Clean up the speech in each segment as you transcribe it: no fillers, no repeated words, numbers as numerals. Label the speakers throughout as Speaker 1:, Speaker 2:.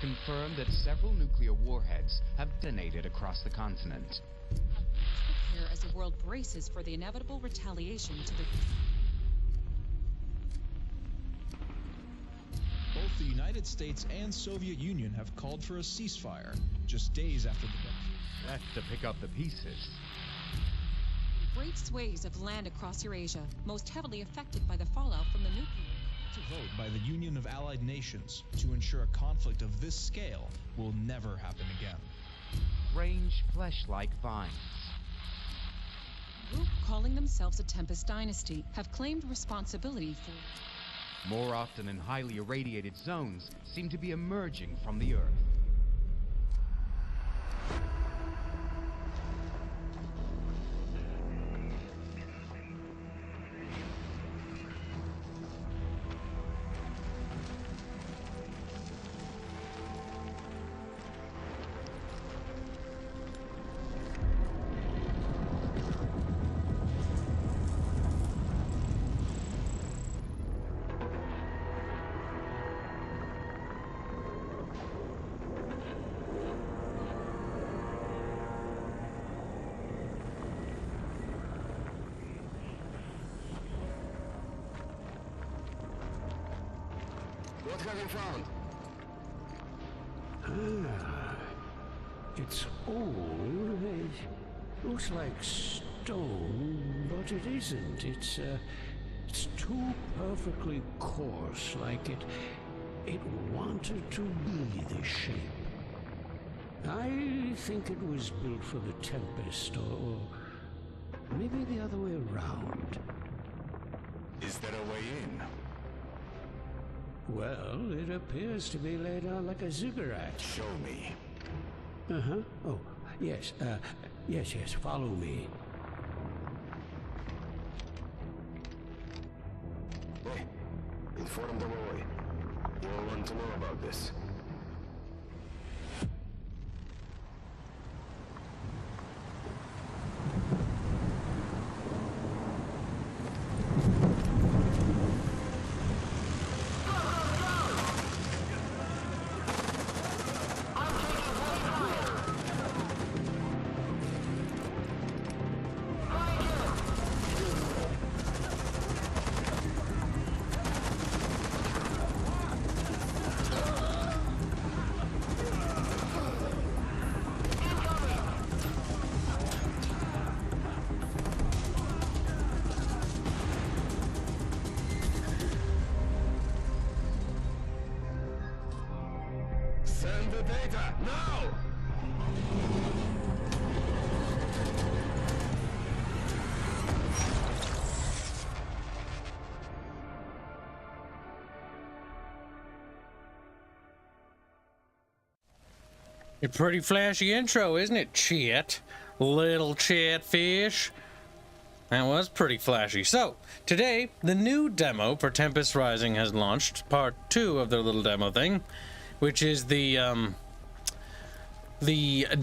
Speaker 1: confirmed that several nuclear warheads have detonated across the continent.
Speaker 2: Prepare as the world braces for the inevitable retaliation to the...
Speaker 3: Both the United States and Soviet Union have called for a ceasefire just days after the death.
Speaker 1: That's to pick up the pieces.
Speaker 2: Great swathes of land across Eurasia, most heavily affected by the fallout from the nuclear...
Speaker 3: To vote by the Union of Allied Nations to ensure a conflict of this scale will never happen again.
Speaker 1: Strange flesh-like vines.
Speaker 2: A group calling themselves the Tempest Dynasty have claimed responsibility for...
Speaker 1: More often in highly irradiated zones, seem to be emerging from the Earth.
Speaker 4: What have you found?
Speaker 5: It's old. It looks like stone, but it isn't. It's too perfectly coarse, like it wanted to be this shape. I think it was built for the Tempest, or maybe the other way around.
Speaker 4: Is there a way in?
Speaker 5: Well, it appears to be laid out like a ziggurat.
Speaker 4: Show me.
Speaker 5: Uh-huh. Oh, yes, yes, follow me.
Speaker 4: Hey, inform the boy. You all want to know about this. Send the data, now!
Speaker 6: A pretty flashy intro, isn't it, Chat? Little Chatfish. That was pretty flashy. So, today, the new demo for Tempest Rising has launched, part 2 of their little demo thing, which is the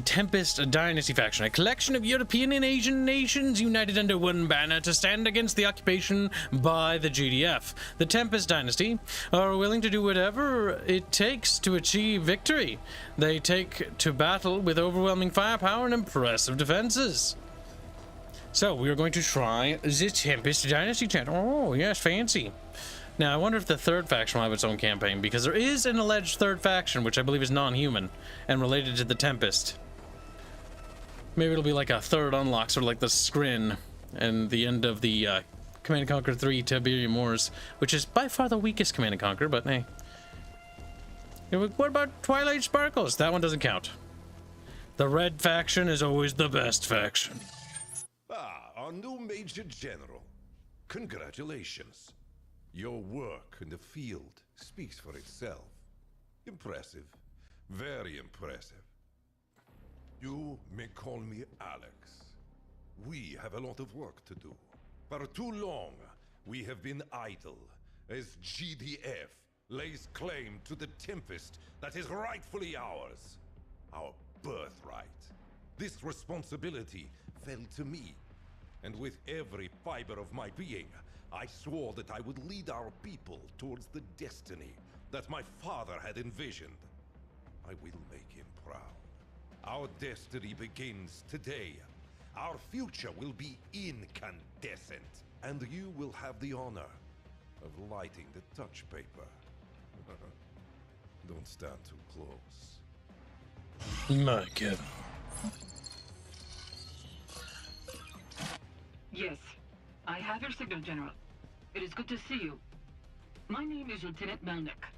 Speaker 6: Tempest Dynasty faction, a collection of European and Asian nations united under one banner to stand against the occupation by the GDF. The Tempest Dynasty are willing to do whatever it takes to achieve victory. They take to battle with overwhelming firepower and impressive defenses. So, we are going to try the Tempest Dynasty chat. Oh, yes, fancy. Now, I wonder if the third faction will have its own campaign, because there is an alleged third faction, which I believe is non-human, and related to the Tempest. Maybe it'll be like a third unlock, sort of like the Skrin, and the end of the Command & Conquer 3 Tiberium Wars, which is by far the weakest Command & Conquer, but hey. What about Twilight Sparkles? That one doesn't count. The red faction is always the best faction.
Speaker 7: Ah, our new Major General. Congratulations. Your work in the field speaks for itself. Impressive. Very impressive. You may call me Alex. We have a lot of work to do. For too long, we have been idle, as GDF lays claim to the Tempest that is rightfully ours. Our birthright. This responsibility fell to me, and with every fiber of my being, I swore that I would lead our people towards the destiny that my father had envisioned. I will make him proud. Our destiny begins today. Our future will be incandescent. And you will have the honor of lighting the touch paper. Don't stand too close.
Speaker 6: My God.
Speaker 8: Yes, I have your signal, General. It is good to see you. My name is Lieutenant Melnick.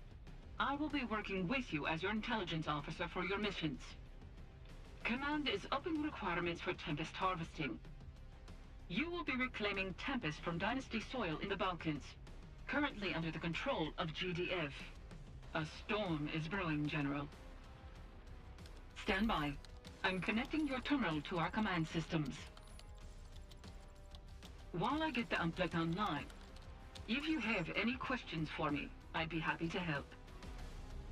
Speaker 8: I will be working with you as your intelligence officer for your missions. Command is upping requirements for Tempest harvesting. You will be reclaiming Tempest from Dynasty soil in the Balkans, currently under the control of GDF. A storm is brewing, General. Stand by. I'm connecting your terminal to our command systems. While I get the Amplet online, if you have any questions for me, I'd be happy to help.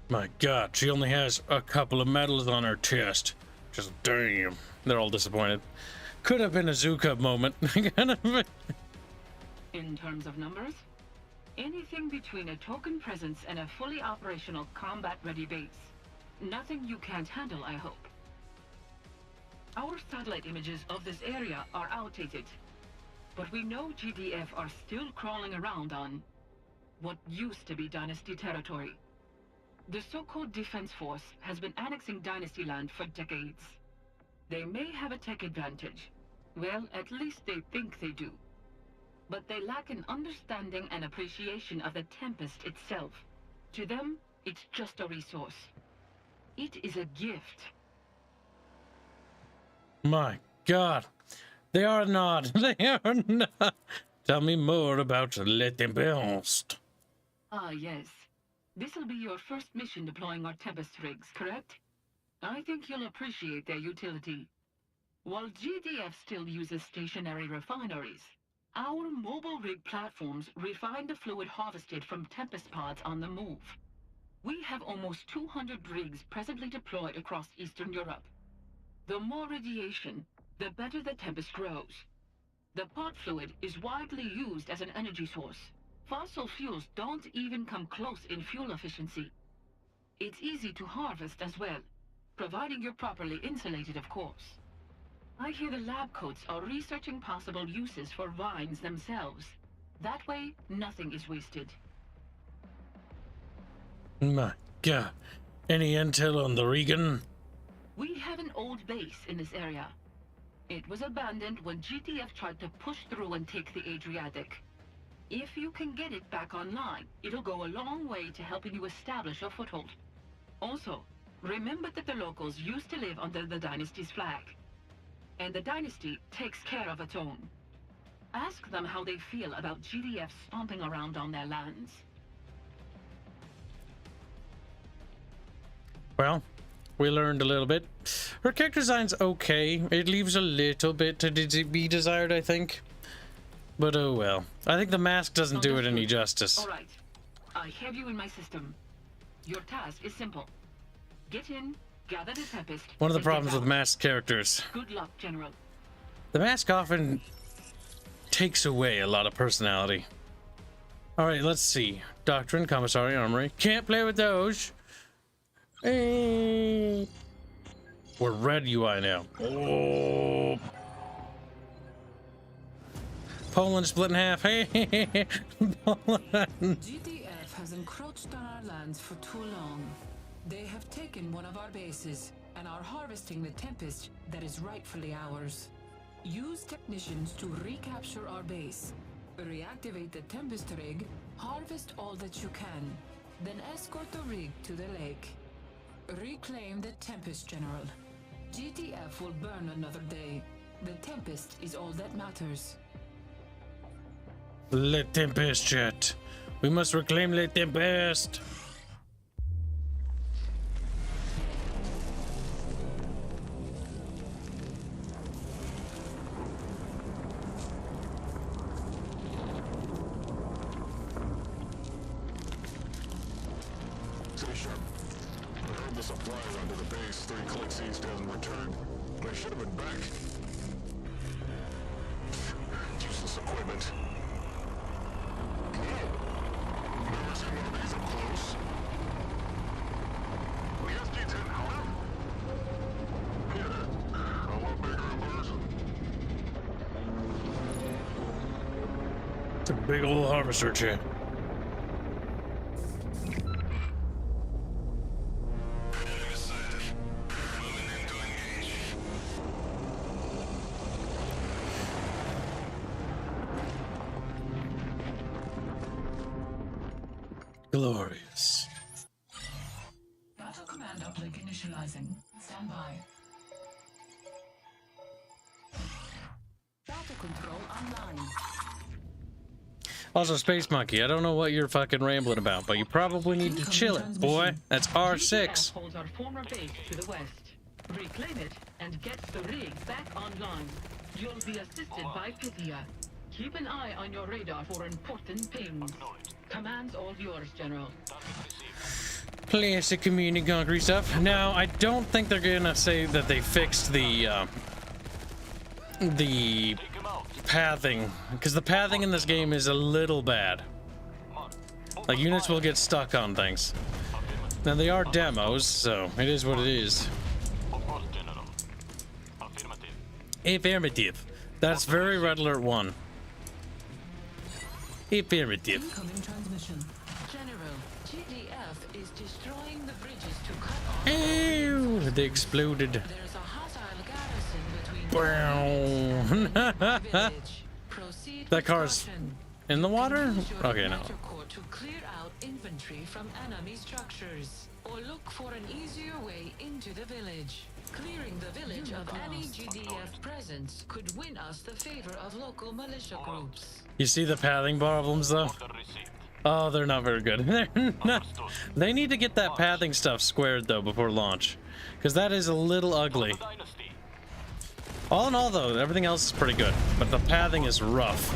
Speaker 6: My God, she only has a couple of medals on her chest. Just damn. They're all disappointed. Could have been a Zoo Cub moment.
Speaker 8: In terms of numbers, anything between a token presence and a fully operational combat-ready base. Nothing you can't handle, I hope. Our satellite images of this area are outdated, but we know GDF are still crawling around on what used to be Dynasty territory. The so-called Defense Force has been annexing Dynasty land for decades. They may have a tech advantage. Well, at least they think they do. But they lack an understanding and appreciation of the Tempest itself. To them, it's just a resource. It is a gift.
Speaker 6: My God. They are not. They are not. Tell me more about Le Tempest.
Speaker 8: Ah, yes. This'll be your first mission deploying our Tempest rigs, correct? I think you'll appreciate their utility. While GDF still uses stationary refineries, our mobile rig platforms refine the fluid harvested from Tempest pods on the move. We have almost 200 rigs presently deployed across Eastern Europe. The more radiation, the better the Tempest grows. The pod fluid is widely used as an energy source. Fossil fuels don't even come close in fuel efficiency. It's easy to harvest as well, providing you're properly insulated, of course. I hear the lab coats are researching possible uses for vines themselves. That way, nothing is wasted.
Speaker 6: My God. Any intel on the Regan?
Speaker 8: We have an old base in this area. It was abandoned when GTF tried to push through and take the Adriatic. If you can get it back online, it'll go a long way to helping you establish a foothold. Also, remember that the locals used to live under the Dynasty's flag. And the Dynasty takes care of its own. Ask them how they feel about GDF stomping around on their lands.
Speaker 6: Well, we learned a little bit. Her character design's okay. It leaves a little bit to be desired, I think. But oh well. I think the mask doesn't do it any justice.
Speaker 8: All right. I have you in my system. Your task is simple. Get in, gather the Tempest.
Speaker 6: One of the problems with masked characters.
Speaker 8: Good luck, General.
Speaker 6: The mask often takes away a lot of personality. Alright, let's see. Doctrine, Commissary, Armory. Can't play with those. We're red UI now. Oh. Poland split in half. Hey, Poland.
Speaker 9: GDF has encroached on our lands for too long. They have taken one of our bases and are harvesting the Tempest that is rightfully ours. Use technicians to recapture our base. Reactivate the Tempest rig, harvest all that you can, then escort the rig to the lake. Reclaim the Tempest, General. GTF will burn another day. The Tempest is all that matters.
Speaker 6: Le Tempest, chat. We must reclaim Le Tempest.
Speaker 4: Stay sharp. I heard the supplies under the base 3 clicks east hasn't returned. They should have been back. Useless equipment. Never seen one of these up close. The SG-10
Speaker 6: It's a big old harvester chain. Glorious.
Speaker 9: Battle command uplink initializing. Stand by. Battle control online.
Speaker 6: Also, Space Monkey, I don't know what you're fucking rambling about, but you probably need to chill it, boy. That's R6.
Speaker 8: Holds our former base to the west. Reclaim it and get the rig back online. You'll be assisted by Pythia. Keep an eye on your radar for important pings. Command's all yours, General.
Speaker 6: Classic community concrete stuff. Now, I don't think they're gonna say that they fixed the pathing, because the pathing in this game is a little bad. Like, units will get stuck on things. Now, they are demos, so it is what it is. Affirmative. That's very Red Alert 1. Affirmative.
Speaker 9: Incoming transmission. General, GDF is destroying the bridges to cut off.
Speaker 6: Ew, they exploded.
Speaker 9: There's a hostile garrison between village. Proceed
Speaker 6: That
Speaker 9: with
Speaker 6: car's
Speaker 9: caution.
Speaker 6: in the water?
Speaker 9: Use your
Speaker 6: Okay, no.
Speaker 9: Igniter core to clear out infantry from enemy structures, or look for an easier way into the village. Clearing the village of any GDF presence could win us the favor of local militia groups.
Speaker 6: You see the pathing problems, though? Oh, they're not very good. They're not. They need to get that pathing stuff squared, though, before launch. Because that is a little ugly. All in all, though, everything else is pretty good. But the pathing is rough.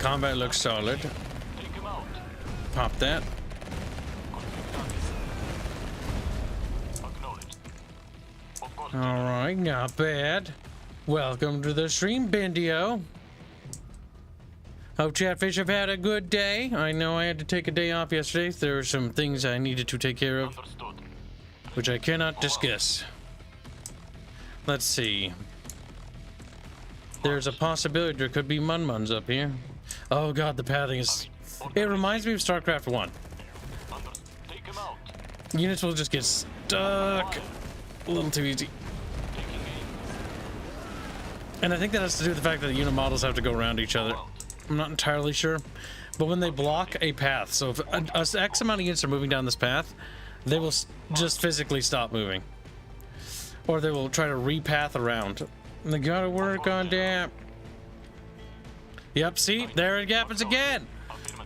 Speaker 6: Combat looks solid. Pop that. Alright, not bad. Welcome to the stream, Bendio. Hope Chatfish have had a good day. I know I had to take a day off yesterday. There were some things I needed to take care of, which I cannot discuss. Let's see. There's a possibility there could be Munmuns up here. Oh god, the pathing is... It reminds me of StarCraft 1. Units will just get stuck. A little too easy. And I think that has to do with the fact that the unit models have to go around each other. I'm not entirely sure. But when they block a path, so if a X amount of units are moving down this path, they will just physically stop moving. Or they will try to repath around. And they gotta work on that. Yep, see? There it happens again!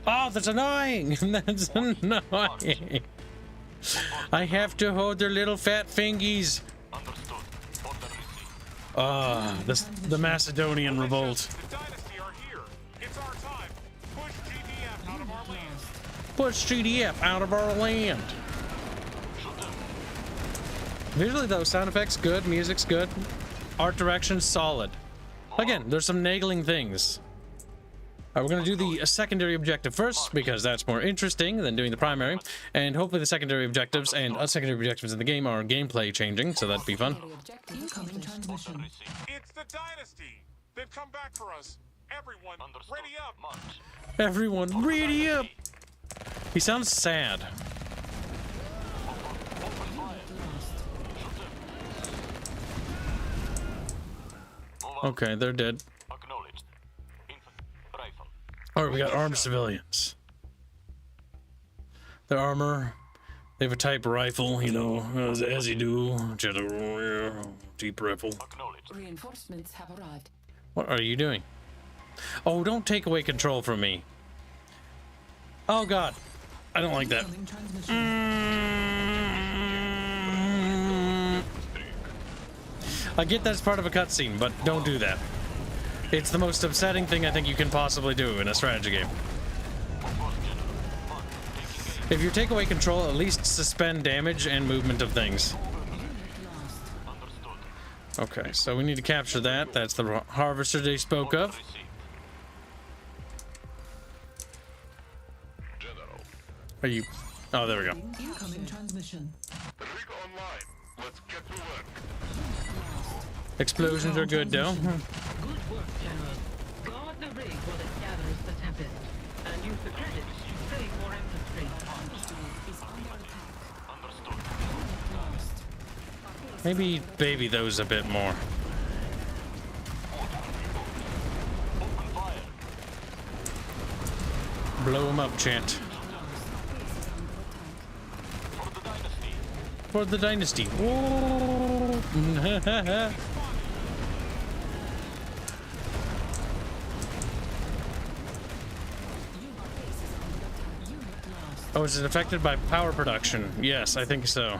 Speaker 6: Oh, that's annoying! That's annoying! I have to hold their little fat fingies. The Macedonian revolt.
Speaker 10: The dynasty are here. It's our time. Push GDF out of our land.
Speaker 6: Push GDF out of our land. Visually, though, sound effects good, music's good, art direction solid. Again, there's some nagging things. We're going to do the secondary objective first, because that's more interesting than doing the primary. And hopefully the secondary objectives and secondary objectives in the game are gameplay changing, so that'd be fun.
Speaker 9: Incoming transmission.
Speaker 10: It's the dynasty. They've come back for us. Everyone, ready up.
Speaker 6: Everyone, ready up! He sounds sad. Okay, they're dead. Alright, we got armed civilians. Their armor, they have a type rifle, you know, as you do. Deep rifle.
Speaker 9: Reinforcements have arrived.
Speaker 6: What are you doing? Oh, don't take away control from me. Oh god, I don't like that. I get that's part of a cutscene, but don't do that. It's the most upsetting thing I think you can possibly do in a strategy game. If you take away control, at least suspend damage and movement of things. Okay, so we need to capture that. That's the harvester they spoke of. Are you... Oh, there we go.
Speaker 9: Incoming transmission.
Speaker 4: Rig online. Let's get to work.
Speaker 6: Explosions are good, though.
Speaker 8: Good work, General. Guard the rig while it gathers the Tempest. And use the credits to save more infantry.
Speaker 9: Is under attack. Understood.
Speaker 6: Maybe baby those a bit more. Blow them up, chant. For the dynasty. Whoa. Oh, is it affected by power production? Yes, I think so.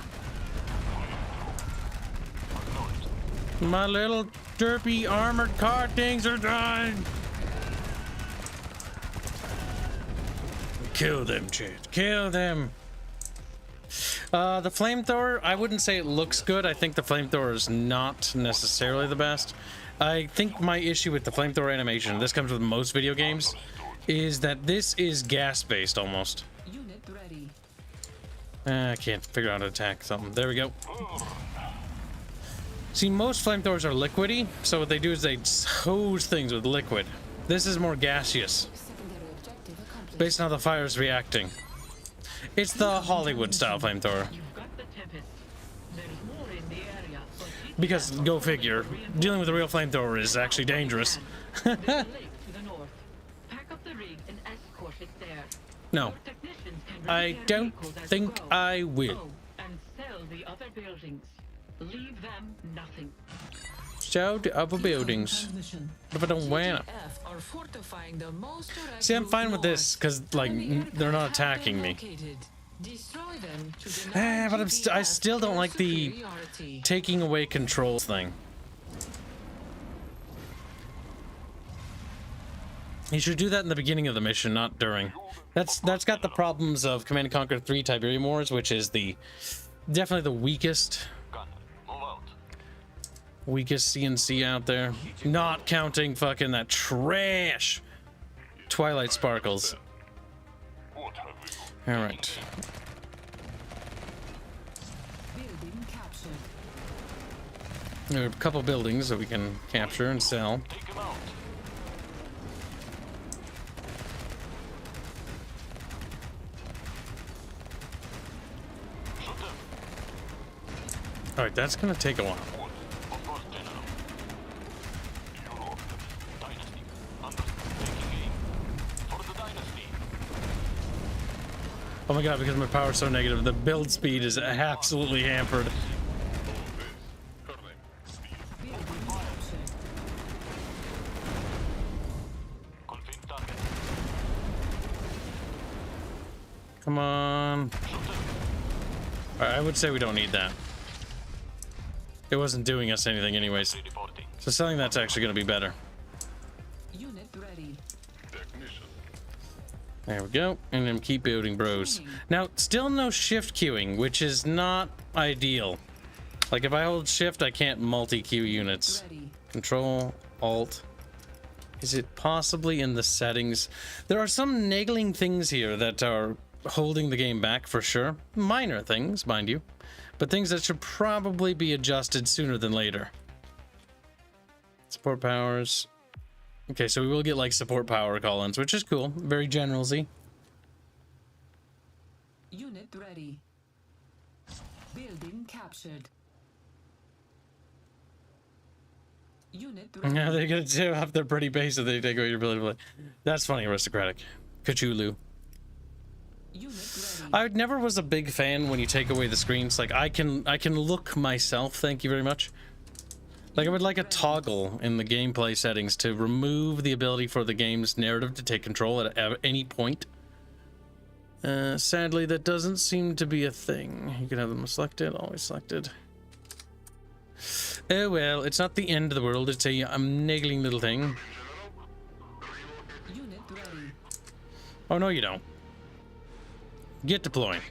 Speaker 6: My little derpy armored car things are dying. Kill them, chat. Kill them. The flamethrower, I wouldn't say it looks good. I think the flamethrower is not necessarily the best. I think my issue with the flamethrower animation, this comes with most video games, is that this is gas-based almost.
Speaker 9: Unit ready.
Speaker 6: I can't figure out how to attack something. There we go. See, most flamethrowers are liquidy, so what they do is they hose things with liquid. This is more gaseous, based on how the fire is reacting. It's the Hollywood style flamethrower. Because, go figure, dealing with a real flamethrower is actually dangerous. No. I don't think I will.
Speaker 8: Leave them nothing.
Speaker 6: Sell the other buildings. If I don't want them. See, I'm fine with this because, like, they're not attacking me. But I still don't like the taking away control thing. You should do that in the beginning of the mission, not during. That's got the problems of Command & Conquer 3 Tiberium Wars, which is definitely the weakest CNC out there. Not counting fucking that trash Twilight Sparkles. Alright. There are a couple buildings that we can capture and sell. Alright, that's gonna take a while. Oh my god, because my power's so negative, the build speed is absolutely hampered. Come on. Alright, I would say we don't need that. It wasn't doing us anything anyways. So selling that's actually going to be better.
Speaker 9: Unit ready.
Speaker 6: There we go. And then keep building, bros. Now, still no shift queuing, which is not ideal. Like, if I hold shift, I can't multi-queue units. Control, Alt. Is it possibly in the settings? There are some niggling things here that are holding the game back for sure. Minor things, mind you. But things that should probably be adjusted sooner than later. Support powers. Okay, so we will get like support power call-ins, which is cool. Very generalsy.
Speaker 9: Unit ready. Building captured. Unit ready.
Speaker 6: Yeah, they're gonna tear up their pretty base if they take away your ability to play. That's funny, aristocratic. Cthulhu. I never was a big fan when you take away the screens. Like, I can look myself, thank you very much. Like, I would like a toggle in the gameplay settings to remove the ability for the game's narrative to take control at any point. Sadly, that doesn't seem to be a thing. You can have them selected, always selected. Oh well, it's not the end of the world. It's a niggling little thing. Oh no, you don't. Get deploying.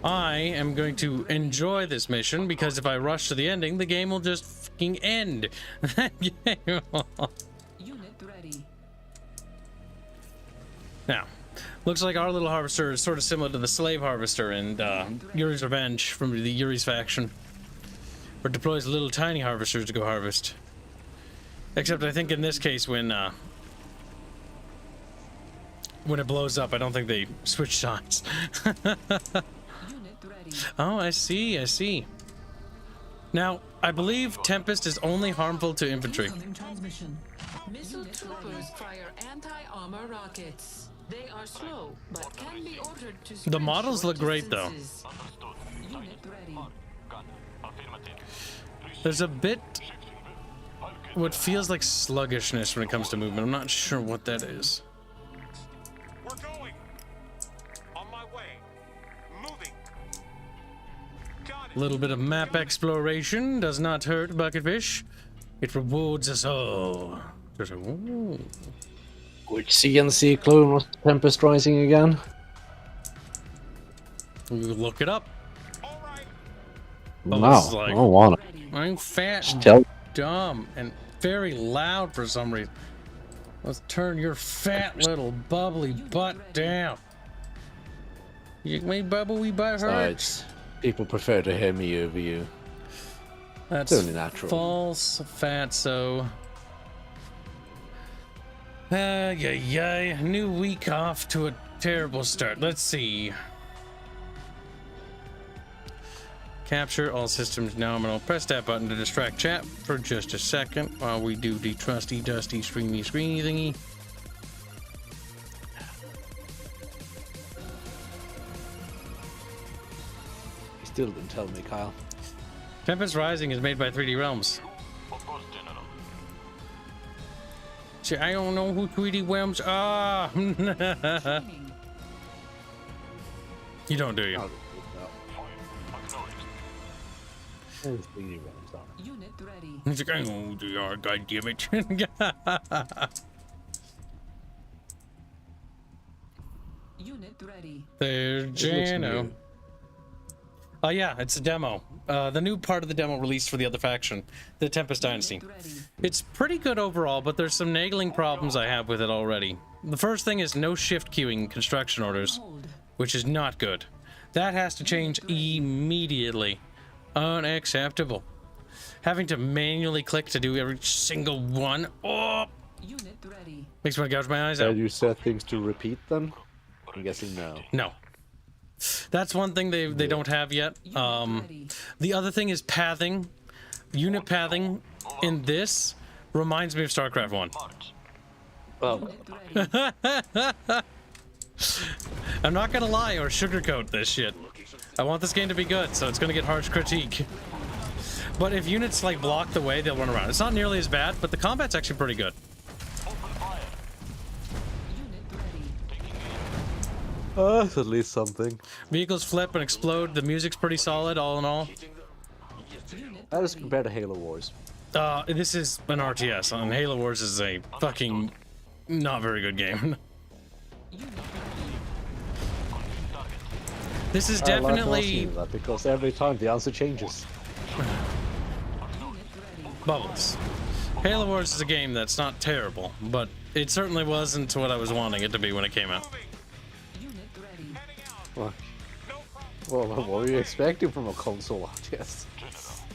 Speaker 6: I am going to enjoy this mission because if I rush to the ending, the game will just fucking end. Unit
Speaker 9: ready.
Speaker 6: Now, looks like our little harvester is sort of similar to the slave harvester in Yuri's Revenge from the Yuri's faction. or deploys little tiny harvesters to go harvest. Except I think in this case, when it blows up, I don't think they switch sides. Oh, I see, I see. Now, I believe Tempest is only harmful to infantry.
Speaker 9: Missile troopers fire anti-armor rockets. They are slow, but can be ordered to
Speaker 6: The models look great, though.
Speaker 9: Unit ready.
Speaker 6: There's a bit what feels like sluggishness when it comes to movement. I'm not sure what that is.
Speaker 10: We're going. On my way. Moving. Got it.
Speaker 6: A little bit of map exploration does not hurt, Bucketfish. It rewards us all. Just like, ooh.
Speaker 11: Which CNC clone was Tempest Rising again?
Speaker 6: Look it up.
Speaker 11: No,
Speaker 6: Like,
Speaker 11: I don't want it.
Speaker 6: I'm fat,
Speaker 11: Tell
Speaker 6: dumb, and very loud for some reason. Let's turn your fat little bubbly butt down. You make bubbly butt hurt?
Speaker 11: Besides, people prefer to hear me over you.
Speaker 6: That's
Speaker 11: only natural.
Speaker 6: False, fatso. Yay. New week off to a terrible start. Let's see. Capture all systems nominal. Press that button to distract chat for just a second while we do the trusty dusty screeny thingy.
Speaker 11: You still didn't tell me, Kyle.
Speaker 6: Tempest Rising is made by 3D Realms. See, I don't know who 3D Realms are. You don't, do you?
Speaker 9: Unit ready.
Speaker 6: He's like, I know who they are, goddammit.
Speaker 9: Unit ready.
Speaker 6: There's Jano. Oh yeah, it's a demo. The new part of the demo released for the other faction, the Tempest Dynasty. It's pretty good overall, but there's some nagging problems I have with it already. The first thing is no shift queuing construction orders, which is not good. That has to change immediately. Unacceptable. Having to manually click to do every single one. Oh!
Speaker 9: Unit ready.
Speaker 6: Makes me want to gouge my eyes out.
Speaker 11: You set things to repeat them? I'm guessing no.
Speaker 6: No. That's one thing they don't have yet. The other thing is pathing. Unit pathing in this reminds me of StarCraft 1.
Speaker 11: Well,
Speaker 6: I'm not gonna lie or sugarcoat this shit. I want this game to be good, so it's gonna get harsh critique. But if units like block the way, they'll run around. It's not nearly as bad, but the combat's actually pretty good.
Speaker 11: at least something.
Speaker 6: Vehicles flip and explode. The music's pretty solid, all in all.
Speaker 11: How does it compare to Halo Wars?
Speaker 6: This is an RTS, and Halo Wars is a fucking not very good game. This is definitely...
Speaker 11: I like asking that because every time the answer changes.
Speaker 6: Bubbles. Halo Wars is a game that's not terrible, but it certainly wasn't what I was wanting it to be when it came out.
Speaker 11: Well, what were you expecting from a console RTS?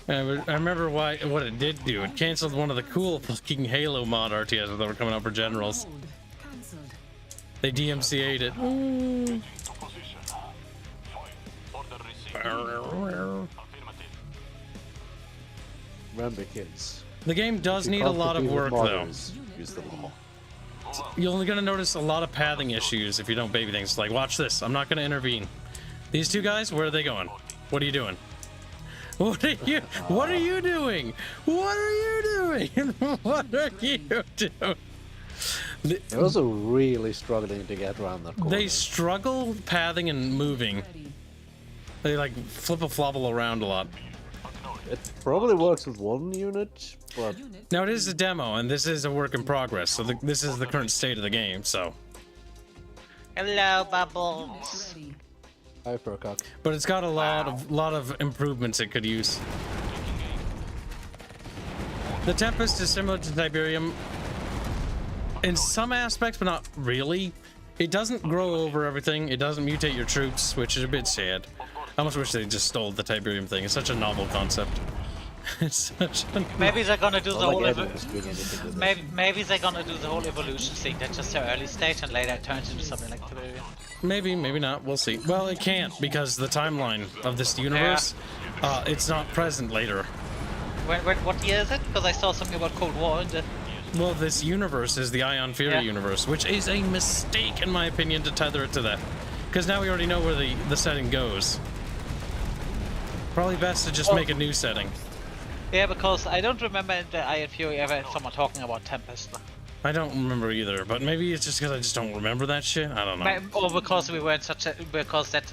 Speaker 6: I remember what it did do. It canceled one of the cool fucking Halo mod RTSs that were coming out for Generals. They DMCA'd it. Ooh.
Speaker 11: Remember, kids.
Speaker 6: The game does need a lot of work, though.
Speaker 11: Use the law.
Speaker 6: You're only gonna notice a lot of pathing issues if you don't baby things. Like, watch this. I'm not gonna intervene. These two guys, where are they going? What are you doing? What are you doing? What are you doing? What are you doing?
Speaker 11: They're also really struggling to get around that corner.
Speaker 6: They struggle pathing and moving. They like flip-a-flobble around a lot.
Speaker 11: It probably works with one unit, but...
Speaker 6: Now, it is a demo, and this is a work in progress, so this is the current state of the game, so...
Speaker 12: Hello, Bubbles.
Speaker 11: Hi, Furcock.
Speaker 6: But it's got a lot of improvements it could use. The Tempest is similar to Tiberium in some aspects, but not really. It doesn't grow over everything. It doesn't mutate your troops, which is a bit sad. I almost wish they just stole the Tiberium thing. It's such a novel concept.
Speaker 12: Maybe they're gonna do the whole
Speaker 11: maybe
Speaker 12: they're gonna do the whole evolution thing. That's just the early stage, and later it turns into something like Tiberium.
Speaker 6: Maybe, maybe not. We'll see. Well, it can't because the timeline of this universe, it's not present later.
Speaker 12: What year is it? Because I saw something about Cold War in the...
Speaker 6: Well, this universe is the Ion Fury universe, which is a mistake in my opinion to tether it to that. Because now we already know where the setting goes. Probably best to just make a new setting.
Speaker 12: Yeah, because I don't remember in the Ion Fury ever had someone talking about Tempest.
Speaker 6: I don't remember either, but maybe it's just because I just don't remember that shit. I don't know.
Speaker 12: Or because we were in such a... because that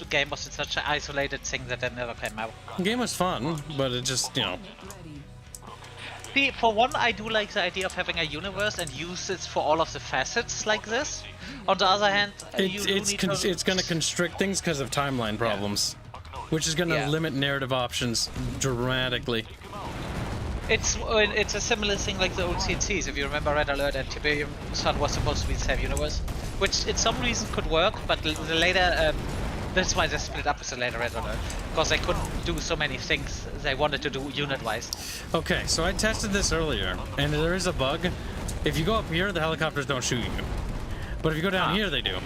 Speaker 12: game was in such an isolated thing that it never came out.
Speaker 6: The game was fun, but it just, you know...
Speaker 12: See, for one, I do like the idea of having a universe and use it for all of the facets like this. On the other hand,
Speaker 6: it's going to constrict things because of timeline problems, which is going to limit narrative options dramatically.
Speaker 12: It's a similar thing like the old CNCs. If you remember, Red Alert and Tiberium Sun was supposed to be the same universe, which in some reason could work, but the later that's why they split up with the later Red Alert, because they couldn't do so many things they wanted to do unit-wise.
Speaker 6: Okay, so I tested this earlier, and there is a bug. If you go up here, the helicopters don't shoot you, but if you go down here, they do.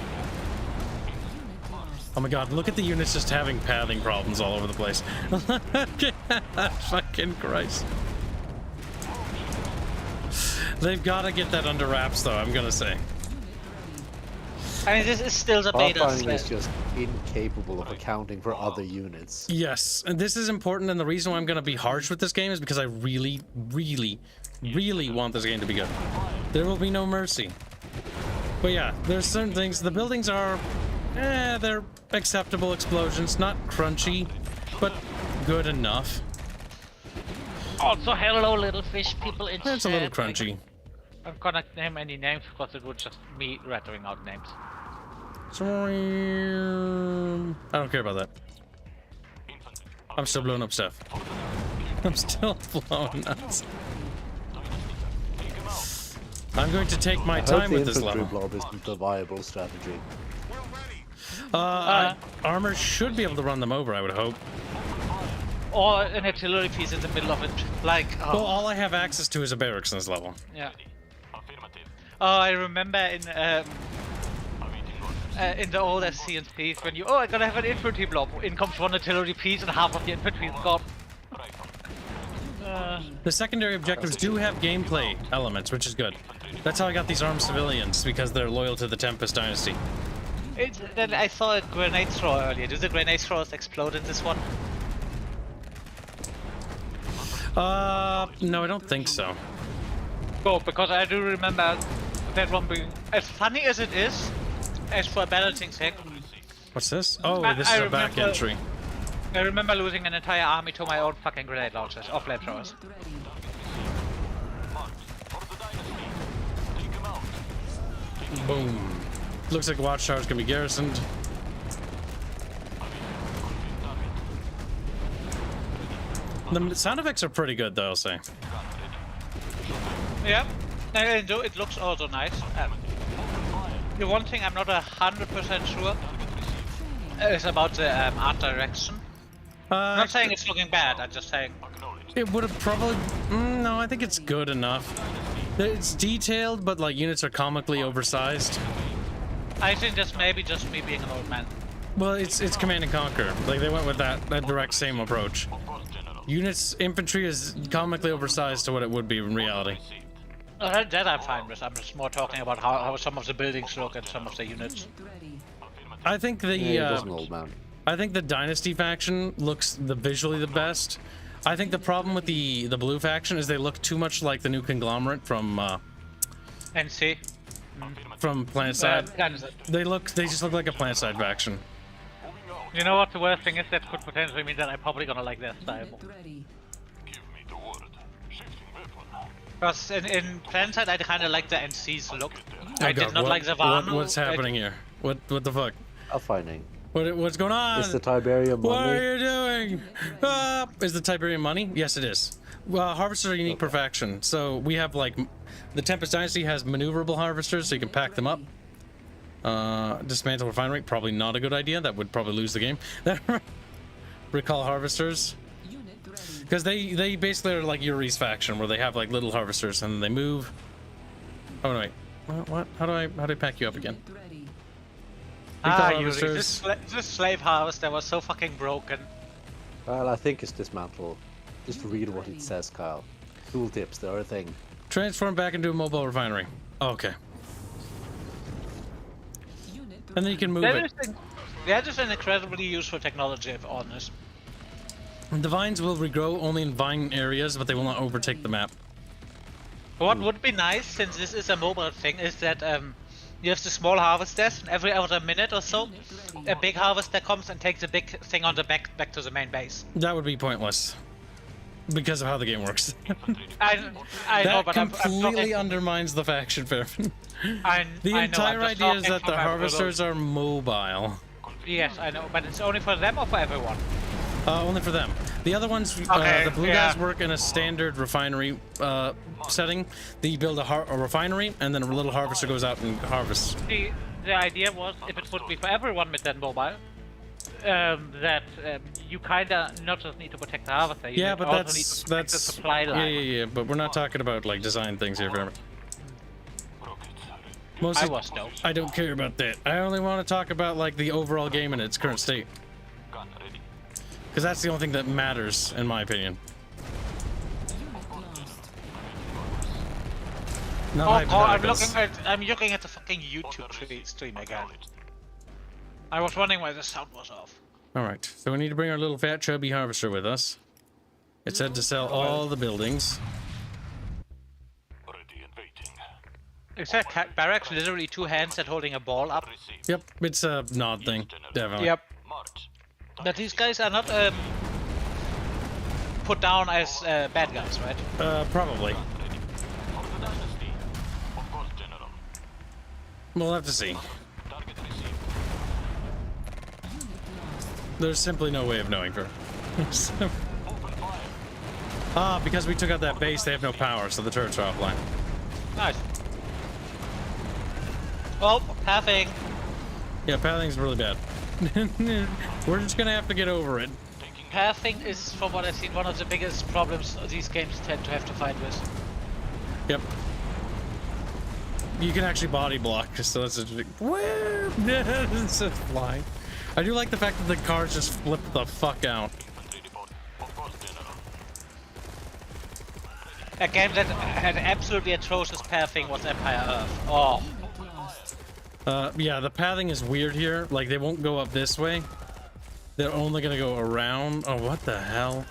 Speaker 6: Oh my god, look at the units just having pathing problems all over the place. Fucking Christ. They've got to get that under wraps, though, I'm gonna say.
Speaker 12: I mean, this is still the beta.
Speaker 11: Pathfinding is just incapable of accounting for other units.
Speaker 6: Yes, and this is important, and the reason why I'm gonna be harsh with this game is because I really, really, really want this game to be good. There will be no mercy. But yeah, there's certain things. The buildings are, they're acceptable explosions, not crunchy, but good enough.
Speaker 12: Also, hello, little fish people in chat.
Speaker 6: It's a little crunchy.
Speaker 12: I'm gonna name any names because it would just me rattling out names.
Speaker 6: Sorry. I don't care about that. I'm still blowing up stuff. I'm still blowing nuts. I'm going to take my time with this level.
Speaker 11: Blob isn't a viable strategy.
Speaker 6: Armor should be able to run them over, I would hope.
Speaker 12: Or an artillery piece in the middle of it, like...
Speaker 6: Well, all I have access to is a barracks in this level.
Speaker 12: Yeah. Oh, I remember in the old SCNCs when you... Oh, I gotta have an infantry blob. In comes one artillery piece and half of the infantry is gone.
Speaker 6: The secondary objectives do have gameplay elements, which is good. That's how I got these armed civilians, because they're loyal to the Tempest dynasty.
Speaker 12: Then I saw a grenade thrower earlier. Do the grenade throwers explode in this one?
Speaker 6: No, I don't think so.
Speaker 12: Oh, because I do remember that one being as funny as it is, as for a balancing sake.
Speaker 6: What's this? Oh, this is a back entry.
Speaker 12: I remember losing an entire army to my own fucking grenade launchers, or flamethrowers.
Speaker 6: Boom. Looks like Watchtower's gonna be garrisoned. The sound effects are pretty good, though, I'll say.
Speaker 12: Yeah, and it looks also nice. The one thing I'm not 100% sure is about the art direction. I'm not saying it's looking bad, I'm just saying...
Speaker 6: It would have probably... no, I think it's good enough. It's detailed, but like units are comically oversized.
Speaker 12: I think that's maybe just me being an old man.
Speaker 6: Well, it's Command and Conquer. Like, they went with that direct same approach. Units, infantry is comically oversized to what it would be in reality.
Speaker 12: That I'm fine with. I'm just more talking about how some of the buildings look and some of the units.
Speaker 6: I think the I think the Dynasty faction looks visually the best. I think the problem with the blue faction is they look too much like the new conglomerate from
Speaker 12: NC.
Speaker 6: From PlanetSide. They just look like a PlanetSide faction.
Speaker 12: You know what the worst thing is? That could potentially mean that I'm probably gonna like their style. Because in PlanetSide I kinda like the NC's look. I did not like the Vanu.
Speaker 6: What's happening here? What the fuck?
Speaker 11: Finding.
Speaker 6: What's going on?
Speaker 11: Is the Tiberium money?
Speaker 6: What are you doing? Is the Tiberium money? Yes, it is. Harvesters are unique per faction. So we have like the Tempest Dynasty has maneuverable harvesters, so you can pack them up. Dismantle refinery, probably not a good idea. That would probably lose the game. Recall harvesters. Because they basically are like Yuri's faction, where they have like little harvesters and they move. Oh no, wait. What? How do I pack you up again?
Speaker 12: Yuri, this slave harvester was so fucking broken.
Speaker 11: Well, I think it's dismantle. Just read what it says, Kyle. Tooltips, they're a thing.
Speaker 6: Transform back into a mobile refinery. Oh, okay. And then you can move it.
Speaker 12: That is an incredibly useful technology, if honest.
Speaker 6: The vines will regrow only in vine areas, but they will not overtake the map.
Speaker 12: What would be nice, since this is a mobile thing, is that you have the small harvesters, and every other minute or so, a big harvester comes and takes a big thing on the back to the main base.
Speaker 6: That would be pointless. Because of how the game works.
Speaker 12: I know, but
Speaker 6: that completely undermines the faction, Fairfin. The entire idea is that the harvesters are mobile.
Speaker 12: Yes, I know, but it's only for them or for everyone?
Speaker 6: Only for them. The other ones, the blue guys work in a standard refinery setting. They build a refinery, and then a little harvester goes out and harvests.
Speaker 12: The idea was, if it would be for everyone with that mobile, that you kinda not just need to protect the harvester. You
Speaker 6: but
Speaker 12: also need to protect the supply line.
Speaker 6: Yeah. But we're not talking about like design things here, Fairfin.
Speaker 12: I was no.
Speaker 6: I don't care about that. I only want to talk about like the overall game in its current state. Because that's the only thing that matters, in my opinion.
Speaker 12: I'm looking at the fucking YouTube stream again. I was wondering why the sound was off.
Speaker 6: Alright, so we need to bring our little fat chubby harvester with us. It said to sell all the buildings.
Speaker 12: Is that barracks literally two hands that holding a ball up?
Speaker 6: Yep, it's a nod thing, definitely.
Speaker 12: Yep. But these guys are not put down as bad guys, right?
Speaker 6: Probably. We'll have to see. There's simply no way of knowing for. Because we took out that base, they have no power, so the turrets are offline.
Speaker 12: Nice. Oh, pathing.
Speaker 6: Yeah, pathing's really bad. We're just gonna have to get over it.
Speaker 12: Pathing is, from what I've seen, one of the biggest problems these games tend to have to fight with.
Speaker 6: Yep. You can actually body block, so that's a... It's just flying. I do like the fact that the cars just flip the fuck out.
Speaker 12: A game that had absolutely atrocious pathing was Empire Earth. Oh.
Speaker 6: Yeah, the pathing is weird here. Like, they won't go up this way. They're only gonna go around. Oh, what the hell?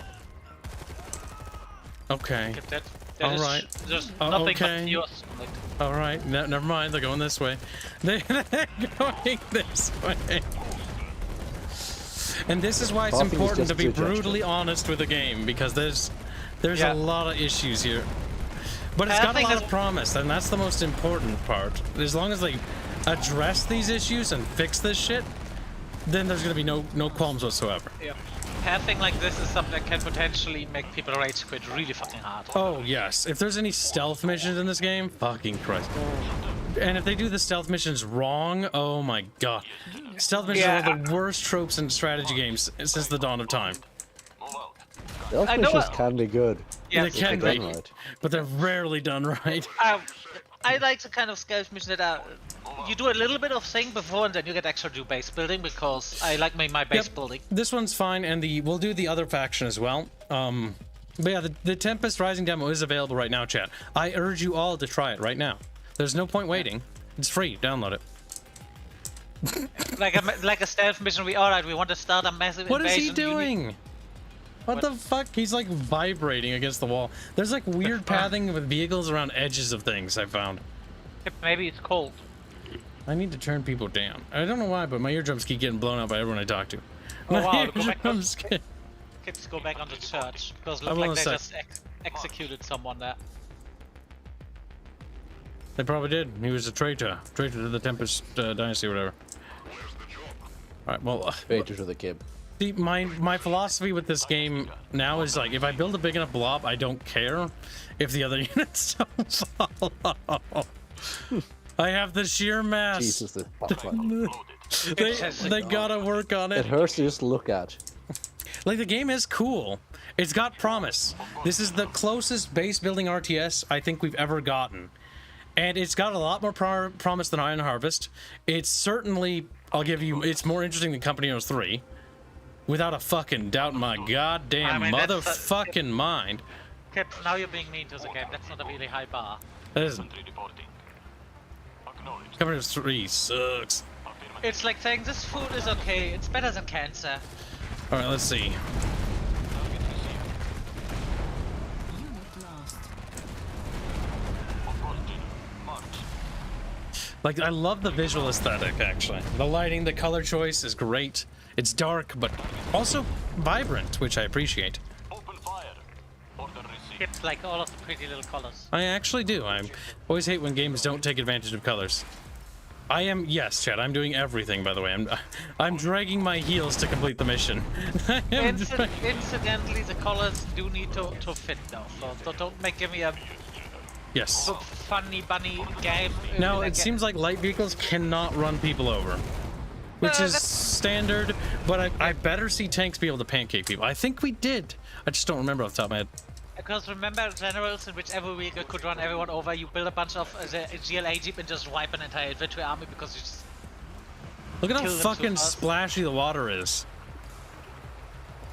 Speaker 6: Okay.
Speaker 12: That
Speaker 6: Alright.
Speaker 12: There's nothing
Speaker 6: okay.
Speaker 12: but yours. Like...
Speaker 6: Alright, never mind. They're going this way. They're going this way. And this is why it's important to be brutally honest with the game, because there's a lot of issues here. But it's got a lot of promise, and that's the most important part. As long as they address these issues and fix this shit, then there's gonna be no qualms whatsoever.
Speaker 12: Yeah. Pathing like this is something that can potentially make people rage quit really fucking hard.
Speaker 6: Oh yes, if there's any stealth missions in this game, fucking Christ. And if they do the stealth missions wrong, oh my god. Stealth missions are the worst tropes in strategy games since the dawn of time.
Speaker 11: Stealth missions can be good.
Speaker 6: Yeah, they can be, right. But they're rarely done right.
Speaker 12: I like the kind of stealth mission that are... You do a little bit of thing before and then you get extra do base building, because I like my base building.
Speaker 6: This one's fine, and we'll do the other faction as well. But yeah, the Tempest Rising demo is available right now, chat. I urge you all to try it right now. There's no point waiting. It's free. Download it.
Speaker 12: like a stealth mission. We want to start a massive
Speaker 6: What
Speaker 12: invasion.
Speaker 6: is he doing? What the fuck? He's like vibrating against the wall. There's like weird pathing with vehicles around edges of things I found.
Speaker 12: Maybe it's cold.
Speaker 6: I need to turn people down. I don't know why, but my eardrums keep getting blown out by everyone I talk to.
Speaker 12: Oh wow, kids go back on the church, because it looked like they just executed someone there.
Speaker 6: They probably did. He was a traitor to the Tempest dynasty or whatever. Alright, well...
Speaker 11: Traitor to the kib.
Speaker 6: See, my philosophy with this game now is like, if I build a big enough blob, I don't care if the other units don't follow. I have the sheer mass.
Speaker 11: Jesus,
Speaker 6: they gotta work on it.
Speaker 11: It hurts to just look at.
Speaker 6: Like, the game is cool, It's got promise. This is the closest base building RTS I think we've ever gotten. And it's got a lot more promise than Iron Harvest. It's certainly, I'll give you, it's more interesting than Company Heroes 3. Without a fucking doubt in my goddamn motherfucking mind.
Speaker 12: Kip, now you're being mean to the game. That's not a really high bar.
Speaker 6: That isn't. Company Heroes 3 sucks.
Speaker 12: It's like saying this food is okay. It's better than cancer.
Speaker 6: Alright, let's see. Like, I love the visual aesthetic, actually. The lighting, the color choice is great. It's dark, but also vibrant, which I appreciate.
Speaker 12: It's like all of the pretty little colors.
Speaker 6: I actually do. I always hate when games don't take advantage of colors. I am, yes, Chad, I'm doing everything, by the way. I'm dragging my heels to complete the mission.
Speaker 12: Incidentally, the colors do need to fit, though. So don't give me a...
Speaker 6: Yes.
Speaker 12: Funny bunny game.
Speaker 6: Now, it seems like light vehicles cannot run people over. Which is standard, but I better see tanks be able to pancake people. I think we did. I just don't remember off the top of my head.
Speaker 12: Because remember generals in which every vehicle could run everyone over, you build a bunch of the GLA Jeep and just wipe an entire infantry army because you just...
Speaker 6: Look at how fucking splashy the water is.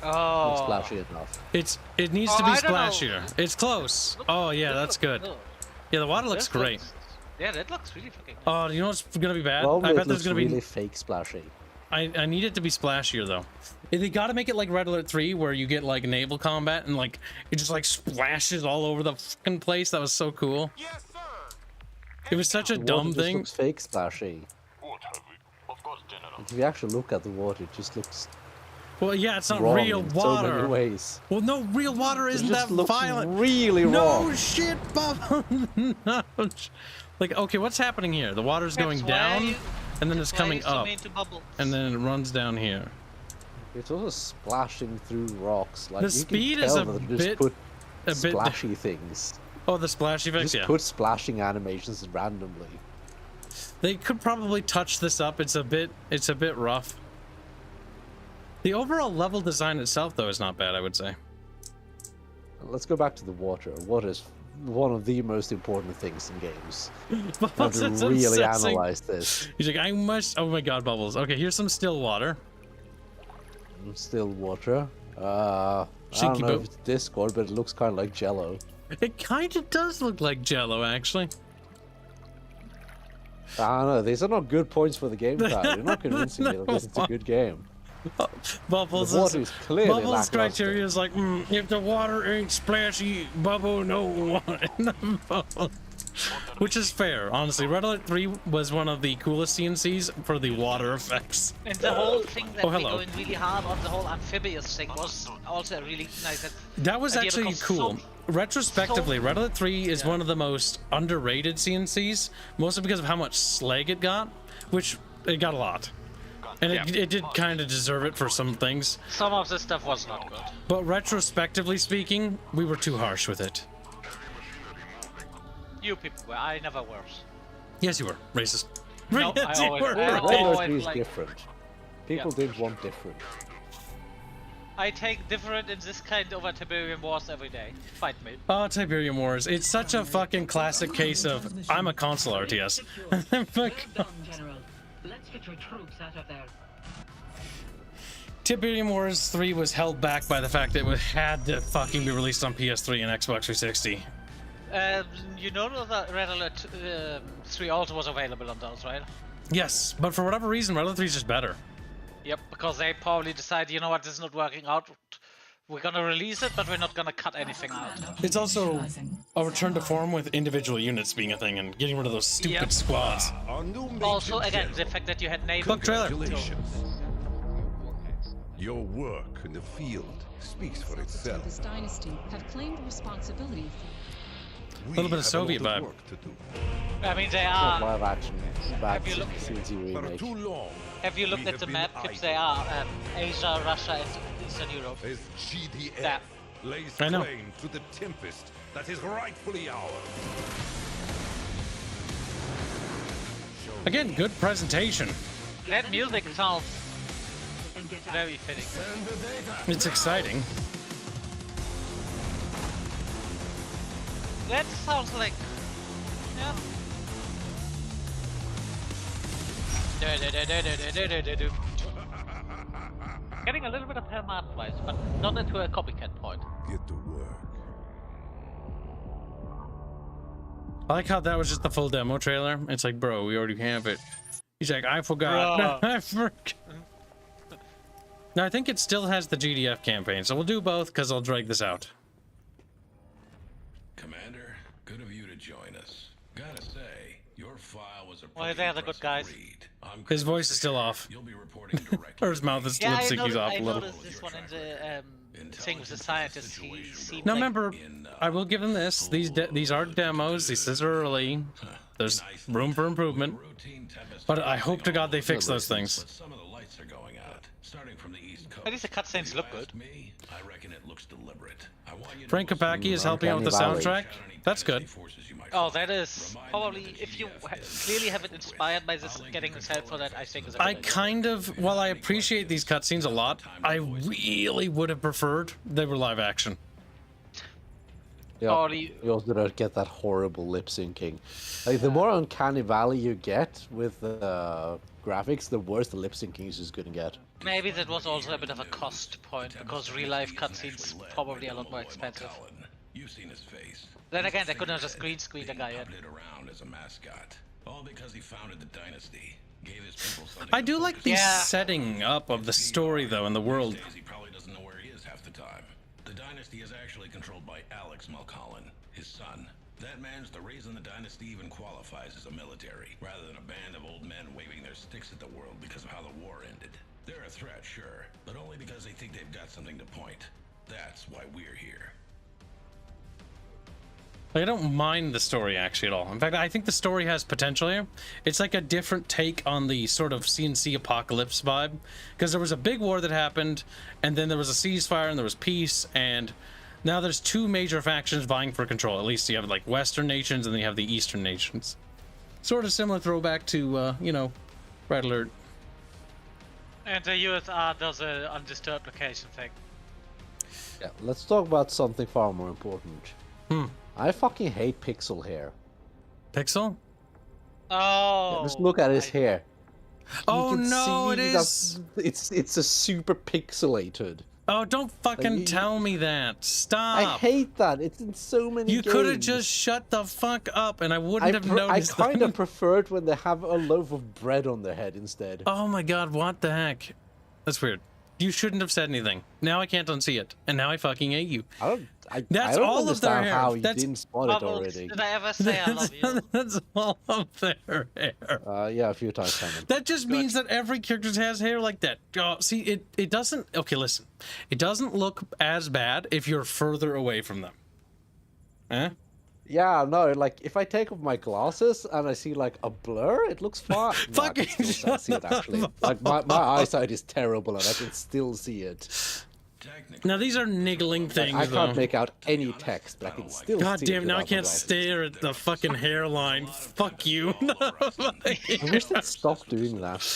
Speaker 12: Oh.
Speaker 11: Not splashy enough.
Speaker 6: It needs to be splashier. It's close. Oh yeah, that's good. Yeah, the water looks great.
Speaker 12: Yeah, that looks really fucking good.
Speaker 6: Oh, you know what's gonna be bad?
Speaker 11: Well,
Speaker 6: I bet there's gonna be
Speaker 11: really fake splashy.
Speaker 6: I need it to be splashier though. They gotta make it like Red Alert 3 where you get like naval combat and like it just like splashes all over the fucking place. That was so cool.
Speaker 10: Yes, sir.
Speaker 6: It was such a dumb thing.
Speaker 11: It looks fake splashy. If you actually look at the water, it just looks...
Speaker 6: Well, yeah, it's not
Speaker 11: wrong
Speaker 6: real
Speaker 11: in
Speaker 6: water.
Speaker 11: So many ways.
Speaker 6: Well, no, real water isn't that violent.
Speaker 11: Really wrong.
Speaker 6: No shit, Bob. No. Like, okay, what's happening here? The water's going down, and then it's coming up, and then it runs down here.
Speaker 11: It's also splashing through rocks. Like,
Speaker 6: the speed is a bit
Speaker 11: splashy things.
Speaker 6: Oh, the splash effects,
Speaker 11: just put splashing animations randomly.
Speaker 6: They could probably touch this up. It's a bit rough. The overall level design itself, though, is not bad, I would say.
Speaker 11: Let's go back to the water. Water is one of the most important things in games. I have to really analyze this.
Speaker 6: He's like, I must... Oh my god, Bubbles. Okay, here's some still water.
Speaker 11: Still water. I don't know if it's Discord, but it looks kind of like Jello.
Speaker 6: It kind of does look like Jello, actually.
Speaker 11: I don't know. These are not good points for the game, Kyle. You're not convincing me that this is a good game.
Speaker 6: Bubbles'
Speaker 11: the water is clearly
Speaker 6: Bubbles' criteria is like, if the water ain't splashy, Bubble no one. Which is fair, honestly. Red Alert 3 was one of the coolest CNCs for the water effects.
Speaker 12: And the whole thing that we're going really hard on, the whole amphibious thing, was also really nice.
Speaker 6: That was actually cool. Retrospectively, Red Alert 3 is one of the most underrated CNCs, mostly because of how much slag it got, which it got a lot. And it did kind of deserve it for some things.
Speaker 12: Some of the stuff was not good.
Speaker 6: But retrospectively speaking, we were too harsh with it.
Speaker 12: You people were. I never was.
Speaker 6: Yes, you were. Racist.
Speaker 12: No,
Speaker 6: yes,
Speaker 12: I always
Speaker 11: is different. People did want different.
Speaker 12: I take different in this kind over Tiberium Wars every day. Fight me.
Speaker 6: Oh, Tiberium Wars. It's such a fucking classic case of, I'm a console RTS.
Speaker 8: Well done, General. Let's get your troops out of there.
Speaker 6: Tiberium Wars 3 was held back by the fact that it had to fucking be released on PS3 and Xbox 360.
Speaker 12: You know that Red Alert 3 also was available on those, right?
Speaker 6: Yes, but for whatever reason, Red Alert 3 is just better.
Speaker 12: Yep, because they probably decided, you know what, this is not working out. We're gonna release it, but we're not gonna cut anything out.
Speaker 6: It's also a return to form with individual units being a thing and getting rid of those stupid squads.
Speaker 12: Also, again, the fact that you had naval...
Speaker 7: Your work in the field speaks for itself.
Speaker 2: This dynasty have claimed responsibility.
Speaker 6: A little bit of Soviet vibe.
Speaker 12: I mean, they are...
Speaker 11: Live action.
Speaker 12: Have you looked at the map? They are Asia, Russia, and Eastern Europe.
Speaker 7: As GDF lays claim to the Tempest that is rightfully ours.
Speaker 6: Again, good presentation.
Speaker 12: That music sounds very fitting.
Speaker 6: It's exciting.
Speaker 12: That sounds like... Yeah. Getting a little bit of Herman vibes, but not into a copycat point.
Speaker 7: Get to work.
Speaker 6: I like how that was just the full demo trailer. It's like, bro, we already have it. He's like, I forgot. I forgot. No, I think it still has the GDF campaign, so we'll do both because I'll drag this out.
Speaker 7: Commander, good of you to join us. Gotta say, your file was a
Speaker 12: Why they're the good guys.
Speaker 6: His voice is still off. Or his mouth is lip syncing off a little.
Speaker 12: I noticed this one in the thing with the scientist. He seemed
Speaker 6: Now
Speaker 12: like...
Speaker 6: remember, I will give him this. These are demos. This is early. There's room for improvement. But I hope to God they fix those things.
Speaker 7: Some of the lights are going out, starting from the east coast.
Speaker 12: At least the cutscenes look good.
Speaker 7: I reckon it looks deliberate.
Speaker 6: Frank Kapaki is helping out with the soundtrack. That's good.
Speaker 12: Oh, that is probably, if you clearly have it inspired by this, getting this help for that, I think is a good
Speaker 6: I
Speaker 12: idea.
Speaker 6: kind of, while I appreciate these cutscenes a lot, I really would have preferred they were live action.
Speaker 11: Yeah, you also don't get that horrible lip syncing. Like, the more uncanny valley you get with the graphics, the worse the lip syncing is just gonna get.
Speaker 12: Maybe that was also a bit of a cost point, because real-life cutscenes probably a lot more expensive.
Speaker 7: You've seen his face.
Speaker 12: Then again, they couldn't have just green screened a guy in.
Speaker 7: Around as a mascot, all because he founded the dynasty. Gave his people something.
Speaker 6: I do like the setting up of the story, though, in the world.
Speaker 7: He probably doesn't know where he is half the time. The dynasty is actually controlled by Alex Mulholland, his son. That man's the reason the dynasty even qualifies as a military, rather than a band of old men waving their sticks at the world because of how the war ended. They're a threat, sure, but only because they think they've got something to point. That's why we're here.
Speaker 6: I don't mind the story actually at all. In fact, I think the story has potential here. It's like a different take on the sort of CNC apocalypse vibe. Because there was a big war that happened, and then there was a ceasefire, and there was peace, and now there's two major factions vying for control. At least you have like Western nations, and then you have the Eastern nations. Sort of similar throwback to, you know, Red Alert.
Speaker 12: And the USR does a undisturbed location thing.
Speaker 11: Yeah, let's talk about something far more important. I fucking hate Pixel hair.
Speaker 6: Pixel?
Speaker 12: Oh.
Speaker 11: Yeah, just look at his hair.
Speaker 6: Oh no, it is.
Speaker 11: It's a super pixelated.
Speaker 6: Oh, don't fucking tell me that. Stop.
Speaker 11: I hate that. It's in so many
Speaker 6: You
Speaker 11: games.
Speaker 6: could have just shut the fuck up and I wouldn't have noticed.
Speaker 11: I kind of preferred when they have a loaf of bread on their head instead.
Speaker 6: Oh my god, what the heck? That's weird. You shouldn't have said anything. Now I can't unsee it. And now I fucking hate you.
Speaker 11: I
Speaker 6: That's
Speaker 11: don't
Speaker 6: all of their
Speaker 11: understand
Speaker 6: hair.
Speaker 11: how you
Speaker 6: That's...
Speaker 11: didn't spot it already.
Speaker 12: Did I ever say I love you?
Speaker 6: That's all of their hair.
Speaker 11: Yeah, a few times. Simon.
Speaker 6: That just means that every character has hair like that. Oh, see, it doesn't... Okay, listen. It doesn't look as bad if you're further away from them. Huh?
Speaker 11: Yeah, no, like, if I take off my glasses and I see, like, a blur, it looks fine.
Speaker 6: Fucking
Speaker 11: I see it, actually. Like, my eyesight is terrible and I can still see it.
Speaker 6: Now, these are niggling things,
Speaker 11: I can't
Speaker 6: though.
Speaker 11: make out any text, but I can still
Speaker 6: God
Speaker 11: see
Speaker 6: damn,
Speaker 11: it
Speaker 6: now I
Speaker 11: without
Speaker 6: can't
Speaker 11: my glasses.
Speaker 6: stare at the fucking hairline. Fuck you.
Speaker 11: I wish they'd stop doing that.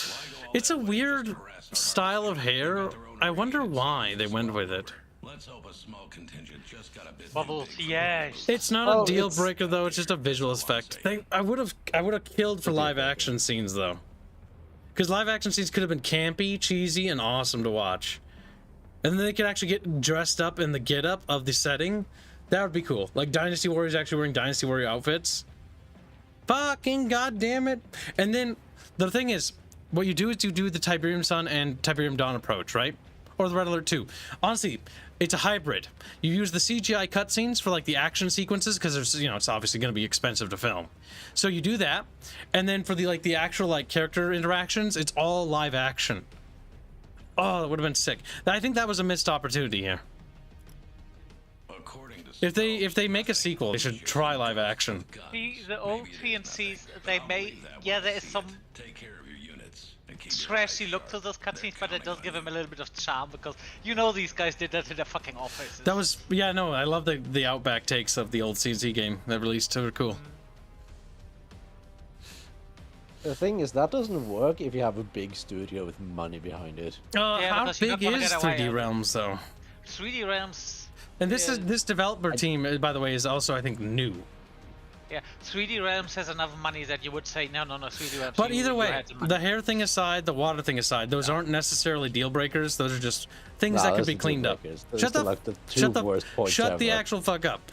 Speaker 6: It's a weird style of hair. I wonder why they went with it.
Speaker 7: Let's hope a small contingent just got a bit.
Speaker 12: Bubbles, yes.
Speaker 6: It's not a deal breaker though. It's just a visual effect. I would have killed for live action scenes though, because live action scenes could have been campy, cheesy, and awesome to watch. And then they could actually get dressed up in the get-up of the setting. That would be cool. Like Dynasty Warriors actually wearing Dynasty Warrior outfits. Fucking goddamn it! And then the thing is, what you do is you do the Tiberium Sun and Tiberium Dawn approach, right? Or the Red Alert 2. Honestly, it's a hybrid. You use the CGI cutscenes for like the action sequences because there's, you know, it's obviously going to be expensive to film. So you do that, and then for the actual like character interactions, it's all live action. Oh, that would have been sick. I think that was a missed opportunity here. If they make a sequel, they should try live action.
Speaker 12: The old TNCs, they may, yeah, there is some trashy look to those cutscenes, but it does give them a little bit of charm because you know these guys did that in their fucking offices.
Speaker 6: That was, yeah, no, I love the Outback takes of the old CNC game that released. They were cool.
Speaker 11: The thing is, that doesn't work if you have a big studio with money behind it.
Speaker 6: How big is 3D Realms, though?
Speaker 12: 3D Realms,
Speaker 6: And this developer team, by the way, is also, I think, new.
Speaker 12: Yeah, 3D Realms has enough money that you would say, no, 3D Realms.
Speaker 6: But either way, the hair thing aside, the water thing aside, those aren't necessarily deal breakers. Those are just things that could be cleaned up. Shut the actual fuck up.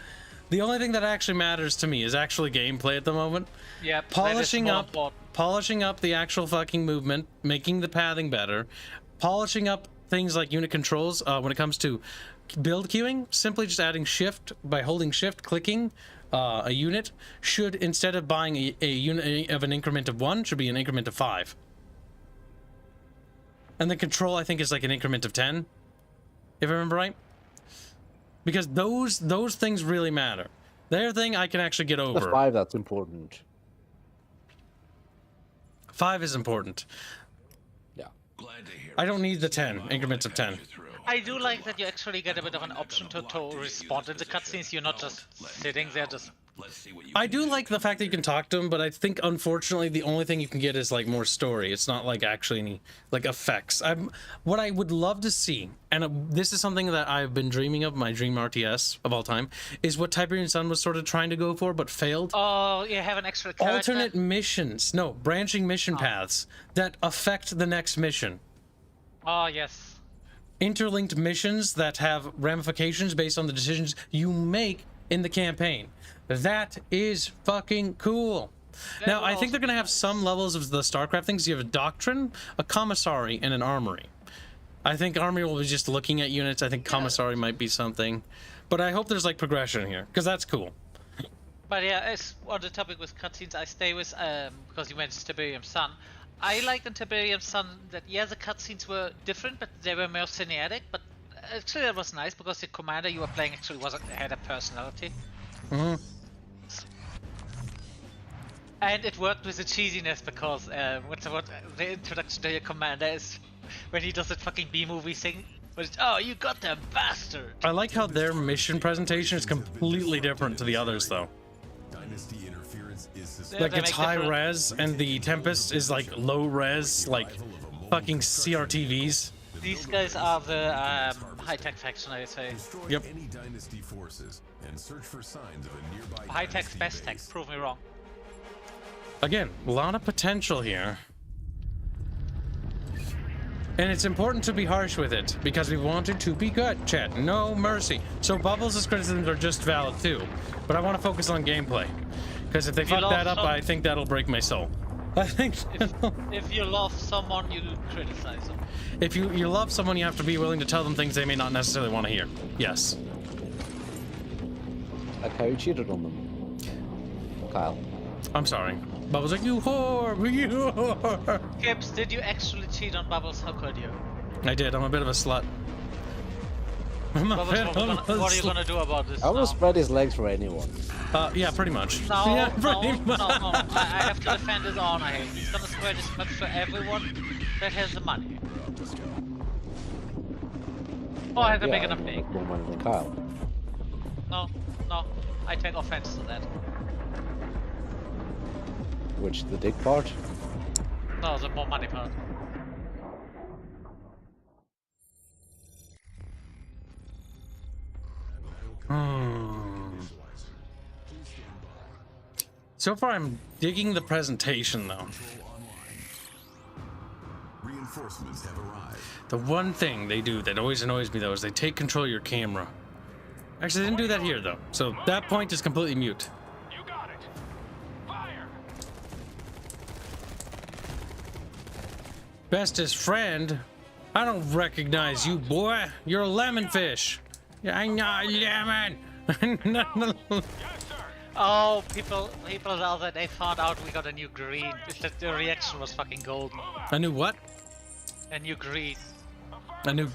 Speaker 6: The only thing that actually matters to me is actually gameplay at the moment.
Speaker 12: Yeah,
Speaker 6: polishing up the actual fucking movement, making the pathing better, polishing up things like unit controls when it comes to build queuing. Simply just adding shift by holding shift, clicking a unit should, instead of buying a unit of an increment of 1, should be an increment of 5. And the control, I think, is like an increment of 10, if I remember right. Because those things really matter. Their thing I can actually get over.
Speaker 11: 5, that's important.
Speaker 6: 5 is important.
Speaker 11: Yeah.
Speaker 6: I don't need the 10 increments of 10.
Speaker 12: I do like that you actually get a bit of an option to respond in the cutscenes. You're not just sitting there just...
Speaker 6: I do like the fact that you can talk to him, but I think unfortunately the only thing you can get is like more story. It's not like actually any like effects. What I would love to see, and this is something that I've been dreaming of, my dream RTS of all time, is what Tiberian Sun was sort of trying to go for but failed.
Speaker 12: Oh, you have an extra character?
Speaker 6: Alternate missions, no, branching mission paths that affect the next mission.
Speaker 12: Oh, yes.
Speaker 6: Interlinked missions that have ramifications based on the decisions you make in the campaign. That is fucking cool. Now, I think they're going to have some levels of the StarCraft things. You have a doctrine, a commissary, and an armory. I think armory will be just looking at units. I think commissary might be something. But I hope there's like progression here, because that's cool.
Speaker 12: But yeah, as on the topic with cutscenes, I stay with, because you mentioned Tiberium Sun. I liked in Tiberium Sun that, yeah, the cutscenes were different, but they were more cinematic. But actually that was nice, because the commander you were playing actually had a personality.
Speaker 6: Mm-hmm.
Speaker 12: And it worked with the cheesiness, because what the introduction to your commander is when he does that fucking B-movie thing. But it's, oh, you got the bastard!
Speaker 6: I like how their mission presentation is completely different to the others, though. Like, it's high res, and the Tempest is like low res, like fucking CRTVs.
Speaker 12: These guys are the high-tech faction, I say.
Speaker 6: Yep.
Speaker 12: High-tech's best tech, prove me wrong.
Speaker 6: Again, a lot of potential here. And it's important to be harsh with it, because we want it to be good, chat. No mercy. So Bubbles' criticisms are just valid too, but I want to focus on gameplay. Because if they fuck that up, I think that'll break my soul. I think
Speaker 12: if you love someone, you criticize them.
Speaker 6: If you love someone, you have to be willing to tell them things they may not necessarily want to hear. Yes.
Speaker 11: Like how you cheated on them, Kyle.
Speaker 6: I'm sorry. Bubbles like, you whore, you whore.
Speaker 12: Gibbs, did you actually cheat on Bubbles? How could you?
Speaker 6: I did. I'm a bit of a slut.
Speaker 12: Bubbles, what are you gonna do about this?
Speaker 11: I will spread his legs for anyone.
Speaker 6: Yeah, pretty much.
Speaker 12: No,
Speaker 6: yeah,
Speaker 12: pretty much. No. I have to defend his honor here. He's gonna spread his legs for everyone that has the money. Oh, has a big enough dick.
Speaker 11: More money than Kyle.
Speaker 12: No, I take offense to that.
Speaker 11: Which, the dick part?
Speaker 12: No, the more money part.
Speaker 6: So far, I'm digging the presentation, though.
Speaker 13: Reinforcements have arrived.
Speaker 6: The one thing they do that always annoys me, though, is they take control of your camera. Actually, they didn't do that here, though. So that point is completely mute.
Speaker 10: You got it. Fire.
Speaker 6: Bestest friend? I don't recognize you, boy. You're a lemon fish. I'm not lemon.
Speaker 12: Oh, people now that they found out we got a new green. The reaction was fucking golden.
Speaker 6: A new what?
Speaker 12: A new green.
Speaker 6: A new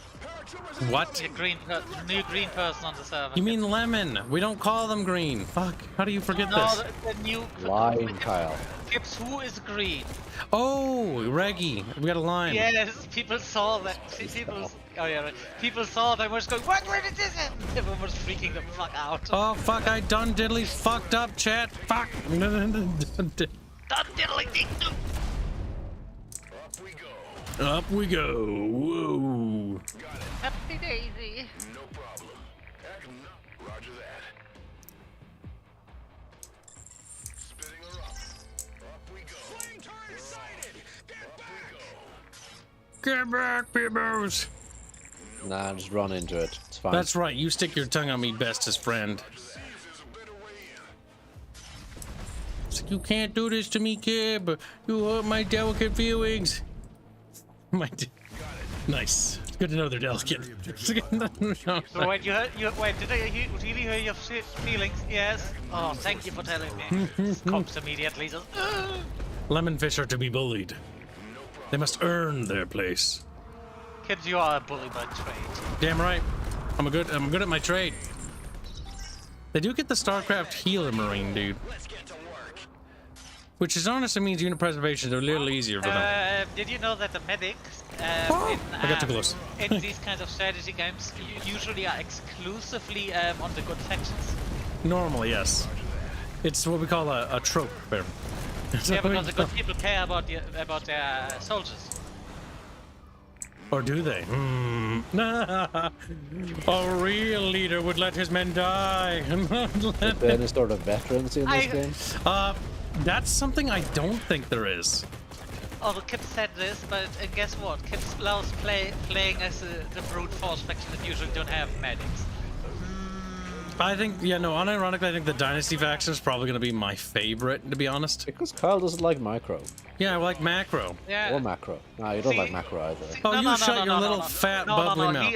Speaker 6: what?
Speaker 12: New green person on the server.
Speaker 6: You mean lemon? We don't call them green. Fuck. How do you forget this?
Speaker 12: The new.
Speaker 11: Lying, Kyle.
Speaker 12: Gibbs, who is green?
Speaker 6: Oh, Reggie. We got a line.
Speaker 12: Yes, people saw that. People saw that. Were just going, what? Where did this happen? Everyone was freaking the fuck out.
Speaker 6: Oh fuck! I done diddly fucked up, chat. Fuck.
Speaker 12: Done diddly ding.
Speaker 6: Up we go. Whoa.
Speaker 12: Happy daisy.
Speaker 4: No problem.
Speaker 6: Get back, peoples!
Speaker 11: Nah, just run into it. It's fine.
Speaker 6: That's right. You stick your tongue on me, bestest friend. It's like, you can't do this to me, kid. You hurt my delicate feelings. Nice. It's good to know they're delicate.
Speaker 12: So wait, wait, did I really hurt your feelings? Yes. Oh, thank you for telling me. This comes immediately. Just,
Speaker 6: Lemonfish are to be bullied. They must earn their place.
Speaker 12: Kids, you are a bully by trade.
Speaker 6: Damn right. I'm good at my trade. They do get the StarCraft healer marine, dude. Which is honestly means unit preservation are a little easier for them.
Speaker 12: Did you know that the medics
Speaker 6: I got too close.
Speaker 12: in these kinds of strategy games usually are exclusively on the good factions?
Speaker 6: Normally, yes. It's what we call a trope. There.
Speaker 12: Yeah, because the good people care about their soldiers.
Speaker 6: Or do they? A real leader would let his men die.
Speaker 11: Is there any sort of veterans in this game?
Speaker 6: That's something I don't think there is.
Speaker 12: Oh, Kip said this, but guess what? Kip loves playing as the brute force faction that usually don't have medics.
Speaker 6: I think, yeah, no, unironically, I think the Dynasty faction is probably going to be my favorite, to be honest.
Speaker 11: Because Kyle doesn't like micro.
Speaker 6: Yeah, I like macro.
Speaker 12: Yeah.
Speaker 11: Or macro. No, you don't like macro either.
Speaker 6: Oh, shut your little fat bubbly mouth.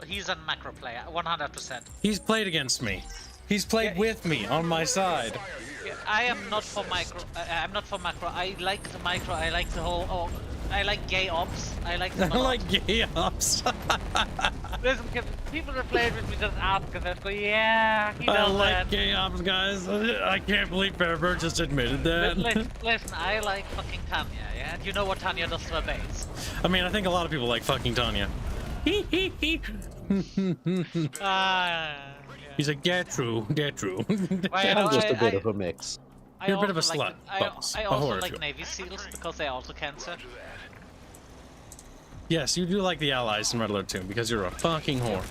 Speaker 12: He's a macro player, 100%.
Speaker 6: He's played against me. He's played with me on my side.
Speaker 12: Yeah, I am not for micro. I'm not for macro. I like the micro. I like the whole. Oh, I like gay ops. I like. I
Speaker 6: like gay ops.
Speaker 12: Listen, people that play with me just ask and they go, yeah, he does
Speaker 6: I like
Speaker 12: that.
Speaker 6: gay ops, guys. I can't believe Fairburn just admitted that.
Speaker 12: Listen, I like fucking Tanya. Yeah, do you know what Tanya does to her base?
Speaker 6: I mean, I think a lot of people like fucking Tanya. He's like, yeah, true, yeah, true.
Speaker 11: I'm just a bit of a mix.
Speaker 6: You're a bit of a slut.
Speaker 12: I also like Navy SEALs because they also cancer.
Speaker 6: Yes, you do like the Allies in Red Alert 2 because you're a fucking whore.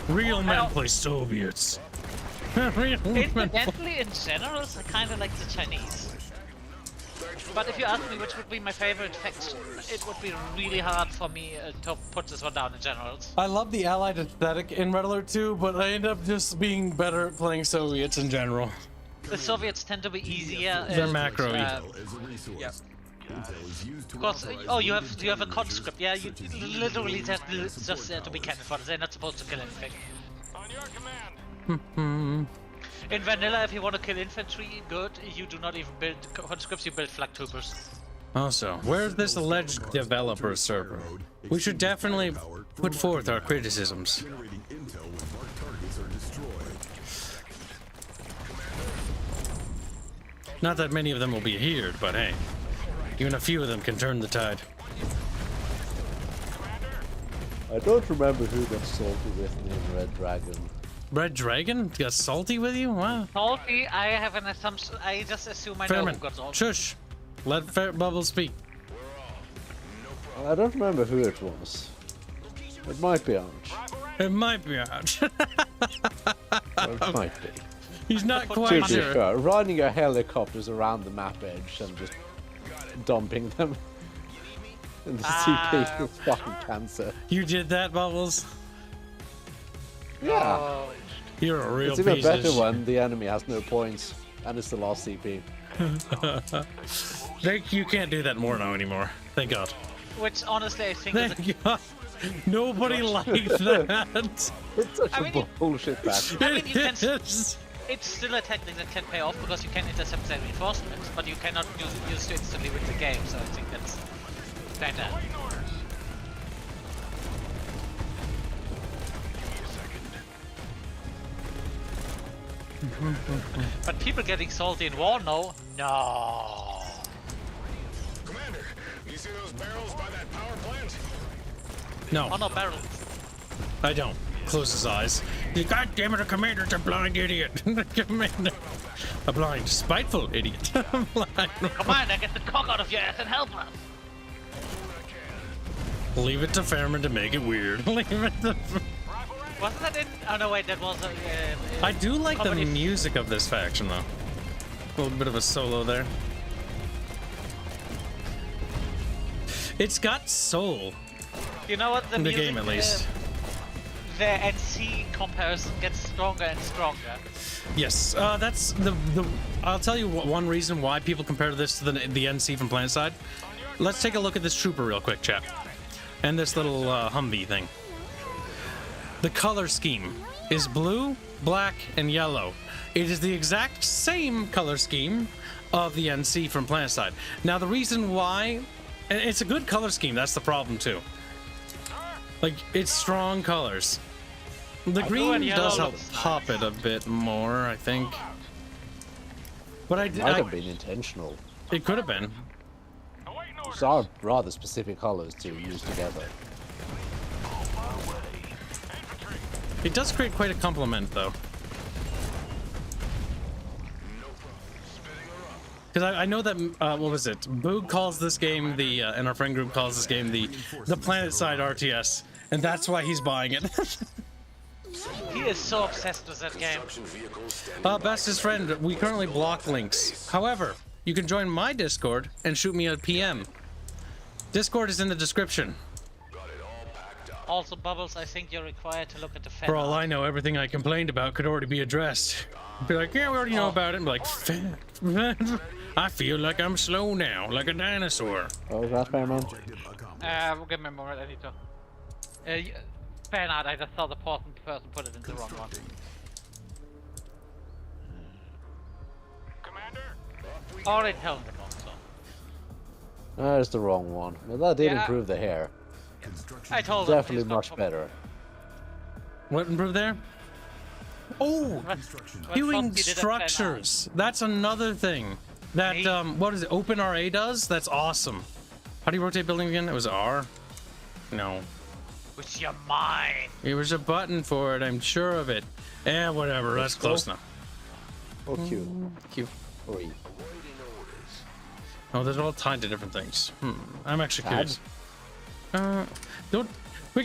Speaker 6: Real men play Soviets.
Speaker 12: Incidentally, in general, I kind of like the Chinese. But if you ask me which would be my favorite faction, it would be really hard for me to put this one down in general.
Speaker 6: I love the Allied aesthetic in Red Alert 2, but I end up just being better at playing Soviets in general.
Speaker 12: The Soviets tend to be easier.
Speaker 6: They're macro-y.
Speaker 12: Yeah. Because you have a conscript. Yeah, you literally just there to be cannon fodder. They're not supposed to kill anything.
Speaker 10: On your command.
Speaker 12: In vanilla, if you want to kill infantry, good. You do not even build conscripts, you build flag troopers.
Speaker 6: Also, where's this alleged developer server? We should definitely put forth our criticisms. Not that many of them will be here, but hey, even a few of them can turn the tide.
Speaker 11: I don't remember who got salty with me in Red Dragon.
Speaker 6: Red Dragon got salty with you? Wow.
Speaker 12: Salty? I have an assumption. I just assume I know who got salty.
Speaker 6: Shush. Let Bubble speak.
Speaker 11: I don't remember who it was. It might be Arch.
Speaker 6: It might be Arch.
Speaker 11: It might be.
Speaker 6: He's not quite sure.
Speaker 11: Riding your helicopters around the map edge and just dumping them in the CP is fucking cancer.
Speaker 6: You did that, Bubbles?
Speaker 11: Yeah.
Speaker 12: Oh.
Speaker 6: You're a real
Speaker 11: piece of shit. It's even better when the enemy has no points and it's the last CP.
Speaker 6: You can't do that more now anymore. Thank God.
Speaker 12: Which honestly I think
Speaker 6: Thank God. Nobody likes that.
Speaker 11: It's such a bullshit patch.
Speaker 12: I mean, you can. It's still a tactic that can pay off because you can intercept their reinforcements, but you cannot use it instantly with the game, so I think that's better. But people getting salty in war, no. No.
Speaker 4: Commander, you see those barrels by that power plant?
Speaker 6: No.
Speaker 12: Oh no, barrels.
Speaker 6: I don't. Close his eyes. God damn it, a commander's a blind idiot. Commander. A blind, spiteful idiot.
Speaker 12: Commander, get the cock out of your ass and help us.
Speaker 6: Leave it to Fairman to make it weird. Leave it to...
Speaker 12: Wasn't that in... Oh no, wait, that was a...
Speaker 6: I do like the music of this faction, though. A little bit of a solo there. It's got soul.
Speaker 12: You know what? The
Speaker 6: In the
Speaker 12: music,
Speaker 6: game, at least.
Speaker 12: The NC comparison gets stronger and stronger.
Speaker 6: Yes, that's the. I'll tell you one reason why people compare this to the NC from PlanetSide. Let's take a look at this trooper real quick, chap, and this little Humvee thing. The color scheme is blue, black, and yellow. It is the exact same color scheme of the NC from PlanetSide. Now, the reason why, and it's a good color scheme. That's the problem too. Like, it's strong colors. The green does help pop it a bit more, I think. But
Speaker 11: Might have been intentional.
Speaker 6: It could have been.
Speaker 11: These are rather specific colors to use together.
Speaker 6: It does create quite a compliment, though. Because I know that, what was it? Boog calls this game and our friend group calls this game the PlanetSide RTS, and that's why he's buying it.
Speaker 12: He is so obsessed with that game.
Speaker 6: Bestest friend, we currently block links. However, you can join my Discord and shoot me a PM. Discord is in the description.
Speaker 12: Also, Bubbles, I think you're required to look at the fan
Speaker 6: For all
Speaker 12: art.
Speaker 6: I know, everything I complained about could already be addressed. Be like, yeah, we already know about it. And be like, I feel like I'm slow now, like a dinosaur.
Speaker 11: Oh, Raspberry Man?
Speaker 12: Give me a moment, I need to... fan art, I just saw the person put it in the wrong one. Already telling the wrong song.
Speaker 11: There's the wrong one. Well, that did
Speaker 12: Yeah.
Speaker 11: improve the hair.
Speaker 12: I told him
Speaker 11: Definitely
Speaker 12: he's not
Speaker 11: much better.
Speaker 6: What improved there? Oh, viewing structures. That's another thing. That, what is it, OpenRA does? That's awesome. How do you rotate building again? It was R? No.
Speaker 12: With your mind.
Speaker 6: It was a button for it, I'm sure of it. Eh, whatever, that's close enough.
Speaker 11: Oh, Q.
Speaker 6: Q.
Speaker 11: Or E.
Speaker 6: Oh, they're all tied to different things. I'm actually
Speaker 11: Tab?
Speaker 6: curious. Don't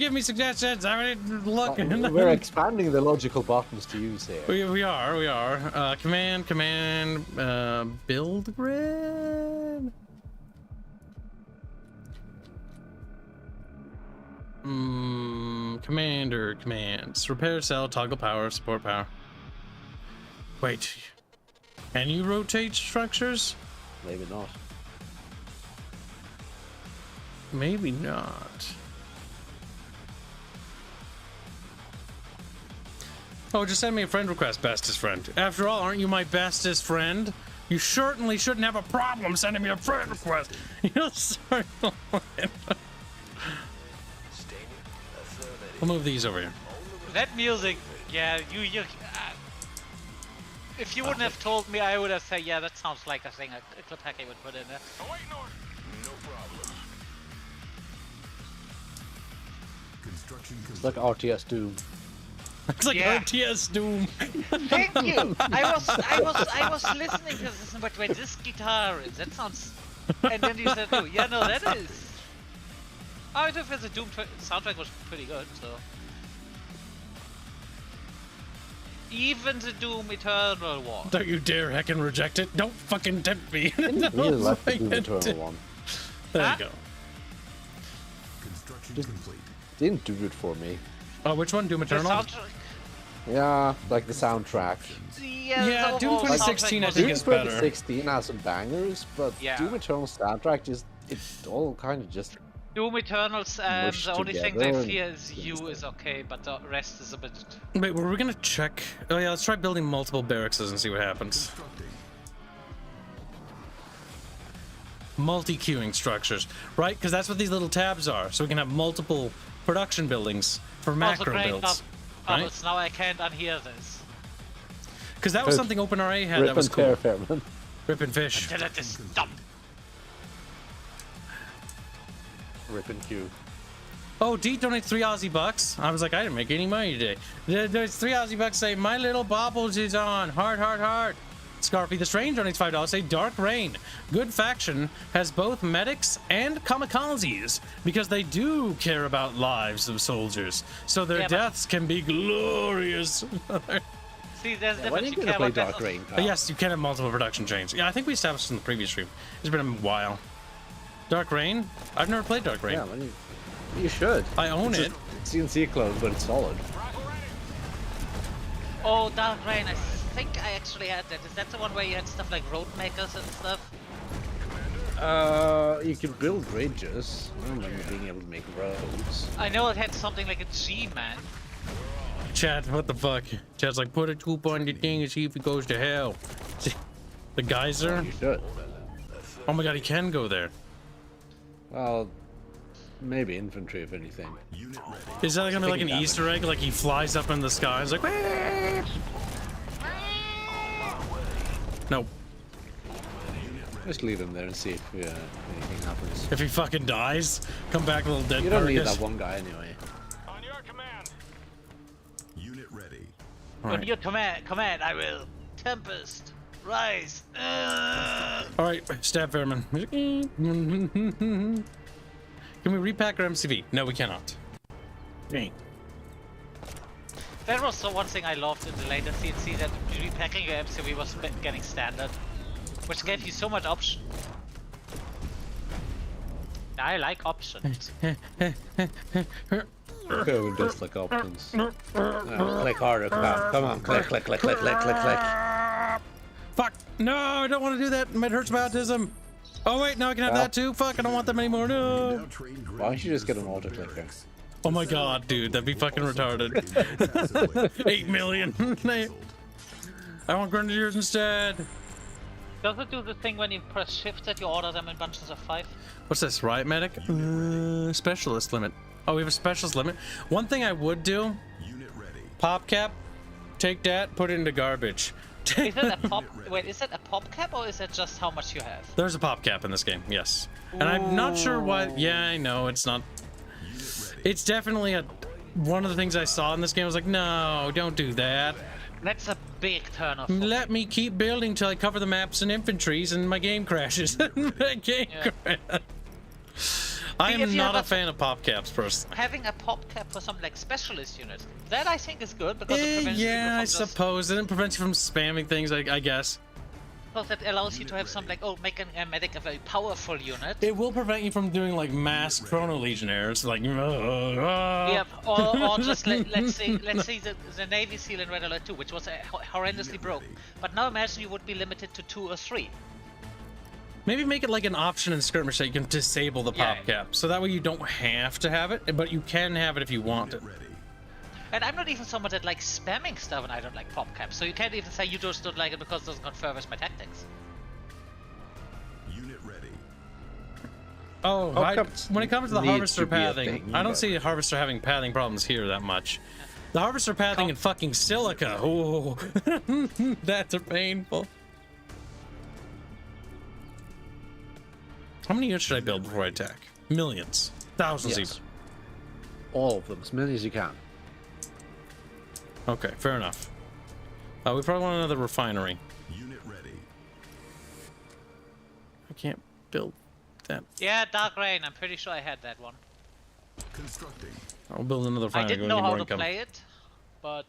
Speaker 6: give me suggestions. I already look.
Speaker 11: We're expanding the logical buttons to use here.
Speaker 6: We are. Command, build grid. Commands. Repair cell, toggle power, support power. Wait. Can you rotate structures?
Speaker 11: Maybe not.
Speaker 6: Maybe not. Oh, just send me a friend request, bestest friend. After all, aren't you my bestest friend? You certainly shouldn't have a problem sending me a friend request. You'll start. We'll move these over here.
Speaker 12: That music, yeah, if you wouldn't have told me, I would have said, yeah, that sounds like a thing a clip hacker would put in there.
Speaker 11: It's like RTS Doom.
Speaker 6: It's like RTS Doom.
Speaker 12: Thank you. I was listening to this, but wait, this guitar is that sounds, and then you said, oh, yeah, no, that is. Oh, if the Doom soundtrack was pretty good, so. Even the Doom Eternal one.
Speaker 6: Don't you dare heckin' reject it. Don't fucking tempt me.
Speaker 11: Really like the Doom Eternal one.
Speaker 6: There you go.
Speaker 11: Didn't do it for me.
Speaker 6: Oh, which one? Doom Eternal?
Speaker 11: Yeah, like the soundtrack.
Speaker 6: Yeah, Doom 2016 I think is
Speaker 11: Doom
Speaker 6: better.
Speaker 11: 2016 has some bangers, but Doom Eternal soundtrack just, it's all kind of just...
Speaker 12: Doom Eternals, the only thing
Speaker 11: together
Speaker 12: they
Speaker 11: and-
Speaker 12: fear is you is okay, but the rest is a bit...
Speaker 6: Wait, were we gonna check? Oh yeah, let's try building multiple barracks and see what happens. Multi-queuing structures, right? Because that's what these little tabs are. So we can have multiple production buildings for macro builds. Right?
Speaker 12: Now I can't unhear this.
Speaker 6: Because that was something OpenRA had that was cool. Rip and fish.
Speaker 12: Until it is done.
Speaker 11: Rip and Q.
Speaker 6: Oh, D donates 3 Aussie bucks. I was like, I didn't make any money today. There's 3 Aussie bucks say, my little bobbles is on. Heart. Scarpy the Strange donates $5. Say, Dark Rain. Good faction has both medics and kamikazes because they do care about lives of soldiers. So their deaths can be glorious.
Speaker 12: See, there's
Speaker 11: Why didn't you play Dark Rain?
Speaker 6: Yes, you can have multiple production chains. Yeah, I think we established in the previous stream. It's been a while. Dark Rain? I've never played Dark Rain.
Speaker 11: Yeah, You should.
Speaker 6: I own it.
Speaker 11: CNC clone, but it's solid.
Speaker 12: Oh, Dark Rain, I think I actually had that. Is that the one where you had stuff like road makers and stuff?
Speaker 11: You could build bridges. I don't remember being able to make roads.
Speaker 12: I know it had something like a G, man.
Speaker 6: Chat, what the fuck? Chat's like, put a tube on the thing and see if it goes to hell. The geyser?
Speaker 11: You should.
Speaker 6: Oh my god, he can go there.
Speaker 11: Well, maybe infantry, if anything.
Speaker 6: Is that gonna be like an Easter egg? Like he flies up in the sky, it's like, Wee! No.
Speaker 11: Just leave him there and see if anything happens.
Speaker 6: If he fucking dies, come back a little dead.
Speaker 11: You don't need
Speaker 6: carcass.
Speaker 11: that one guy anyway.
Speaker 10: On your command.
Speaker 13: Unit ready.
Speaker 12: On your command, I will. Tempest, rise.
Speaker 6: Alright, stab Fairman. Can we repack our MCV? No, we cannot. Dang.
Speaker 12: That was the one thing I loved in the later CNC, that repacking your MCV was getting standard, which gave you so much option. I like options.
Speaker 11: Who does like options? No, click harder, come on, click.
Speaker 6: Fuck! No, I don't want to do that. It hurts my autism. Oh wait, now I can have that too. Fuck! I don't want them anymore. No.
Speaker 11: Why don't you just get an auto clicker?
Speaker 6: Oh my god, dude, that'd be fucking retarded. 8 million. I want grenadiers instead.
Speaker 12: Does it do the thing when you press shift that you order them in bunches of 5?
Speaker 6: What's this? Riot medic? Specialist limit. Oh, we have a specialist limit. One thing I would do. Pop cap. Take that. Put it into garbage.
Speaker 12: Is it a pop? Wait, is it a pop cap or is it just how much you have?
Speaker 6: There's a pop cap in this game. Yes. And I'm not sure why. Yeah, I know it's not. It's definitely one of the things I saw in this game. I was like, no, don't do that.
Speaker 12: That's a big turn off.
Speaker 6: Let me keep building till I cover the maps and infantries and my game crashes. My game crashes. I am not a fan of pop caps, personally.
Speaker 12: Having a pop cap for some like specialist units, that I think is good because it prevents
Speaker 6: yeah, I suppose. It prevents you from spamming things, I guess.
Speaker 12: Because that allows you to have some like, oh, make a medic a very powerful unit.
Speaker 6: It will prevent you from doing like mass chrono legionnaires, like.
Speaker 12: Yep, or just let's say the Navy SEAL in Red Alert 2, which was horrendously broke. But now imagine you would be limited to 2 or 3.
Speaker 6: Maybe make it like an option in skirmish that you can disable the pop cap, so that way you don't have to have it, but you can have it if you want it.
Speaker 12: And I'm not even someone that likes spamming stuff, and I don't like pop caps, so you can't even say you just don't like it because it doesn't confer with my tactics.
Speaker 13: Unit ready.
Speaker 6: Oh, when it comes to the harvester pathing, I don't see the harvester having pathing problems here that much. The harvester pathing in fucking silica, oh, that's painful. How many units should I build before I attack? Millions. Thousands even.
Speaker 11: All of them, as many as you can.
Speaker 6: Okay, fair enough. We probably want another refinery.
Speaker 13: Unit ready.
Speaker 6: I can't build that.
Speaker 12: Yeah, Dark Rain, I'm pretty sure I had that one.
Speaker 13: Constructing.
Speaker 6: I'll build another refinery.
Speaker 12: I didn't know how to play it, but...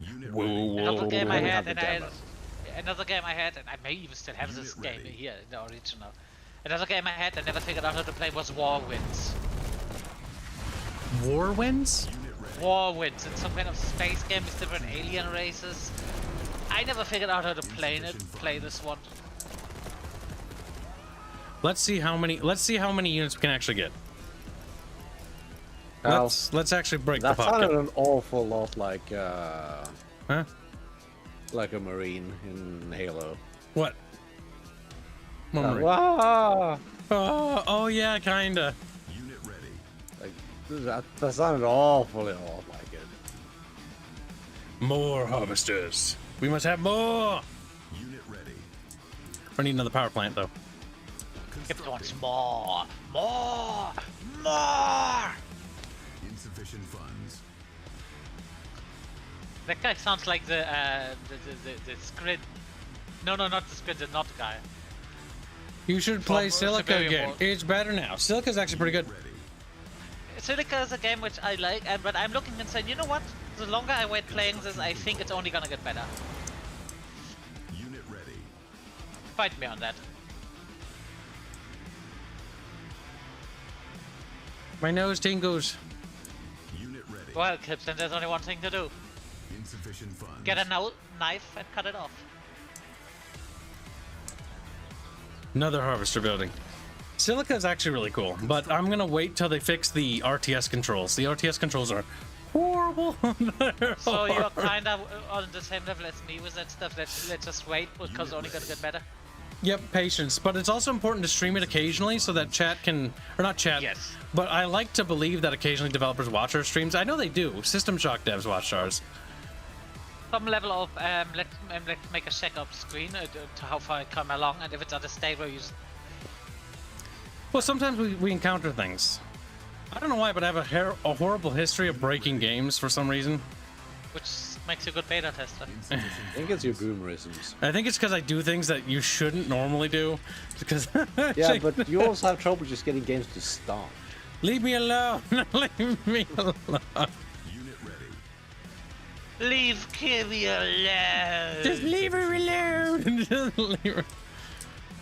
Speaker 12: Another game I had, and I may even still have this game here in the original. Another game I had, I never figured out how to play, was War Winds.
Speaker 6: War Winds?
Speaker 12: War Winds. It's some kind of space game with different alien races. I never figured out how to play this one.
Speaker 6: Let's see how many units we can actually get. Let's actually break the pop cap.
Speaker 11: That sounded an awful lot like like a Marine in Halo.
Speaker 6: What? Oh yeah, kinda.
Speaker 11: Unit ready. Like that sounded awfully a lot like it.
Speaker 6: More harvesters. We must have more.
Speaker 13: Unit ready.
Speaker 6: We need another power plant though.
Speaker 12: If it wants more.
Speaker 13: Insufficient funds.
Speaker 12: That guy sounds like the Scrid. No, not the Scrid, the not guy.
Speaker 6: You should play Silica again. It's better now. Silica's actually pretty good.
Speaker 12: Silica is a game which I like, but I'm looking and saying, you know what? The longer I wait playing this, I think it's only gonna get better.
Speaker 13: Unit ready.
Speaker 12: Fight me on that.
Speaker 6: My nose tingles.
Speaker 13: Unit ready.
Speaker 12: Well, Kipson, there's only one thing to do.
Speaker 13: Insufficient funds.
Speaker 12: Get a knife and cut it off.
Speaker 6: Another harvester building. Silica is actually really cool, but I'm gonna wait till they fix the RTS controls. The RTS controls are horrible.
Speaker 12: So you're kind of on the same level as me with that stuff. Let's just wait because it's only gonna get better.
Speaker 6: Yep, patience. But it's also important to stream it occasionally so that chat can, or not chat.
Speaker 12: Yes.
Speaker 6: But I like to believe that occasionally developers watch our streams. I know they do. System Shock devs watch ours.
Speaker 12: Some level of let's make a check up screen to how far I come along, and if it's at a state where you.
Speaker 6: Well, sometimes we encounter things. I don't know why, but I have a horrible history of breaking games for some reason.
Speaker 12: Which makes you a good beta tester.
Speaker 11: I think it's your boomerisms.
Speaker 6: I think it's because I do things that you shouldn't normally do. Because
Speaker 11: yeah, but you also have trouble just getting games to start.
Speaker 6: Leave me alone. Leave me alone.
Speaker 13: Unit ready.
Speaker 12: Leave Kirby alone.
Speaker 6: Just leave her alone. Just leave her.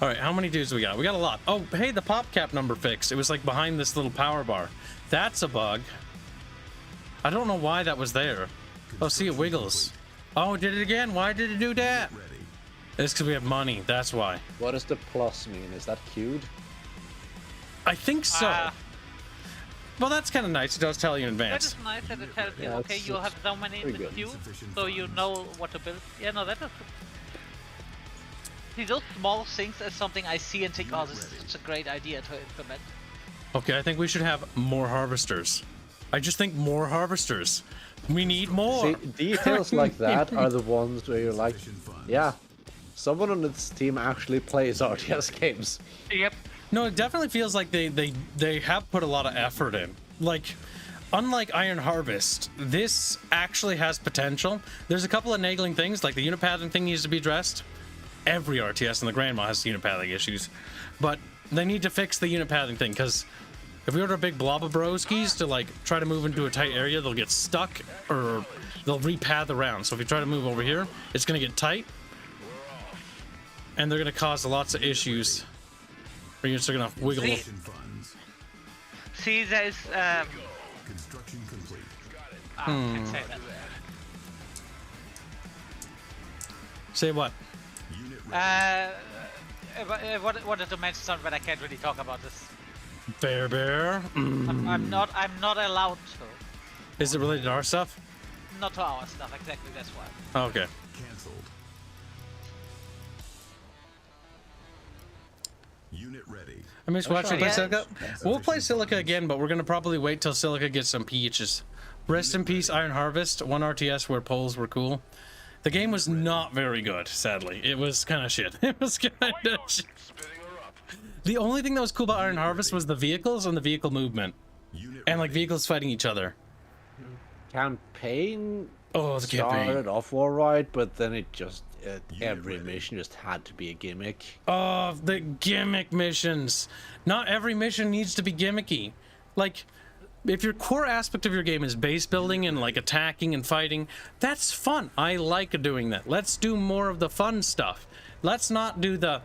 Speaker 6: All right, how many dudes we got? We got a lot. Oh, hey, the pop cap number fixed. It was like behind this little power bar. That's a bug. I don't know why that was there. Oh, see, it wiggles. Oh, it did it again. Why did it do that? It's because we have money. That's why.
Speaker 11: What does the plus mean? Is that queued?
Speaker 6: I think so. Well, that's kind of nice. It does tell you in
Speaker 12: That
Speaker 6: advance.
Speaker 12: is nice that it tells you,
Speaker 11: Yeah,
Speaker 12: okay, you have so many in the queue, so you know what to build. Yeah, no, that is... See, those small things is something I see and think, oh, this is such a great idea to implement.
Speaker 6: Okay, I think we should have more harvesters. I just think more harvesters. We need more.
Speaker 11: See, details like that are the ones where you're like, yeah, someone on this team actually plays RTS games.
Speaker 12: Yep.
Speaker 6: No, it definitely feels like they have put a lot of effort in. Like, unlike Iron Harvest, this actually has potential. There's a couple of nagging things, like the unit padding thing needs to be addressed. Every RTS in the Grandma has unit padding issues, but they need to fix the unit padding thing, because if we order a big blob of broskies to like try to move into a tight area, they'll get stuck or they'll repad around. So if you try to move over here, it's going to get tight and they're going to cause lots of issues. Or you're just going to wiggle.
Speaker 12: See, there's
Speaker 13: Construction complete.
Speaker 12: can't say that.
Speaker 6: Say what?
Speaker 12: I wanted to mention something, but I can't really talk about this.
Speaker 6: Bear.
Speaker 12: I'm not allowed to.
Speaker 6: Is it related to our stuff?
Speaker 12: Not to our stuff, exactly. That's why.
Speaker 6: Okay.
Speaker 13: Cancelled. Unit ready.
Speaker 6: I miss watching play
Speaker 12: Yeah.
Speaker 6: Silica. We'll play Silica again, but we're gonna probably wait till Silica gets some peaches. Rest in peace, Iron Harvest. One RTS where polls were cool. The game was not very good, sadly. It was kind of shit. It was kind of shit. The only thing that was cool about Iron Harvest was the vehicles and the vehicle movement. And like vehicles fighting each other.
Speaker 11: Campaign
Speaker 6: the campaign
Speaker 11: started off alright, but then it just every mission just had to be a gimmick.
Speaker 6: Oh, the gimmick missions. Not every mission needs to be gimmicky. Like, if your core aspect of your game is base building and like attacking and fighting, that's fun. I like doing that. Let's do more of the fun stuff. Let's not do the,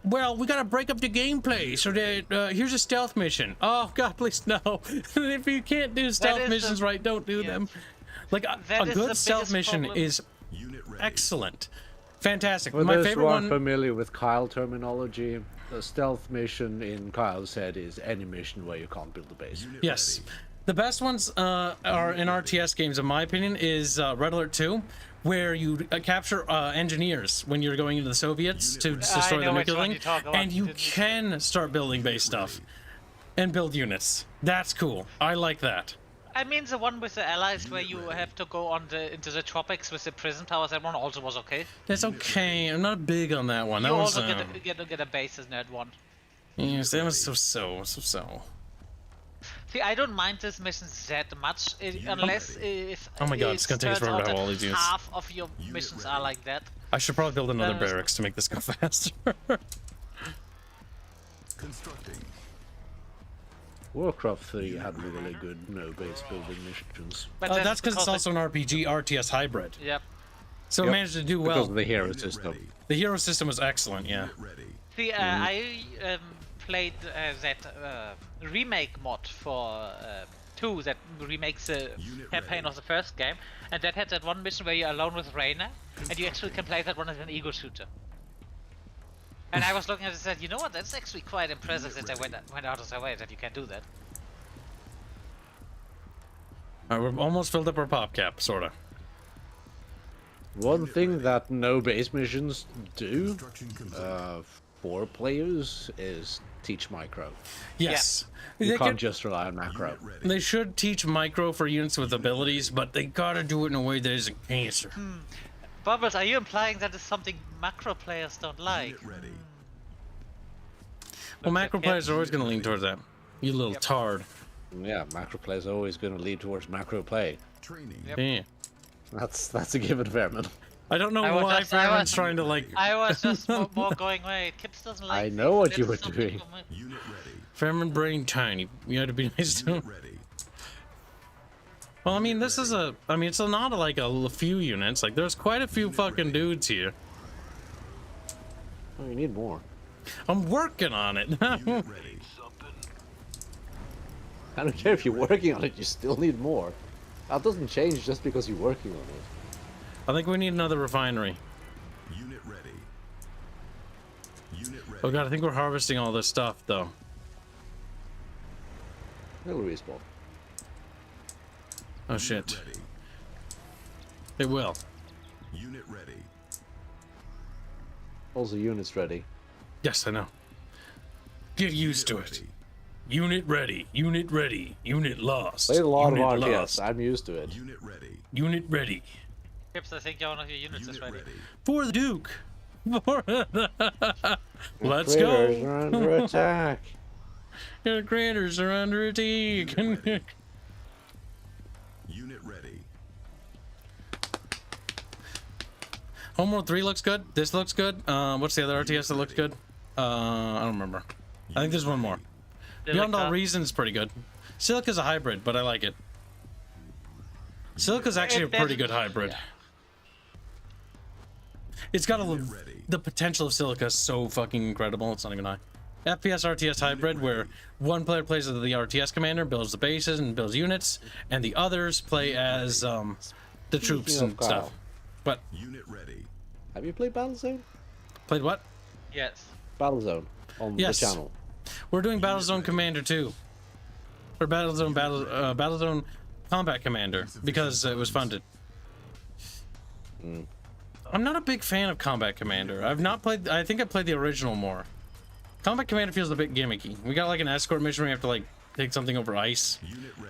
Speaker 6: well, we gotta break up the gameplay so that here's a stealth mission. Oh god, please no. If you can't do stealth missions right, don't do them. Like a good stealth mission is excellent, fantastic.
Speaker 11: For
Speaker 6: My
Speaker 11: those
Speaker 6: favorite
Speaker 11: who aren't
Speaker 6: one.
Speaker 11: familiar with Kyle terminology, a stealth mission in Kyle's head is any mission where you can't build a base.
Speaker 6: Yes. The best ones are in RTS games, in my opinion, is Red Alert 2, where you capture engineers when you're going into the Soviets to destroy the nuclear thing, and you can start building base stuff and build units. That's cool. I like that.
Speaker 12: I mean, the one with the allies where you have to go into the tropics with the prison towers, that one also was okay.
Speaker 6: That's okay. I'm not big on that one. That
Speaker 12: You
Speaker 6: was
Speaker 12: also get a base in that one.
Speaker 6: yes, that was so.
Speaker 12: See, I don't mind this mission that much, unless if
Speaker 6: Oh my god, it's gonna take us
Speaker 12: turns
Speaker 6: forever to
Speaker 12: out
Speaker 6: have all
Speaker 12: that
Speaker 6: these units.
Speaker 12: half of your missions are like that.
Speaker 6: I should probably build another barracks to make this go faster.
Speaker 13: Constructing.
Speaker 11: Warcraft 3 had really good no base building missions.
Speaker 12: But
Speaker 6: That's because it's also an RPG RTS hybrid.
Speaker 12: Yep.
Speaker 6: So it managed to do well.
Speaker 11: Because of the hero system.
Speaker 6: The hero system was excellent, yeah.
Speaker 12: See, I played that remake mod for 2 that remakes the campaign of the first game, and that had that one mission where you're alone with Reyna, and you actually can play that one as an ego shooter. And I was looking at it and said, you know what, that's actually quite impressive that they went out of their way that you can do that.
Speaker 6: We've almost filled up our pop cap, sorta.
Speaker 11: One thing that no base missions do for players is teach micro.
Speaker 6: Yes.
Speaker 11: You
Speaker 6: They
Speaker 11: can't
Speaker 6: could-
Speaker 11: just rely on macro.
Speaker 6: They should teach micro for units with abilities, but they gotta do it in a way that isn't cancer.
Speaker 12: Bubbles, are you implying that is something macro players don't like?
Speaker 6: Well, macro players are always gonna lean towards that. You little tard.
Speaker 11: Yeah, macro players are always going to lead towards macro play.
Speaker 13: Training.
Speaker 6: Yeah.
Speaker 11: That's a given, Fairman.
Speaker 6: I don't know why Fairman's trying to like.
Speaker 12: I was just more going, wait, Kips doesn't like.
Speaker 11: I know what
Speaker 12: this,
Speaker 11: you
Speaker 12: this
Speaker 11: were
Speaker 12: is something
Speaker 11: doing.
Speaker 12: for me.
Speaker 13: Unit ready.
Speaker 6: Fairman brain tiny. You had to be nice to him.
Speaker 13: Ready.
Speaker 6: Well, I mean, this is a. I mean, it's not like a few units. Like, there's quite a few fucking dudes here.
Speaker 11: Oh, you need more.
Speaker 6: I'm working on it.
Speaker 13: Unit ready.
Speaker 11: I don't care if you're working on it, you still need more. That doesn't change just because you're working on it.
Speaker 6: I think we need another refinery.
Speaker 13: Unit ready. Unit ready.
Speaker 6: Oh god, I think we're harvesting all this stuff though.
Speaker 11: It'll respawn.
Speaker 6: Oh shit.
Speaker 13: Ready.
Speaker 6: It will.
Speaker 13: Unit ready.
Speaker 11: Also, units ready.
Speaker 6: Yes, I know. Get used to it. Unit ready. Unit ready. Unit lost.
Speaker 11: Played a lot of
Speaker 6: Unit
Speaker 11: RTS.
Speaker 6: lost.
Speaker 11: I'm used to it.
Speaker 13: Unit ready.
Speaker 6: Unit ready.
Speaker 12: Kips, I think one of your units is ready.
Speaker 6: For the Duke. For Let's
Speaker 11: Critters
Speaker 6: go.
Speaker 11: are under attack.
Speaker 6: Your critters are under attack.
Speaker 13: Unit ready.
Speaker 6: Homeworld 3 looks good. This looks good. What's the other RTS that looks good? I don't remember. I think there's one more. Beyond All Reason is pretty good. Silica's a hybrid, but I like it. Silica's actually a pretty good hybrid. It's got the potential of Silica is so fucking incredible. It's not even high. FPS RTS hybrid, where one player plays as the RTS commander, builds the bases and builds units, and the others play as the troops and stuff. But
Speaker 13: Unit ready.
Speaker 11: Have you played Battlezone?
Speaker 6: played what?
Speaker 12: Yes.
Speaker 11: Battlezone on
Speaker 6: Yes.
Speaker 11: the channel.
Speaker 6: We're doing Battlezone Commander 2. Or Battlezone Combat Commander, because it was funded. I'm not a big fan of Combat Commander. I've not played... I think I played the original more. Combat Commander feels a bit gimmicky. We got like an escort mission where you have to like take something over ice.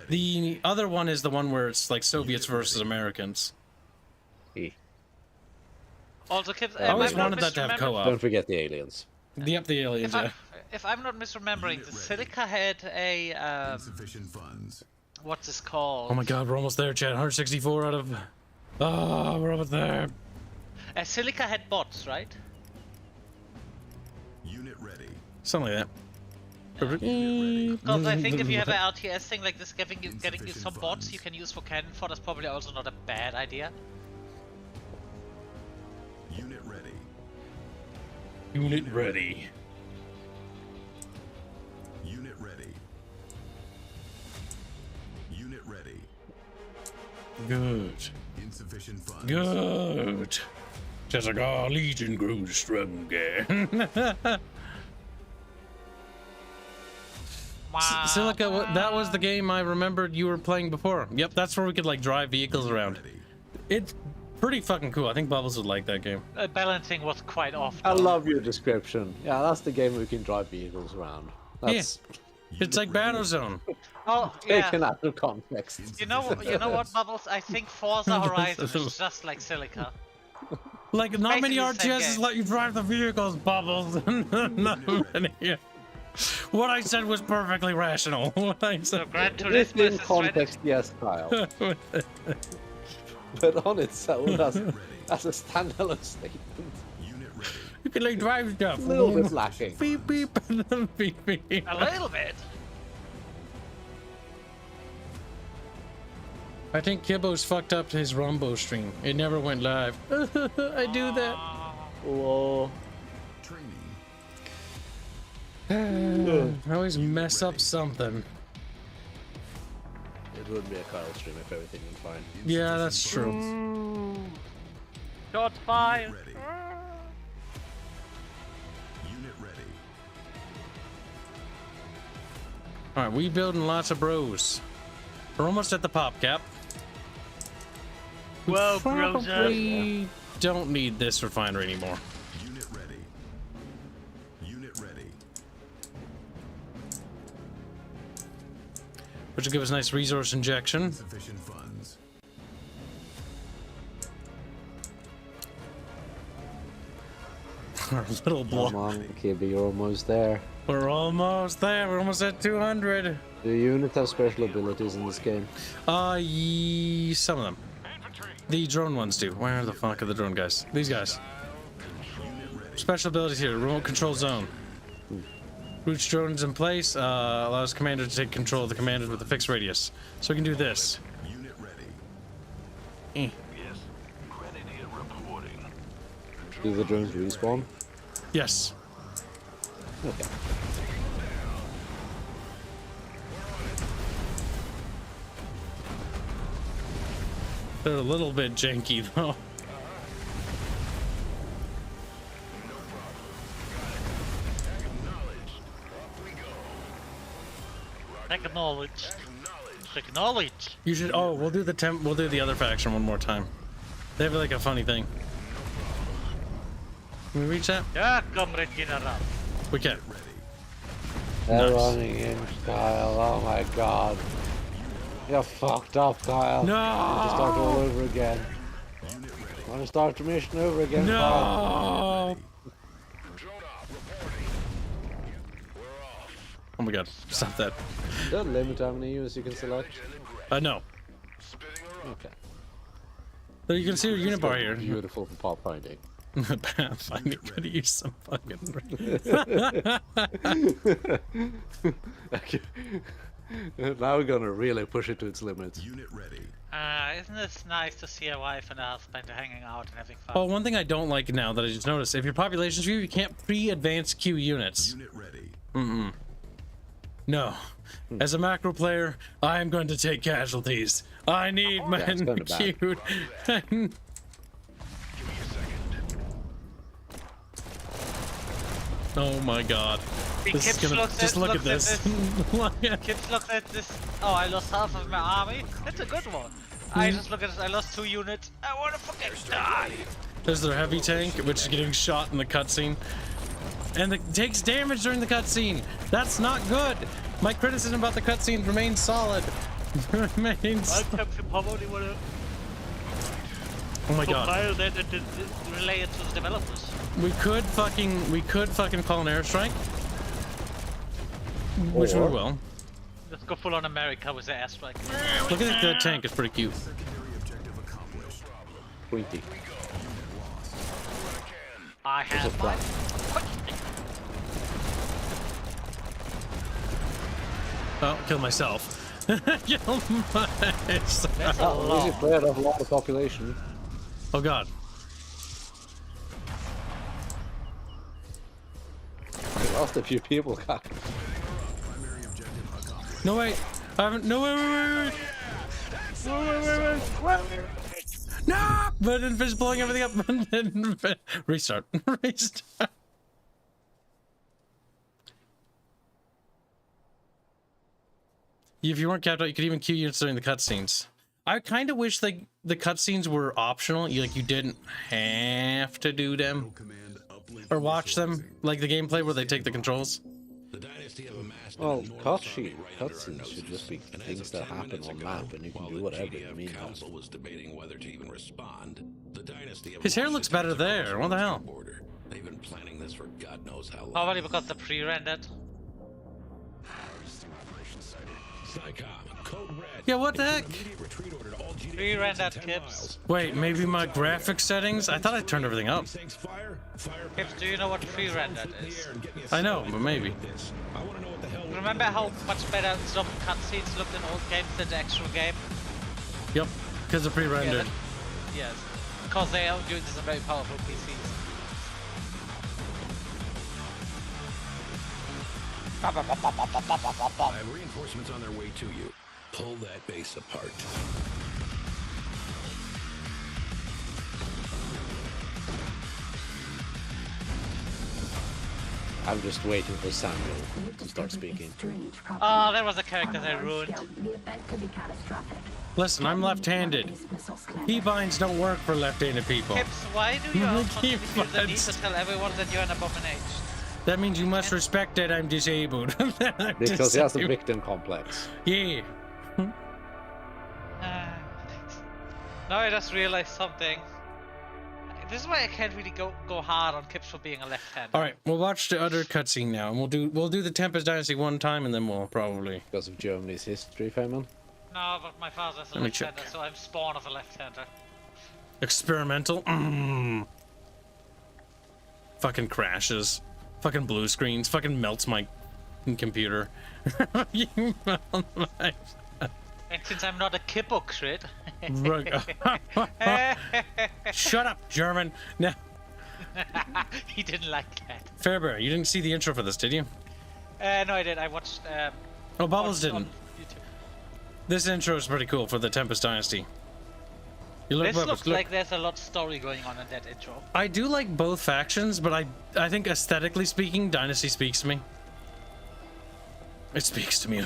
Speaker 6: The other one is the one where it's like Soviets versus Americans.
Speaker 12: Also, Kips,
Speaker 6: I always wanted that to have co-op.
Speaker 11: Don't forget the aliens.
Speaker 6: Yep, the aliens, yeah.
Speaker 12: If I'm not misremembering, the Silica had a
Speaker 13: Insufficient funds.
Speaker 12: what's this called?
Speaker 6: Oh my god, we're almost there, Chad. 164 out of... Oh, we're almost there.
Speaker 12: Silica had bots, right?
Speaker 13: Unit ready.
Speaker 6: Something like that.
Speaker 12: Because I think if you have an RTS thing like this, getting you some bots you can use for cannon fodder is probably also not a bad idea.
Speaker 13: Unit ready.
Speaker 6: Unit ready.
Speaker 13: Unit ready. Unit ready.
Speaker 6: Good.
Speaker 13: Insufficient funds.
Speaker 6: Good. Just like our Legion grows stronger. Silica, that was the game I remembered you were playing before. Yep, that's where we could like drive vehicles around. It's pretty fucking cool. I think Bubbles would like that game.
Speaker 12: Balancing was quite off.
Speaker 11: I love your description. Yeah, that's the game where we can drive vehicles around. That's
Speaker 6: It's like Battlezone.
Speaker 12: Oh, yeah.
Speaker 11: taken out of context.
Speaker 12: You know what, Bubbles? I think Forza Horizon is just like Silica.
Speaker 6: Like, not many
Speaker 12: Basically the same
Speaker 6: RTSs
Speaker 12: game.
Speaker 6: let you drive the vehicles, Bubbles. Not many. What I said was perfectly rational. What I said.
Speaker 12: Gran
Speaker 11: This
Speaker 12: Turismo
Speaker 11: in
Speaker 12: is
Speaker 11: context, yes, Kyle. But on itself, that's a standalone statement.
Speaker 6: You can like drive stuff.
Speaker 11: A little bit lacking.
Speaker 6: Beep beep beep beep.
Speaker 12: a little bit.
Speaker 6: I think Kibbo's fucked up his Rumbo stream. It never went live. I do that.
Speaker 11: Whoa.
Speaker 6: I always mess up something.
Speaker 11: It would be a Kyle stream if everything went fine.
Speaker 6: Yeah, that's true.
Speaker 12: Shot fire.
Speaker 13: Unit ready.
Speaker 6: Alright, we building lots of bros. We're almost at the pop cap. We
Speaker 12: Well,
Speaker 6: probably don't need this refinery anymore.
Speaker 13: Unit ready. Unit ready.
Speaker 6: Which will give us a nice resource injection.
Speaker 13: Insufficient funds.
Speaker 6: Our little block.
Speaker 11: Come on, kid, you're almost there.
Speaker 6: We're almost there. We're almost at 200.
Speaker 11: Do units have special abilities in this game?
Speaker 6: Some of them. The drone ones do. Where the fuck are the drone guys? These guys. Special abilities here. Remote control zone. Routes drones in place. Allows commander to take control of the commanders with a fixed radius. So we can do this.
Speaker 13: Unit ready.
Speaker 6: Eh.
Speaker 7: Yes. Grenadier reporting.
Speaker 11: Do the drones respawn?
Speaker 6: Yes.
Speaker 11: Okay.
Speaker 6: They're a little bit janky though.
Speaker 12: Acknowledge. Acknowledge.
Speaker 6: You should. Oh, we'll do the We'll do the other faction one more time. They have like a funny thing. Can we reach that?
Speaker 12: Yeah, Comrade General.
Speaker 6: We can.
Speaker 11: They're
Speaker 6: Nice.
Speaker 11: running in, Kyle. Oh my god. You're fucked up, Kyle.
Speaker 6: No!
Speaker 11: I want to start all over again. I want to start the mission over again, Kyle.
Speaker 6: No! Oh my god, stop that.
Speaker 11: Is there a limit how many units you can select?
Speaker 6: No.
Speaker 11: Okay.
Speaker 6: So you can see your unit bar here.
Speaker 11: Beautiful for pop finding.
Speaker 6: Pathfinding, gotta use some fucking.
Speaker 11: Okay. Now we're gonna really push it to its limits.
Speaker 13: Unit ready.
Speaker 12: Isn't it nice to see a wife and a husband hanging out and having fun?
Speaker 6: Oh, one thing I don't like now that I just noticed, if your population's few, you can't pre-advance queue units.
Speaker 13: Unit ready.
Speaker 6: Mm-mm. No. As a macro player, I am going to take casualties. I need men queued. Oh my god. This is gonna, just look at this.
Speaker 12: Kids look at this. Oh, I lost half of my army. That's a good one. I just look at this. I lost 2 units. I want to fucking die.
Speaker 6: There's their heavy tank, which is getting shot in the cutscene. And it takes damage during the cutscene. That's not good. My criticism about the cutscene remains solid. Remains. Oh my god.
Speaker 12: Compile that and relay it to the developers.
Speaker 6: We could fucking call an airstrike. Which we will.
Speaker 12: Let's go full on America with the airstrike.
Speaker 6: Look at the tank, it's pretty cute.
Speaker 11: Pointy.
Speaker 12: I have my...
Speaker 6: Oh, kill myself. Kill myself.
Speaker 12: That's a
Speaker 11: Oh, easy
Speaker 12: lot.
Speaker 11: player of a lot of population.
Speaker 6: Oh god.
Speaker 11: We lost a few people, Kyle.
Speaker 6: No wait. I haven't. No wait. No! But then fish blowing everything up and then restart. Restart. If you weren't capped out, you could even queue units during the cutscenes. I kind of wish the cutscenes were optional. You didn't have to do them or watch them, like the gameplay where they take the controls.
Speaker 11: Well, cutscenes should just be things that happen on map, and you can do whatever in the meantime.
Speaker 6: His hair looks better there. What the hell?
Speaker 7: They've been planning this for God knows how long.
Speaker 12: Probably because the pre-rendered.
Speaker 6: Yeah, what the heck?
Speaker 12: Pre-rendered kids.
Speaker 6: Wait, maybe my graphic settings? I thought I turned everything up.
Speaker 12: Kids, do you know what pre-rendered is?
Speaker 6: I know, but maybe.
Speaker 12: Remember how much better some cutscenes looked in old games than the actual game?
Speaker 6: Yep, because they're pre-rendered.
Speaker 12: Yes, because they are doing this on very powerful PCs.
Speaker 13: I have reinforcements on their way to you. Pull that base apart.
Speaker 11: I'm just waiting for Samuel to start speaking.
Speaker 12: Oh, there was a character they ruined.
Speaker 6: Listen, I'm left-handed. Keybinds don't work for left-handed people.
Speaker 12: Kips, why do you constantly feel the need to tell everyone that you're an abomination?
Speaker 6: That means you must respect that I'm disabled.
Speaker 11: Because he has a victim complex.
Speaker 6: Yeah.
Speaker 12: Now I just realized something. This is why I can't really go hard on Kips for being a left-hander.
Speaker 6: All right, we'll watch the other cutscene now, and we'll do the Tempest Dynasty one time, and then we'll probably
Speaker 11: because of Germany's history, Feynman.
Speaker 12: No, but my father's a left-hander, so I'm spawn of a left-hander.
Speaker 6: Experimental. Fucking crashes. Fucking blue screens. Fucking melts my computer. You melt my...
Speaker 12: And since I'm not a hypocrite.
Speaker 6: Shut up, German. No.
Speaker 12: He didn't like that.
Speaker 6: Fairbear, you didn't see the intro for this, did you?
Speaker 12: No, I did. I watched.
Speaker 6: Oh, Bubbles didn't. This intro is pretty cool for the Tempest Dynasty.
Speaker 12: This looks like there's a lot of story going on in that intro.
Speaker 6: I do like both factions, but I think aesthetically speaking, Dynasty speaks to me. It speaks to me.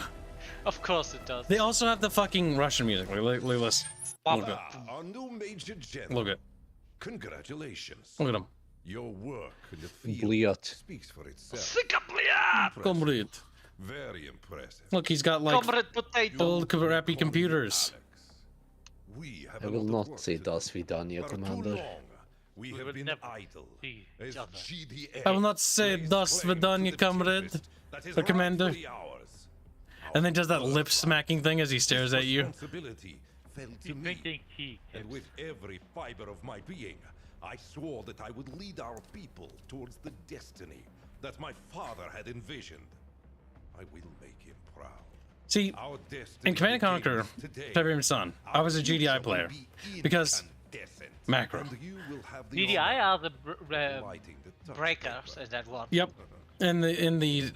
Speaker 12: Of course it does.
Speaker 6: They also have the fucking Russian music. Listen. Look at
Speaker 7: Our new Major General.
Speaker 6: Look at.
Speaker 7: Congratulations.
Speaker 6: Look at him.
Speaker 7: Your work in the field speaks for itself.
Speaker 6: Comrade.
Speaker 7: Very impressive.
Speaker 6: Look, he's got like old crappy computers.
Speaker 11: I will not say Das Vidania, Commander.
Speaker 7: We have been idle. As GDF
Speaker 6: I will not say Das Vidania, comrade. The commander. And then does that lip smacking thing as he stares at you.
Speaker 7: Fell to me. And with every fiber of my being, I swore that I would lead our people towards the destiny that my father had envisioned. I will make him proud.
Speaker 6: See, in Command & Conquer, Tiberium's Son, I was a GDI player because macro.
Speaker 12: GDI are the breakers, is that one?
Speaker 6: Yep. In the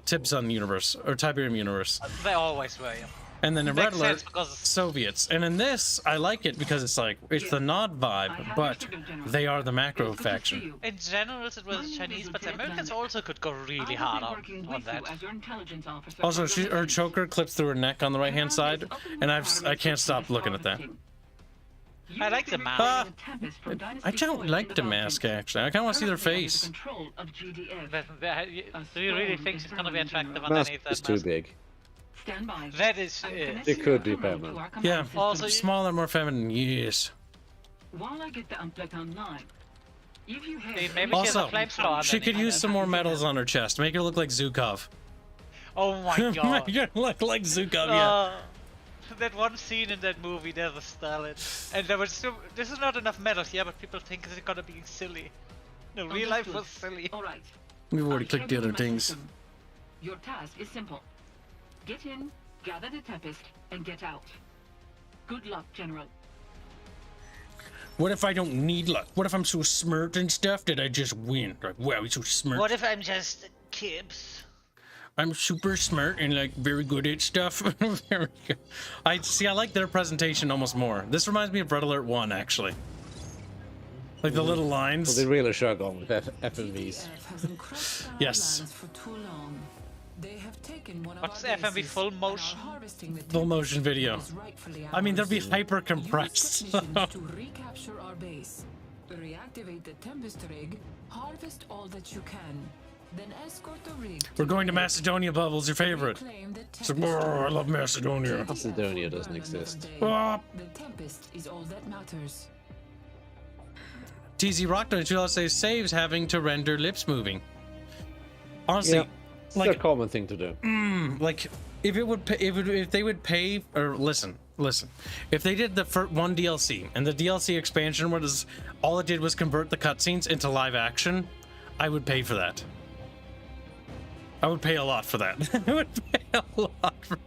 Speaker 6: Tibson universe or Tiberium universe.
Speaker 12: They always were. Yeah.
Speaker 6: And then in Red Alert, Soviets. And in this, I like it because it's like, it's the Nod vibe, but they are the macro faction.
Speaker 12: In general, it was Chinese, but the Americans also could go really hard on that.
Speaker 6: Also, her choker clips through her neck on the right-hand side, and I can't stop looking at that.
Speaker 12: I like the mask.
Speaker 6: I don't like the mask, actually. I kind of want to see their face.
Speaker 12: Do you really think she's going to be attractive underneath that mask?
Speaker 11: It's too big.
Speaker 12: That is...
Speaker 11: It could be feminine.
Speaker 6: Yeah, also, smaller, more feminine, yes.
Speaker 8: While I get the unplugged online, if you
Speaker 12: maybe
Speaker 6: also, she could use some more medals on her chest. Make her look like Zukov.
Speaker 12: Oh my god.
Speaker 6: Make her look like Zukov, yeah.
Speaker 12: That one scene in that movie, there's a starlet. And there was so... This is not enough medals, yeah, but people think it's gonna be silly. No, real life was silly.
Speaker 8: Alright.
Speaker 6: We've already clicked the other things.
Speaker 8: Your task is simple. Get in, gather the Tempest, and get out. Good luck, General.
Speaker 6: What if I don't need luck? What if I'm so smart and stuff that I just win? Like, wow, he's so smart.
Speaker 12: What if I'm just Kibbs?
Speaker 6: I'm super smart and like very good at stuff. Very good. I like their presentation almost more. This reminds me of Red Alert 1, actually. Like the little lines.
Speaker 11: Well, they really sure gone with FMVs.
Speaker 6: Yes.
Speaker 12: What's FMV full motion?
Speaker 6: Full motion video. I mean, they'll be hyper compressed.
Speaker 9: Recapture our base. Reactivate the Tempest rig. Harvest all that you can. Then escort the rig.
Speaker 6: We're going to Macedonia, Bubbles, your favorite. So, I love Macedonia.
Speaker 11: Macedonia doesn't exist.
Speaker 9: The Tempest is all that matters.
Speaker 6: TZ Rock don't you say saves having to render lips moving. Honestly,
Speaker 11: yeah, it's a common thing to do.
Speaker 6: Like if it would pay, if they would pay or listen. If they did the first one DLC and the DLC expansion was all it did was convert the cutscenes into live action, I would pay for that. I would pay a lot for that. I would pay a lot for...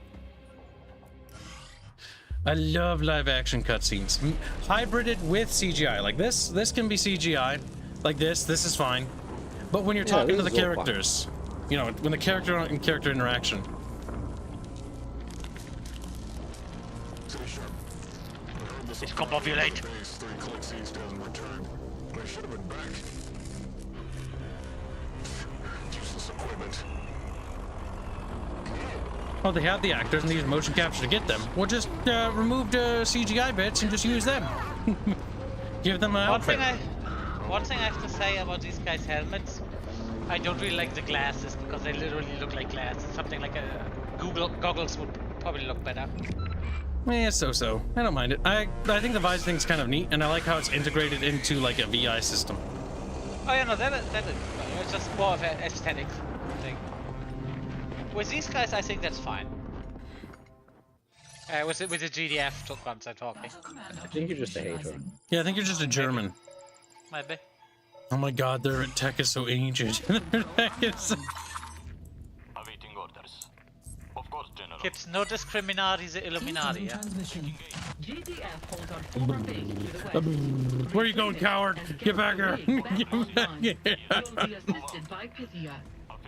Speaker 6: I love live action cutscenes. Hybrided with CGI. Like this can be CGI. Like this is fine. But when you're talking to the characters, You know, when the character and character interaction.
Speaker 12: Discombobulate.
Speaker 4: Base 3 clicks east doesn't return. They should have been back. Useless equipment.
Speaker 6: Oh, they have the actors and they use motion capture to get them. We'll just remove the CGI bits and just use them. Give them an outfit.
Speaker 12: One thing I have to say about these guys' helmets, I don't really like the glasses because they literally look like glasses. Something like a goggles would probably look better.
Speaker 6: Yeah, so. I don't mind it. I think the visor thing's kind of neat, and I like how it's integrated into like a VI system.
Speaker 12: Oh yeah, no, that is it's just more of an aesthetic thing. With these guys, I think that's fine. With the GDF guns I'm talking.
Speaker 11: I think you're just a hater.
Speaker 6: Yeah, I think you're just a German.
Speaker 12: Maybe.
Speaker 6: Oh my god, their tech is so ancient. Their tech is so...
Speaker 10: Awaiting orders. Of course, General.
Speaker 12: Keeps no discriminati the Illuminati, yeah?
Speaker 8: GDF holds our former base to the west.
Speaker 6: Where are you going, coward? Get back here! Get back here!
Speaker 8: You'll be assisted by Pythia.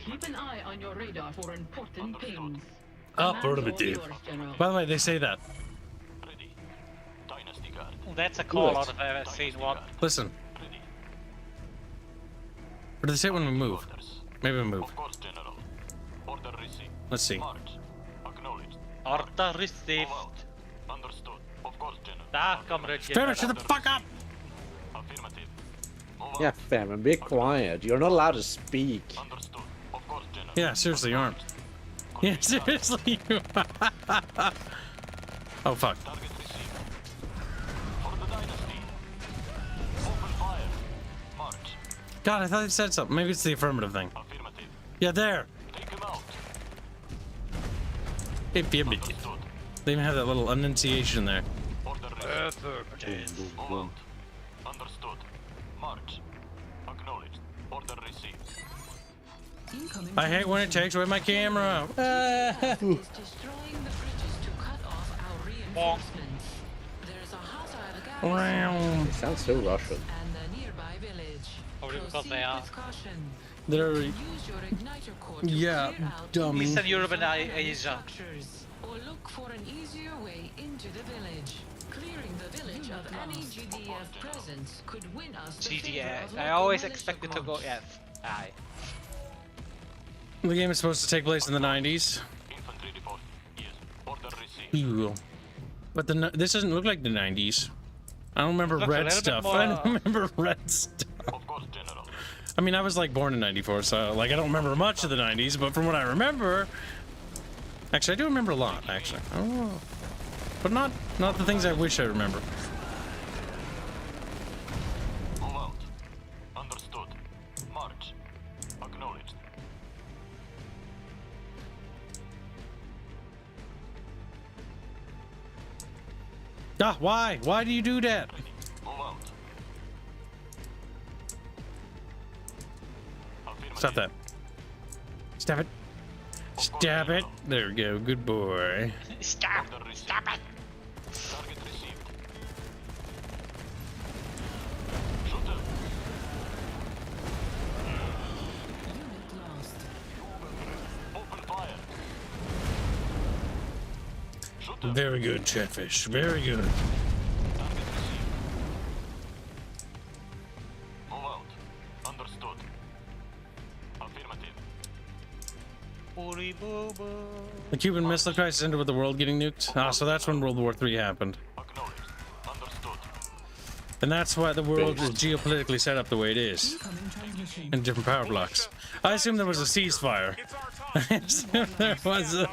Speaker 8: Keep an eye on your radar for important pings.
Speaker 6: Affirmative. By the way, they say that.
Speaker 12: That's a call out if I've ever seen one.
Speaker 6: Listen. What do they say when we move? Maybe we move. Let's see.
Speaker 12: Order received.
Speaker 10: Understood. Of course, General.
Speaker 12: Da, comrade.
Speaker 6: Sparrow, shut the fuck up!
Speaker 10: Affirmative.
Speaker 11: Yeah, fam, and be quiet. You're not allowed to speak.
Speaker 10: Understood. Of course, General.
Speaker 6: Yeah, seriously, you aren't. Yeah, seriously, you Oh, fuck.
Speaker 10: Target received. For the dynasty. Open fire. March.
Speaker 6: God, I thought they said something. Maybe it's the affirmative thing.
Speaker 10: Affirmative.
Speaker 6: Yeah, there.
Speaker 10: Take him out.
Speaker 6: Affirmative. They even have that little enunciation there.
Speaker 10: Order received. Move out. Understood. March. Acknowledged. Order received.
Speaker 6: I hate when it takes away my camera.
Speaker 9: is destroying the bridges to cut off our reinforcements. There's a hostile garrison
Speaker 11: It sounds so Russian.
Speaker 9: and the nearby village.
Speaker 12: Probably because
Speaker 9: Proceed
Speaker 12: they are.
Speaker 9: with caution.
Speaker 6: They're...
Speaker 9: Use your igniter core to
Speaker 6: Yeah,
Speaker 9: clear out
Speaker 6: dummy.
Speaker 12: Eastern Europe and Asia.
Speaker 9: structures, or look for an easier way into the village. Clearing the village of any GDF presence could win us the favor
Speaker 12: GDF.
Speaker 9: of
Speaker 12: I
Speaker 9: local
Speaker 12: always
Speaker 9: militia
Speaker 12: expected to go.
Speaker 9: corps.
Speaker 12: Yes. Aye.
Speaker 6: The game is supposed to take place in the 90s.
Speaker 10: Infantry report. Yes. Order received.
Speaker 6: Ooh. But this doesn't look like the 90s. I don't remember
Speaker 12: Looks a
Speaker 6: red
Speaker 12: little bit
Speaker 6: stuff.
Speaker 12: more-
Speaker 6: I don't remember red stuff.
Speaker 10: Of course, General.
Speaker 6: I mean, I was like born in 94, so like I don't remember much of the 90s, but from what I remember... Actually, I do remember a lot, actually. Oh. But not the things I wish I remember.
Speaker 10: Move out. Understood. March. Acknowledged.
Speaker 6: Ah, why? Why do you do that?
Speaker 10: Move out.
Speaker 6: Stop that. Stop it. Stab it. There we go. Good boy.
Speaker 12: Stop. Stop it.
Speaker 10: Target received. Shoot him.
Speaker 9: Unit lost.
Speaker 10: Open fire. Shoot him.
Speaker 6: Very good, Chatfish. Very good.
Speaker 10: Target received. Move out. Understood. Affirmative.
Speaker 6: The Cuban Missile Crisis ended with the world getting nuked. Ah, so that's when World War III happened.
Speaker 10: Acknowledged. Understood.
Speaker 6: And that's why the world is geopolitically set up the way it is. In different power blocks. I assume there was a ceasefire. I assume there was a...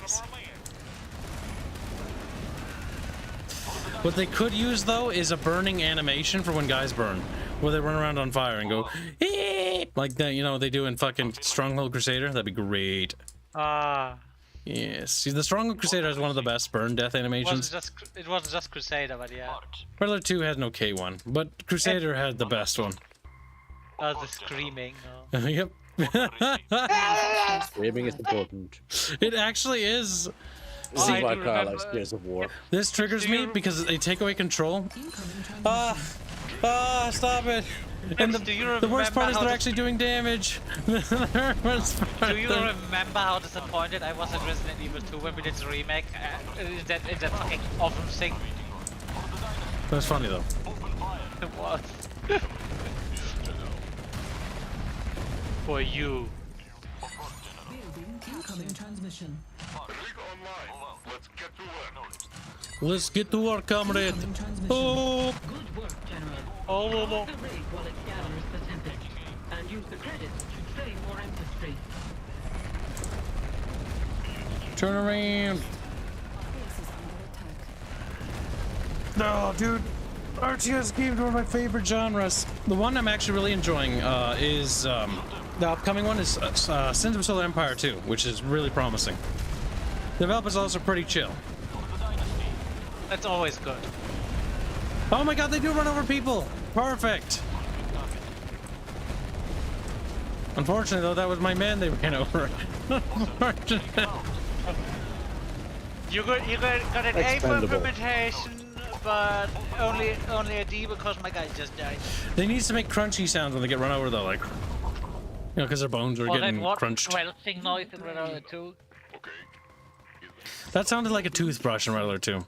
Speaker 6: What they could use, though, is a burning animation for when guys burn. Where they run around on fire and go... "Eep," like that, you know, they do in fucking Stronghold Crusader. That'd be great.
Speaker 12: Ah.
Speaker 6: Yes. See, the Stronghold Crusader has one of the best burn death animations.
Speaker 12: It wasn't just Crusader, but yeah.
Speaker 6: Predator 2 had an okay one, but Crusader had the best one.
Speaker 12: The screaming.
Speaker 6: Oh. Yep.
Speaker 11: Screaming is important.
Speaker 6: It actually is.
Speaker 11: This is why Carl likes Gears of War.
Speaker 6: This triggers me because they take away control. Ah, stop it! And the worst part is they're actually doing damage.
Speaker 12: Do you remember how disappointed I was in Resident Evil 2 when we did the remake? In that fucking awful thing.
Speaker 6: That was funny though.
Speaker 12: It was. For you.
Speaker 9: Incoming transmission.
Speaker 6: Let's get to work, comrade. Oh.
Speaker 8: Good work, General.
Speaker 12: Oh,
Speaker 8: Hold the rig while it gathers the Tempest, and use the credits to train more infantry.
Speaker 6: Turn around. No, dude. RTS games are one of my favorite genres. The one I'm actually really enjoying is the upcoming one is Sins of Solar Empire 2, which is really promising. The developers are also pretty chill.
Speaker 12: That's always good.
Speaker 6: Oh my god, they do run over people! Perfect! Unfortunately though, that was my man they ran over.
Speaker 12: You got an A for implementation, but only a D because my guy just died.
Speaker 6: They need to make crunchy sounds when they get run over though, like, you know, because their bones are getting crunched.
Speaker 12: Squelching noise in Red Alert 2.
Speaker 6: That sounded like a toothbrush in Red Alert 2.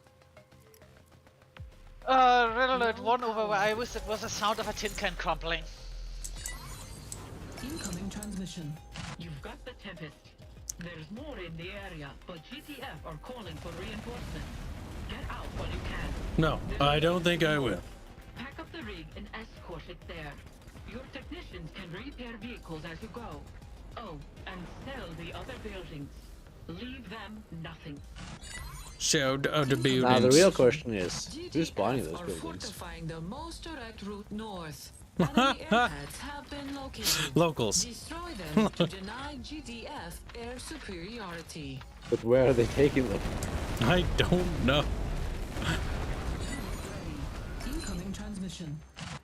Speaker 12: Red Alert 1 over where I was, it was the sound of a tin can crumpling.
Speaker 9: Incoming transmission.
Speaker 8: You've got the Tempest. There's more in the area, but GTF are calling for reinforcements. Get out while you can.
Speaker 6: No, I don't think I will.
Speaker 8: Pack up the rig and escort it there. Your technicians can repair vehicles as you go. Oh, and sell the other buildings. Leave them nothing.
Speaker 6: Show the buildings.
Speaker 11: Now the real question is, who's buying those buildings?
Speaker 9: Fortifying the most direct route north. Enemy airheads have been located.
Speaker 6: Locals.
Speaker 9: Destroy them to deny GDF air superiority.
Speaker 11: But where are they taking them?
Speaker 6: I don't know.
Speaker 9: Incoming transmission.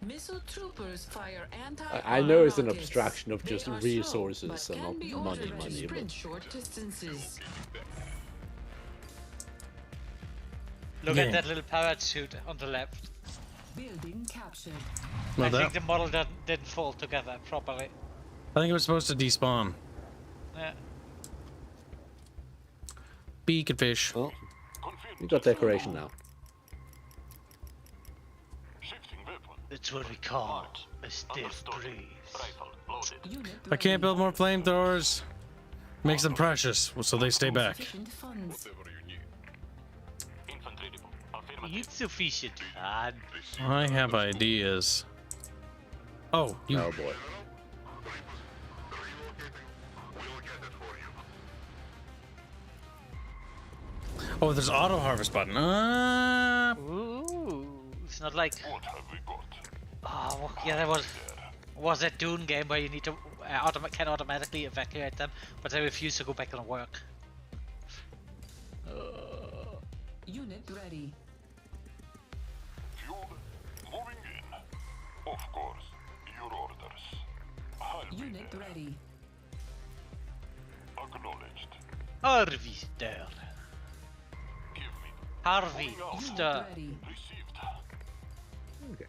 Speaker 9: Missile troopers fire anti.
Speaker 11: I know it's an abstraction of just resources and not money, but
Speaker 9: short distances.
Speaker 12: Look at that little parachute on the left.
Speaker 9: Building captured.
Speaker 6: Well,
Speaker 12: I think the model didn't fall together properly.
Speaker 6: I think it was supposed to despawn.
Speaker 12: Yeah.
Speaker 6: Beacon fish.
Speaker 11: Well, you got decoration now.
Speaker 12: That's what we call a stiff breeze.
Speaker 6: I can't build more flamethrowers. Makes them precious, so they stay back.
Speaker 12: Insufficient funds.
Speaker 6: I have ideas. Oh, you.
Speaker 11: Oh boy.
Speaker 6: Oh, there's auto harvest button.
Speaker 12: Ooh, it's not like. Oh, yeah, that was that Dune game where you need to can automatically evacuate them, but they refuse to go back and work.
Speaker 9: Unit ready.
Speaker 10: Moving in. Of course, your orders.
Speaker 9: Unit ready.
Speaker 10: Acknowledged.
Speaker 12: Harvey there. Harvey, stir.
Speaker 11: Okay.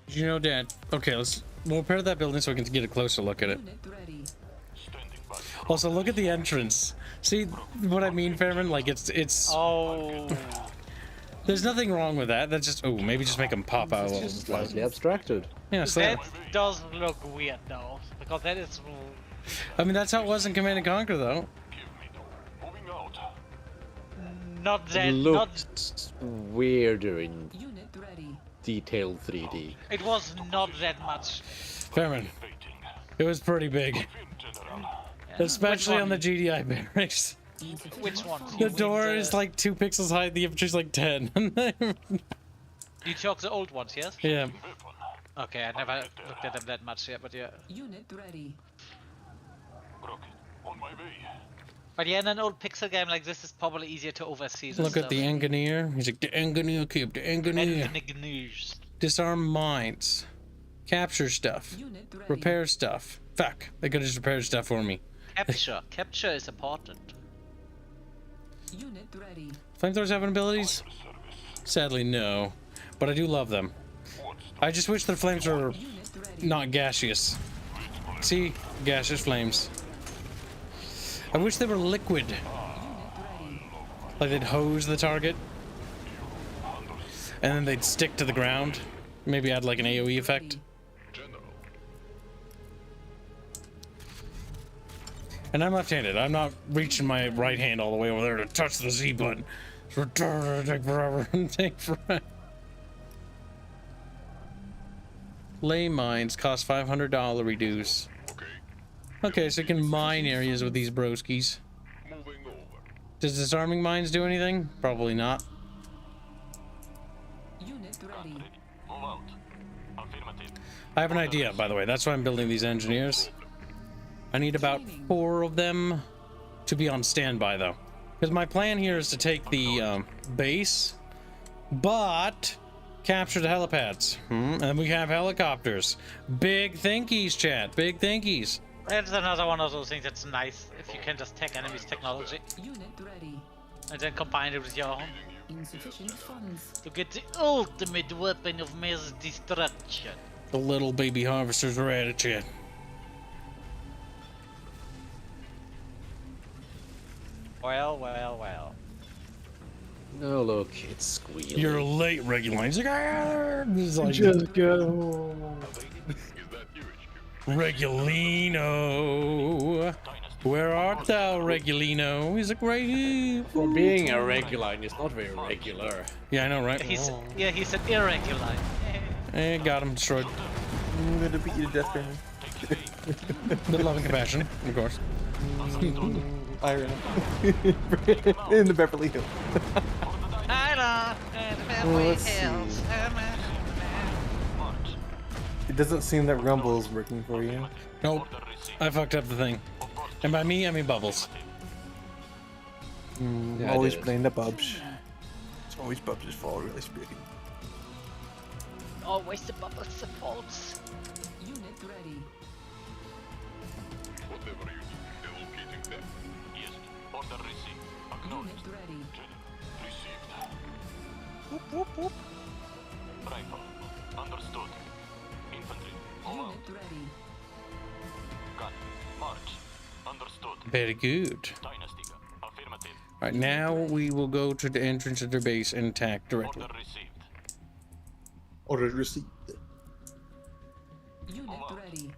Speaker 6: You know, Dad. Okay, we'll repair that building so we can get a closer look at it. Also, look at the entrance. See what I mean, Fairman? Like it's.
Speaker 12: Oh.
Speaker 6: There's nothing wrong with that. That's just maybe just make them pop out.
Speaker 11: It's just slightly abstracted.
Speaker 6: Yeah, so
Speaker 12: that does look weird though, because that is.
Speaker 6: I mean, that's how it was in Command and Conquer, though.
Speaker 12: Not that.
Speaker 11: It looked weirder in detailed 3D.
Speaker 12: It was not that much.
Speaker 6: Fairman, it was pretty big, especially on the GDI barracks.
Speaker 12: Which one?
Speaker 6: The door is like 2 pixels high. The infantry's like 10.
Speaker 12: You took the old ones, yes?
Speaker 6: Yeah.
Speaker 12: Okay, I never looked at them that much yet, but yeah.
Speaker 9: Unit ready.
Speaker 10: On my way.
Speaker 12: But yeah, in an old pixel game like this, it's probably easier to oversee.
Speaker 6: Look at the engineer. He's like, the engineer, keep the engineer. Disarm mines. Capture stuff. Repair stuff. Fuck. They could have just repaired stuff for me.
Speaker 12: Capture. Capture is important.
Speaker 9: Unit ready.
Speaker 6: Flamethrowers have abilities? Sadly, no. But I do love them. I just wish the flames were not gaseous. See? Gaseous flames. I wish they were liquid. Like they'd hose the target. And then they'd stick to the ground. Maybe add like an AoE effect. And I'm left-handed. I'm not reaching my right hand all the way over there to touch the Z button. It's retarded. Take forever. Take forever. Lay mines cost $500 reduce. Okay, so you can mine areas with these broskies. Does disarming mines do anything? Probably not.
Speaker 9: Unit ready.
Speaker 6: I have an idea, by the way. That's why I'm building these engineers. I need about 4 of them to be on standby, though. Because my plan here is to take the base, but capture the helipads. And then we have helicopters. Big thinkies, chat. Big thinkies.
Speaker 12: It's another one of those things that's nice if you can just take enemies' technology.
Speaker 9: Unit ready.
Speaker 12: And then combine it with your own.
Speaker 9: Insufficient funds.
Speaker 12: To get the ultimate weapon of mass destruction.
Speaker 6: The little baby harvesters are at it, chat.
Speaker 12: Well, well, well.
Speaker 11: No, look, it's squealing.
Speaker 6: You're late, Reguline. He's like, ah! He's like,
Speaker 11: just go.
Speaker 6: Regulino. Where art thou, Regulino? He's like, right here.
Speaker 11: For being a Reguline, it's not very regular.
Speaker 6: Yeah, I know, right?
Speaker 12: He's an irregular.
Speaker 6: Got him destroyed.
Speaker 14: I'm gonna beat you to death, man.
Speaker 6: With love and compassion, of course.
Speaker 14: Iron. In the Beverly Hills. Let's see. It doesn't seem that Rumble is working for you.
Speaker 6: Nope. I fucked up the thing. And by me, I mean Bubbles.
Speaker 14: Yeah, always blame the Bubs. It's always Bubs' fault, really speaking.
Speaker 12: Always the Bubbles' fault.
Speaker 9: Unit ready.
Speaker 10: Whatever you need, they're locating them. Yes. Order received. Acknowledged.
Speaker 9: Unit ready.
Speaker 10: Received.
Speaker 12: Whoop, whoop, whoop.
Speaker 10: Rifle. Understood. Infantry.
Speaker 9: Unit ready.
Speaker 10: Gun. March. Understood.
Speaker 6: Very good.
Speaker 10: Dynasty. Affirmative.
Speaker 6: Alright, now we will go to the entrance of their base and attack directly.
Speaker 10: Order received.
Speaker 14: Order received.
Speaker 9: Unit ready.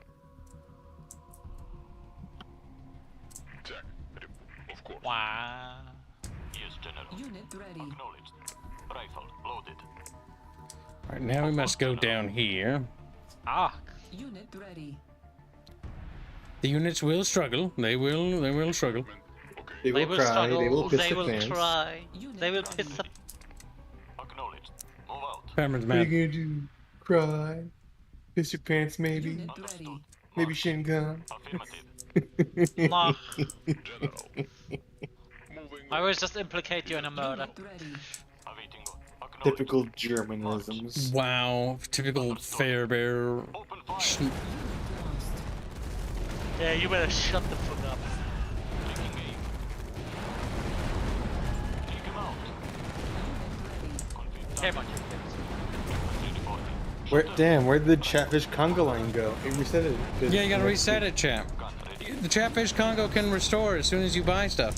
Speaker 10: Check. Of course.
Speaker 12: Wow.
Speaker 10: Yes, General.
Speaker 9: Unit ready.
Speaker 10: Acknowledged. Rifle. Loaded.
Speaker 6: Alright, now we must go down here.
Speaker 12: Ah.
Speaker 9: Unit ready.
Speaker 6: The units will struggle. They will struggle.
Speaker 14: They will cry.
Speaker 12: Struggle.
Speaker 14: They will piss
Speaker 12: They
Speaker 14: the
Speaker 12: will
Speaker 14: pants.
Speaker 12: try. They will piss the...
Speaker 10: Acknowledged. Move out.
Speaker 6: Cameron's
Speaker 14: What are
Speaker 6: mad.
Speaker 14: you gonna do? Cry? Piss your pants, maybe?
Speaker 9: Unit ready.
Speaker 14: Maybe Shin Gun?
Speaker 10: Affirmative.
Speaker 12: Nah.
Speaker 10: General. Moving.
Speaker 12: I always just implicate you in a murder.
Speaker 9: Unit ready.
Speaker 10: Awaiting. Acknowledged.
Speaker 14: Typical Germanisms.
Speaker 6: Wow, typical Fairbear.
Speaker 10: Open fire.
Speaker 9: Lost.
Speaker 12: Yeah, you better shut the fuck up.
Speaker 10: Taking aim. Take him out.
Speaker 12: Hey, man.
Speaker 14: Where did the Chatfish Conga line go? It reset it.
Speaker 6: Yeah, you gotta reset it, chap. The Chatfish Congo can restore as soon as you buy stuff.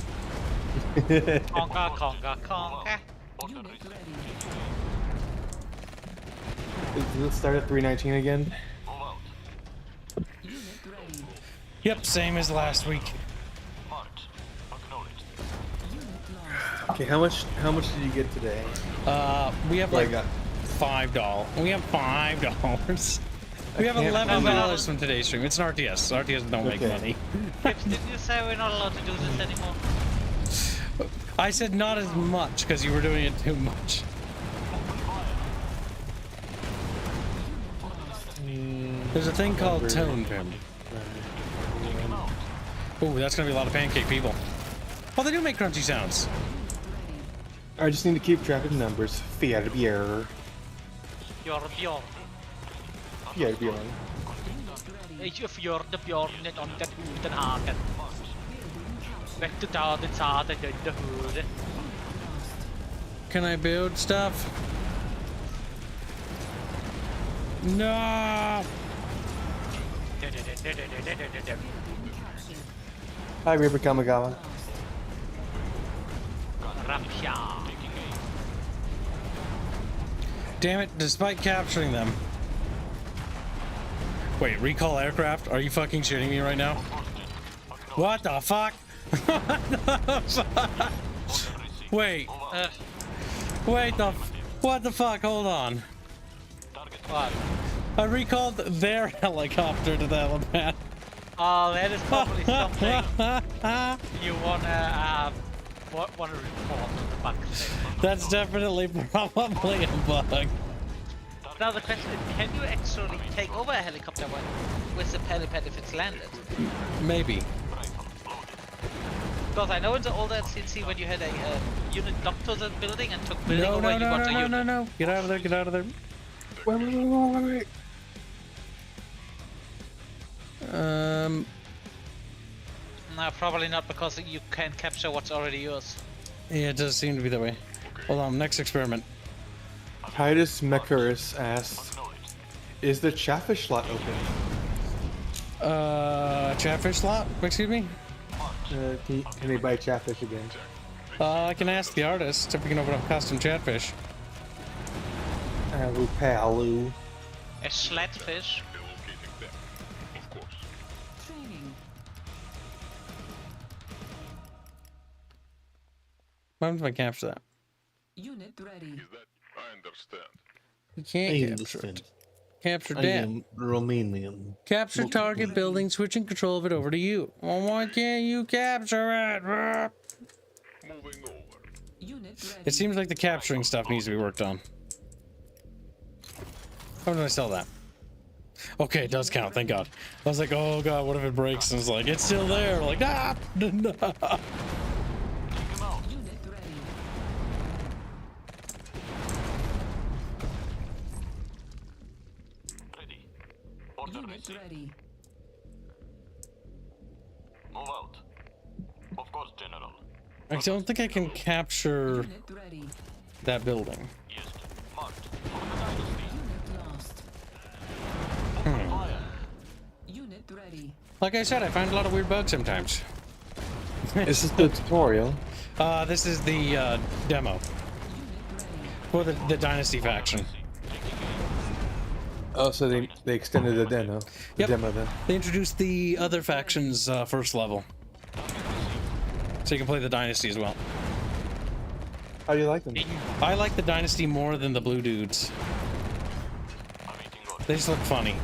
Speaker 12: Conga, conga, conga.
Speaker 9: Unit ready.
Speaker 14: Did it start at 319 again?
Speaker 9: Unit ready.
Speaker 6: Yep, same as last week.
Speaker 10: March. Acknowledged.
Speaker 9: Unit lost.
Speaker 14: Okay, how much did you get today?
Speaker 6: We have
Speaker 14: What I
Speaker 6: like
Speaker 14: got?
Speaker 6: $5. We have $5. We have
Speaker 14: can't
Speaker 6: $11 from today's stream. It's an RTS. RTS don't make
Speaker 14: Okay.
Speaker 6: money.
Speaker 12: Pips, did you say we're not allowed to do this anymore?
Speaker 6: I said not as much because you were doing it too much. There's a thing called tone, Pim. Ooh, that's gonna be a lot of pancake people. Oh, they do make crunchy sounds.
Speaker 14: I just need to keep track of numbers. Fjärde.
Speaker 12: Bjorn.
Speaker 14: Fjärde.
Speaker 12: If you're the Bjorn on that Uden Hagen. Back to down the side and then the hood.
Speaker 6: Can I build stuff? No!
Speaker 14: Hi, Reaper Kamigawa.
Speaker 6: Damn it, despite capturing them. Wait, recall aircraft? Are you fucking shitting me right now? What the fuck? Wait. What the fuck? Hold on.
Speaker 12: What?
Speaker 6: I recalled their helicopter to the helipad.
Speaker 12: Oh, that is probably something you wanna report on the bug thing.
Speaker 6: That's definitely probably a bug.
Speaker 12: Now the question is, can you actually take over a helicopter with the helipad if it's landed?
Speaker 6: Maybe.
Speaker 12: Because I know in the older CNC when you had a unit docked to the building and took building over, you got a unit.
Speaker 6: No. Get out of there, get out of there.
Speaker 14: Wait.
Speaker 12: No, probably not, because you can't capture what's already yours.
Speaker 6: Yeah, it does seem to be that way. Hold on, next experiment.
Speaker 14: Titus Mekarus asked, is the Chatfish slot open?
Speaker 6: Chatfish slot? Excuse me?
Speaker 14: Can they buy Chatfish again?
Speaker 6: I can ask the artist if we can open up custom Chatfish.
Speaker 14: Palu.
Speaker 12: A Schlatfish.
Speaker 6: What happens if I capture that?
Speaker 9: Unit ready.
Speaker 4: I understand.
Speaker 6: You can't capture it. Capture that.
Speaker 14: Romanian.
Speaker 6: Capture target building, switching control of it over to you. Well, why can't you capture it?
Speaker 4: Moving over.
Speaker 9: Unit ready.
Speaker 6: It seems like the capturing stuff needs to be worked on. How did I sell that? Okay, it does count, thank God. I was like, oh God, what if it breaks? And it's like, it's still there. Like, ah!
Speaker 9: Unit ready. Unit ready.
Speaker 10: Move out. Of course, General.
Speaker 6: I don't think I can capture
Speaker 9: Unit ready.
Speaker 6: that building.
Speaker 10: Yes, marked. For the dynasty.
Speaker 9: Unit lost.
Speaker 10: Fire.
Speaker 9: Unit ready.
Speaker 6: Like I said, I find a lot of weird bugs sometimes.
Speaker 14: This is the tutorial.
Speaker 6: This is the demo for the Dynasty faction.
Speaker 14: Oh, so they extended the demo.
Speaker 6: Yep.
Speaker 14: Demo then.
Speaker 6: They introduced the other faction's first level, so you can play the Dynasty as well.
Speaker 14: How do you like them?
Speaker 6: I like the Dynasty more than the blue dudes. They just look funny.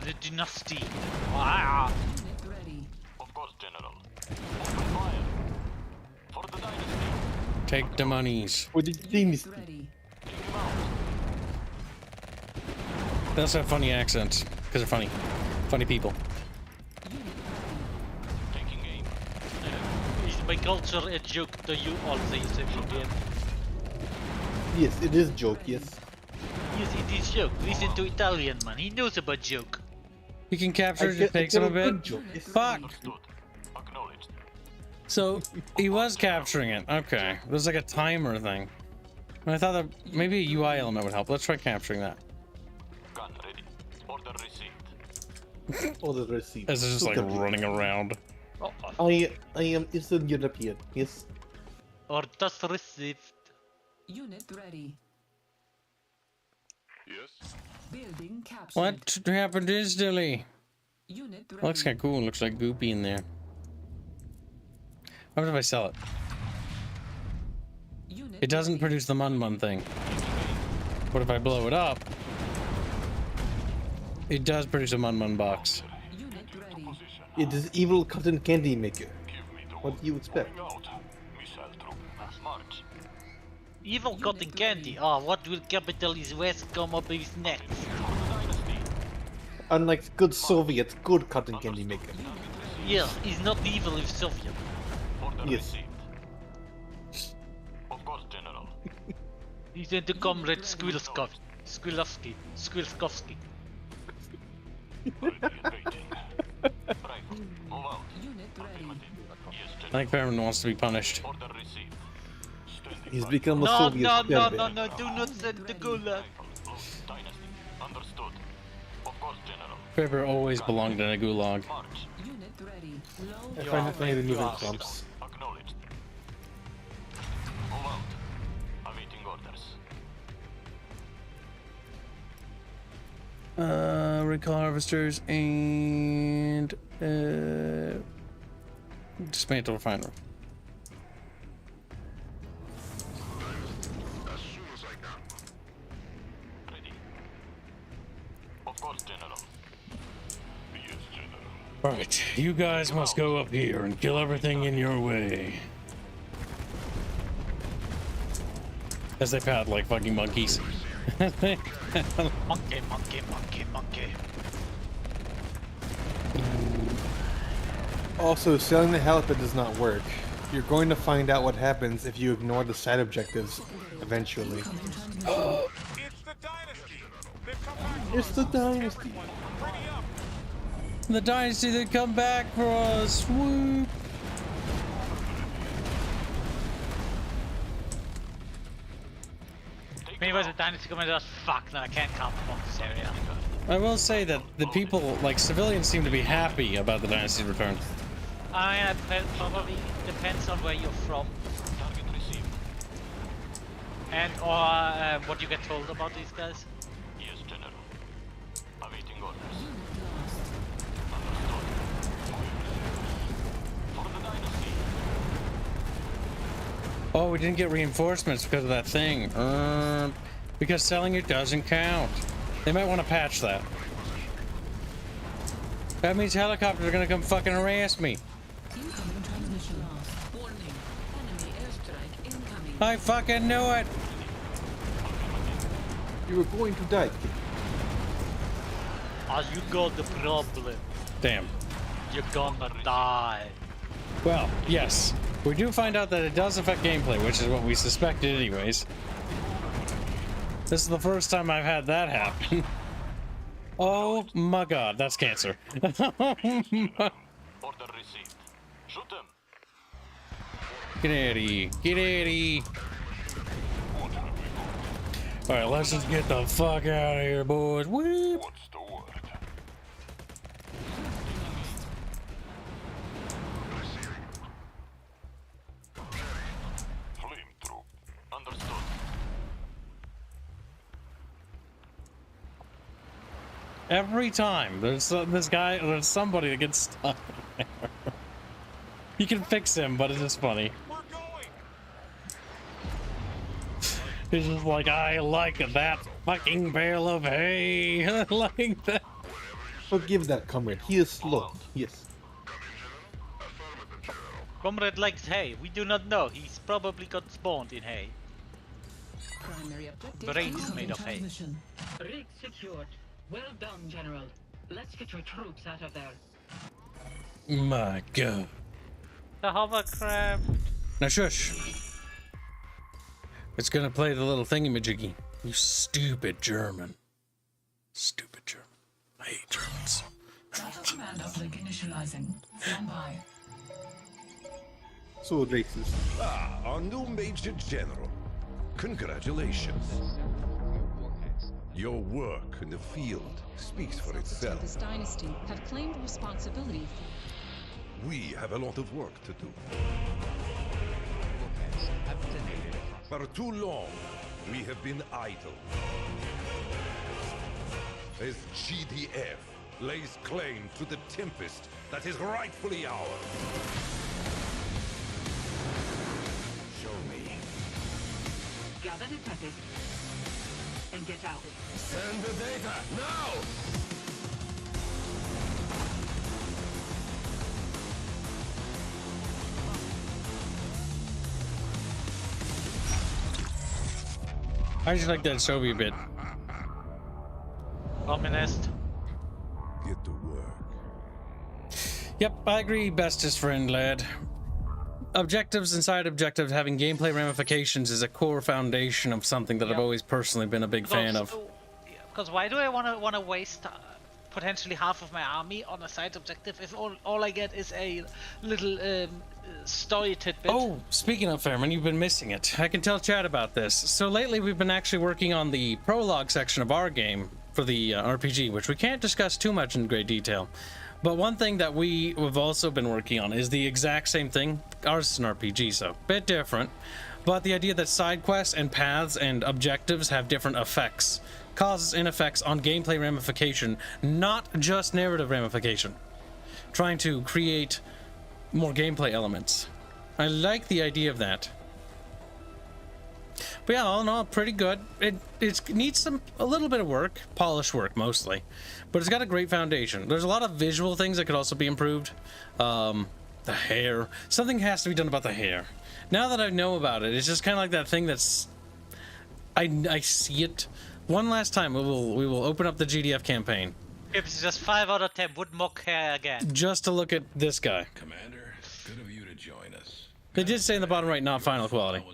Speaker 12: The Dynasty. Ah.
Speaker 9: Unit ready.
Speaker 10: Of course, General. Open fire. For the dynasty.
Speaker 6: Take the monies.
Speaker 14: With the dynasty.
Speaker 9: Ready.
Speaker 6: They also have funny accents because they're funny. Funny people.
Speaker 10: Taking aim.
Speaker 12: Is my culture a joke to you all these again?
Speaker 14: Yes, it is joke, yes.
Speaker 12: Yes, it is joke. Listen to Italian man, he knows about joke.
Speaker 6: You can capture it, it takes him a bit. Fuck!
Speaker 10: Acknowledged.
Speaker 6: So, he was capturing it. Okay. It was like a timer thing. And I thought that maybe a UI element would help. Let's try capturing that.
Speaker 10: Gun ready. Order received.
Speaker 14: Order received.
Speaker 6: This is just like running around.
Speaker 14: I am Eastern European, yes.
Speaker 12: Orders received.
Speaker 9: Unit ready.
Speaker 10: Yes.
Speaker 9: Building captured.
Speaker 6: What happened instantly?
Speaker 9: Unit ready.
Speaker 6: Looks kind of cool. Looks like goopy in there. What if I sell it?
Speaker 9: Unit
Speaker 6: It doesn't
Speaker 9: ready.
Speaker 6: produce the mun thing. But if I blow it up, it does produce a mun box.
Speaker 9: Unit ready.
Speaker 14: It is evil cotton candy maker. What do you expect?
Speaker 10: Missile troop. March.
Speaker 12: Evil cotton candy. Oh, what will capitalist West come up with next?
Speaker 14: Unlike good Soviet, good cotton candy maker.
Speaker 12: Yes, he's not evil if Soviet.
Speaker 10: Order
Speaker 14: Yes.
Speaker 10: received. Of course, General.
Speaker 12: He's into comrade Squilskowski. Squilowski. Squilskowski.
Speaker 10: Waiting. Rifle. Move out.
Speaker 9: Unit ready.
Speaker 10: Yes,
Speaker 6: I think Fairman wants to be punished.
Speaker 10: Order received. Standing
Speaker 14: He's
Speaker 10: by.
Speaker 14: become a
Speaker 12: No,
Speaker 14: Soviet
Speaker 12: no, no,
Speaker 14: experiment.
Speaker 12: no, no, do not send the gulag.
Speaker 10: Dynasty. Understood.
Speaker 6: Faber always belonged in a gulag.
Speaker 9: Unit ready. Low.
Speaker 14: I find it funny to move in clumps.
Speaker 10: Acknowledged. Move out. Awaiting orders.
Speaker 6: Recall harvesters and dismantle refinery.
Speaker 10: As soon as I can. Ready. Of course, General. Yes, General.
Speaker 6: Alright, you guys must go up here and kill everything in your way. As they pat like fucking monkeys.
Speaker 12: Monkey, monkey, monkey, monkey.
Speaker 14: Also, selling the helipad does not work. You're going to find out what happens if you ignore the side objectives eventually.
Speaker 10: It's the Dynasty. They've come back.
Speaker 14: It's the Dynasty.
Speaker 10: Ready up.
Speaker 6: The Dynasty that come back for us. Woo!
Speaker 12: Maybe was a dynasty coming to us. Fuck, no, I can't come from this area.
Speaker 6: I will say that the people, like civilians, seem to be happy about the Dynasty's return.
Speaker 12: I mean, it probably depends on where you're from.
Speaker 10: Target received.
Speaker 12: And or what you get told about these guys.
Speaker 10: Yes, General. Awaiting orders. For the Dynasty.
Speaker 6: Oh, we didn't get reinforcements because of that thing. Because selling it doesn't count. They might want to patch that. That means helicopters are gonna come fucking harass me.
Speaker 9: Incoming transmission lost. Warning. Enemy airstrike incoming.
Speaker 6: I fucking knew it.
Speaker 14: You were going to die, kid.
Speaker 12: Oh, you got the problem.
Speaker 6: Damn.
Speaker 12: You're gonna die.
Speaker 6: Well, yes. We do find out that it does affect gameplay, which is what we suspected anyways. This is the first time I've had that happen. Oh my god, that's cancer.
Speaker 10: Order received. Shoot them.
Speaker 6: Get out of here. Get out of here. Alright, let's just get the fuck out of here, boys. Whoop.
Speaker 10: What's the word? Flame troop. Understood.
Speaker 6: Every time there's there's somebody that gets stuck in there. You can fix him, but it's just funny.
Speaker 10: We're going.
Speaker 6: He's just like, I like that fucking bale of hay. I like that.
Speaker 14: Forgive that comrade. He is slow. Yes.
Speaker 12: Comrade likes hay. We do not know. He's probably got spawned in hay.
Speaker 9: Primary objective.
Speaker 12: Brains
Speaker 9: incoming
Speaker 12: made of hay.
Speaker 9: transmission.
Speaker 8: Rig secured. Well done, General. Let's get your troops out of there.
Speaker 6: My god.
Speaker 12: The hovercraft.
Speaker 6: Now shush. It's gonna play the little thingy-majiggy. You stupid German. Stupid German. I hate Germans.
Speaker 9: Battle command uplink initializing. Stand by.
Speaker 14: So racist.
Speaker 7: Ah, our new Major General. Congratulations. Your work in the field speaks for
Speaker 2: The
Speaker 7: itself.
Speaker 2: Tempest Dynasty have claimed responsibility
Speaker 7: We have a lot of work to do.
Speaker 1: Warheads have detonated across
Speaker 7: For too long, we have been idle. As GDF lays claim to the Tempest that is rightfully ours. Show me.
Speaker 8: Gather the Tempest and get out.
Speaker 13: Send the data now!
Speaker 6: I just like that Soviet bit.
Speaker 12: Communist.
Speaker 7: Get to work.
Speaker 6: Yep, I agree, bestest friend, lad. Objectives inside objectives having gameplay ramifications is a core foundation of something that I've always personally been a big fan of.
Speaker 12: Because why do I want to waste potentially half of my army on a side objective if all I get is a little story tidbit?
Speaker 6: Oh, speaking of Fairman, you've been missing it. I can tell Chad about this. So lately we've been actually working on the prologue section of our game for the RPG, which we can't discuss too much in great detail. But one thing that we have also been working on is the exact same thing. Ours is an RPG, so a bit different. But the idea that side quests and paths and objectives have different effects. Causes and effects on gameplay ramification, not just narrative ramification. Trying to create more gameplay elements. I like the idea of that. But yeah, all in all, pretty good. It needs a little bit of work, polished work mostly, but it's got a great foundation. There's a lot of visual things that could also be improved. The hair, something has to be done about the hair. Now that I know about it, it's just kind of like that thing that's, I see it. One last time, we will open up the GDF campaign.
Speaker 12: It's just 5 out of 10 would mock hair again.
Speaker 6: Just to look at this guy.
Speaker 13: Commander, good of you to join us.
Speaker 6: They did say in the bottom right, not final quality.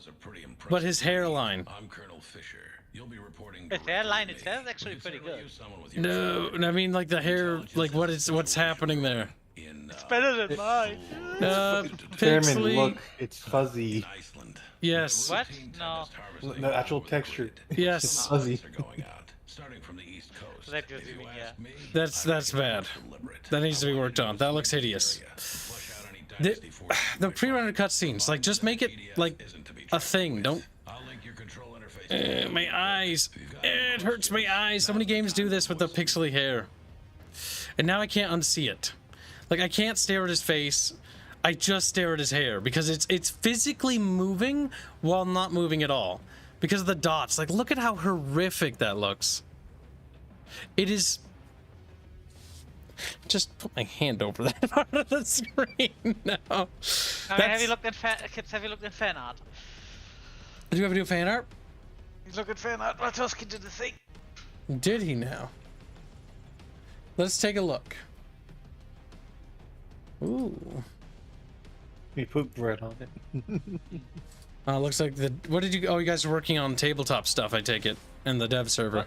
Speaker 6: But his hairline.
Speaker 13: I'm Colonel Fisher. You'll be reporting.
Speaker 12: His hairline itself is actually pretty good.
Speaker 6: No, I mean like the hair, like what's happening there.
Speaker 12: It's better than mine.
Speaker 6: Pixely.
Speaker 14: Look, it's fuzzy.
Speaker 6: Yes.
Speaker 12: What? No.
Speaker 14: The actual texture.
Speaker 6: Yes.
Speaker 14: It's fuzzy.
Speaker 6: That's bad. That needs to be worked on. That looks hideous. The pre-rendered cutscenes, like, just make it like a thing. Don't. My eyes. It hurts my eyes. So many games do this with the pixely hair, and now I can't unsee it. Like, I can't stare at his face. I just stare at his hair because it's physically moving while not moving at all because of the dots. Like, look at how horrific that looks. It is. Just put my hand over that part of the screen now.
Speaker 12: Have you looked at fan art?
Speaker 6: Do you have a new fan art?
Speaker 12: He's looking at fan art. What else can do the thing?
Speaker 6: Did he now? Let's take a look. Ooh.
Speaker 14: We put bread on it.
Speaker 6: Looks like the. What did you? Oh, you guys are working on tabletop stuff. I take it, in the dev server.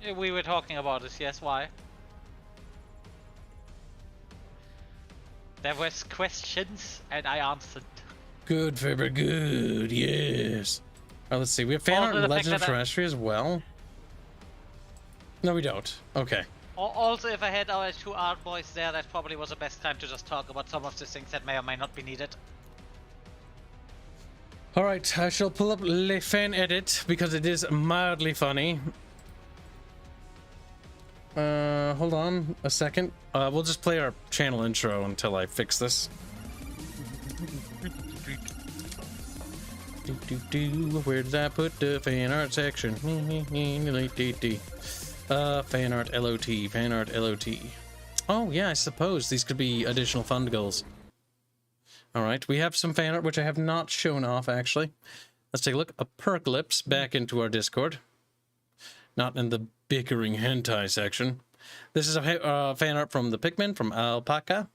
Speaker 12: Yeah, we were talking about this. Yes, why? There was questions and I answered.
Speaker 6: Good, Faber, good, yes. Let's see, we have fan art and Legend of Terrestria as well. No, we don't. Okay.
Speaker 12: Also, if I had our 2 art boys there, that probably was the best time to just talk about some of the things that may or may not be needed.
Speaker 6: Alright, I shall pull up Le Fan Edit because it is mildly funny. Hold on a second. We'll just play our channel intro until I fix this. Where did I put the fan art section? Fan art LOT, fan art LOT. Oh yeah, I suppose these could be additional fund goals. Alright, we have some fan art which I have not shown off actually. Let's take a look. Apocalypse back into our Discord. Not in the Bickering hentai section. This is a fan art from the Pikmin from Alpaca,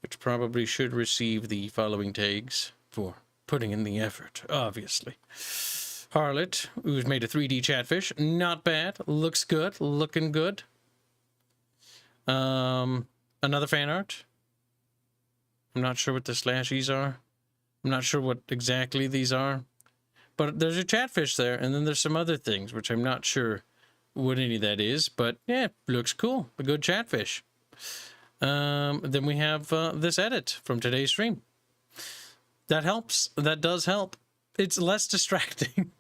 Speaker 6: which probably should receive the following tags for putting in the effort, obviously. Harlot, who's made a 3D chatfish. Not bad. Looks good. Looking good. Another fan art. I'm not sure what the slashies are. I'm not sure what exactly these are. But there's a chatfish there, and then there's some other things, which I'm not sure what any of that is, but yeah, looks cool. A good chatfish. Then we have this edit from today's stream. That helps. That does help. It's less distracting.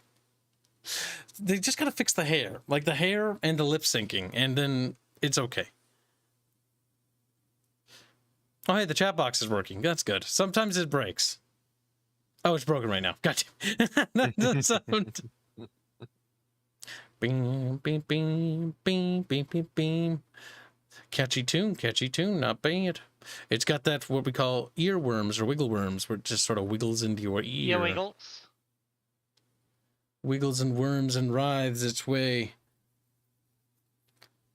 Speaker 6: They just gotta fix the hair. Like the hair and the lip syncing, and then it's okay. Oh, hey, the chat box is working. That's good. Sometimes it breaks. Oh, it's broken right now. Gotcha. That's sound. Beam, beam, beam, beam, beam, beam, beam. Catchy tune, not bad. It's got that, what we call earworms or wiggle worms, where it just sort of wiggles into your ear.
Speaker 12: Yeah, wiggles.
Speaker 6: Wiggles and worms and writhes its way.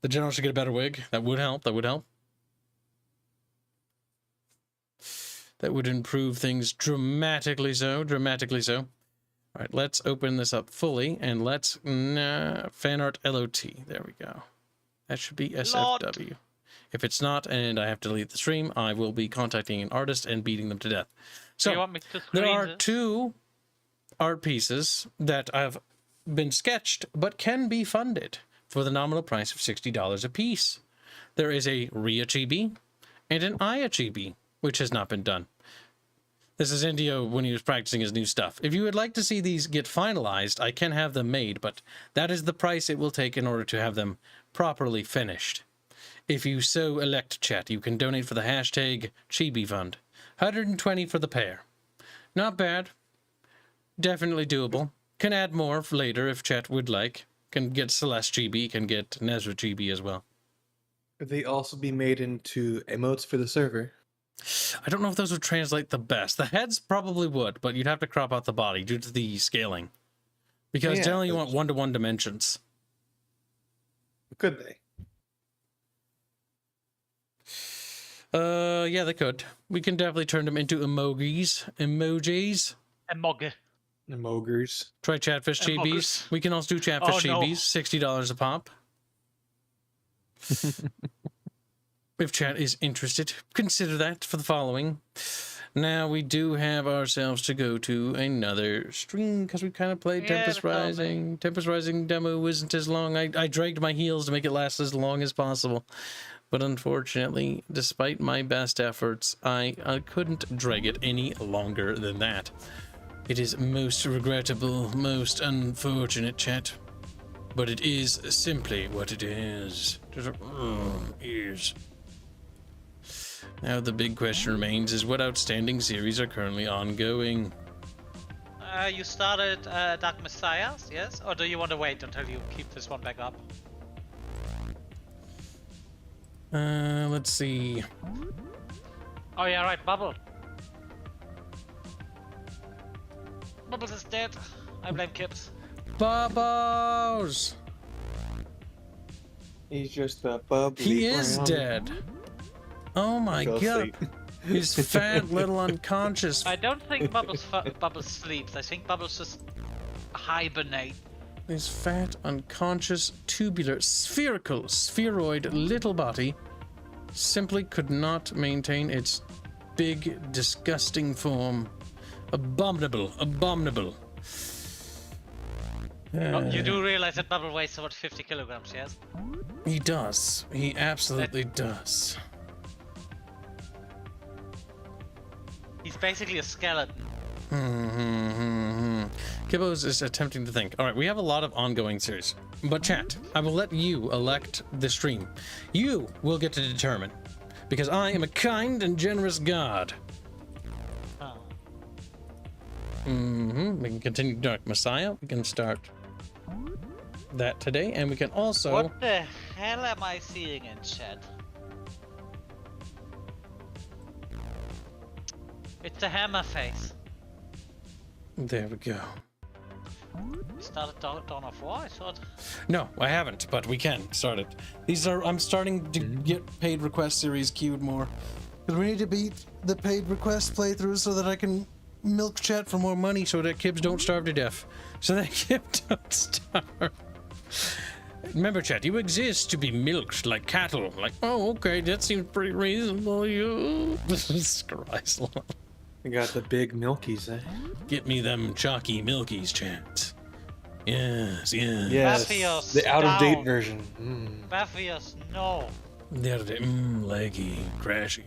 Speaker 6: The general should get a better wig. That would help, that would help. That would improve things dramatically so, dramatically so. All right, let's open this up fully, and let's fan art LOT. There we go. That should be SFW. If it's not, and I have to delete the stream, I will be contacting an artist and beating them to death. So there are 2 art pieces that have been sketched, but can be funded. for the nominal price of $60 a piece. There is a RIA chibi and an Aya chibi, which has not been done. This is Indio when he was practicing his new stuff. If you would like to see these get finalized, I can have them made, but that is the price it will take in order to have them properly finished. If you so elect, chat, you can donate for the hashtag Chibi Fund. 120 for the pair. Not bad. Definitely doable. Can add more for later if chat would like. Can get Celeste Chibi, can get Nezra Chibi as well.
Speaker 14: Could they also be made into emotes for the server?
Speaker 6: I don't know if those would translate the best. The heads probably would, but you'd have to crop out the body due to the scaling. Because generally you want one-to-one dimensions.
Speaker 14: Could they?
Speaker 6: Yeah, they could. We can definitely turn them into emojis.
Speaker 14: Emogers.
Speaker 6: Try Chatfish chibis. We can also do Chatfish chibis. $60 a pop. If chat is interested, consider that for the following. Now we do have ourselves to go to another stream because we kind of played Tempest Rising. Tempest Rising demo isn't as long. I dragged my heels to make it last as long as possible. But unfortunately, despite my best efforts, I couldn't drag it any longer than that. It is most regrettable, most unfortunate, chat. But it is simply what it is. Now the big question remains is what outstanding series are currently ongoing?
Speaker 12: You started Dark Messiahs, yes? Or do you want to wait until you keep this one back up?
Speaker 6: Let's see.
Speaker 12: Oh yeah, right, Bubble. Bubbles is dead. I blame Kips.
Speaker 6: Bubbles!
Speaker 14: He's just a bubbly
Speaker 6: He is
Speaker 14: brown.
Speaker 6: dead. Oh my god. He's fat, little unconscious.
Speaker 12: I don't think Bubbles Bubbles sleeps. I think Bubbles just hibernate.
Speaker 6: His fat, unconscious, tubular, spherical, spheroid little body simply could not maintain its big, disgusting form. Abominable, abominable.
Speaker 12: You do realize that Bubble weighs about 50 kilograms, yes?
Speaker 6: He does. He absolutely does.
Speaker 12: He's basically a skeleton.
Speaker 6: Kibbos is attempting to think. All right, we have a lot of ongoing series. But chat, I will let you elect the stream. You will get to determine. Because I am a kind and generous god. We can continue Dark Messiah. We can start that today. And we can also...
Speaker 12: What the hell am I seeing in chat? It's a hammer face.
Speaker 6: There we go.
Speaker 12: You started Dawn of War, I thought.
Speaker 6: No, I haven't, but we can start it. These are, I'm starting to get paid request series queued more. Because we need to beat the paid request playthroughs so that I can milk chat for more money so that Kibbs don't starve to death. So that Kibbs don't starve. Remember, chat, you exist to be milked like cattle. Like, oh, okay, that seems pretty reasonable, you. Christ.
Speaker 14: We got the big milkies, eh?
Speaker 6: Get me them chalky milkies, chat. Yes, yes.
Speaker 14: Yes,
Speaker 12: Baphios,
Speaker 14: the out-of-date
Speaker 12: down.
Speaker 14: version.
Speaker 12: Baphios, no.
Speaker 6: The out-of-date, leggy, crashy.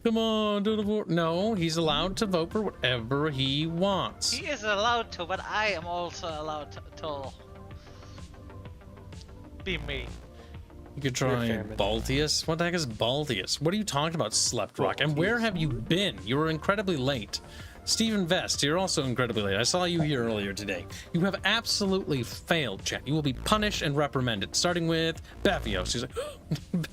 Speaker 6: Come on, do the vote. No, he's allowed to vote for whatever he wants.
Speaker 12: He is allowed to, but I am also allowed to be me.
Speaker 6: You could try Baltius. What the heck is Baltius? What are you talking about, Slept Rock? And where have you been? You were incredibly late. Stephen Vest, you're also incredibly late. I saw you here earlier today. You have absolutely failed, chat. You will be punished and reprimanded, starting with Baphios. He's like,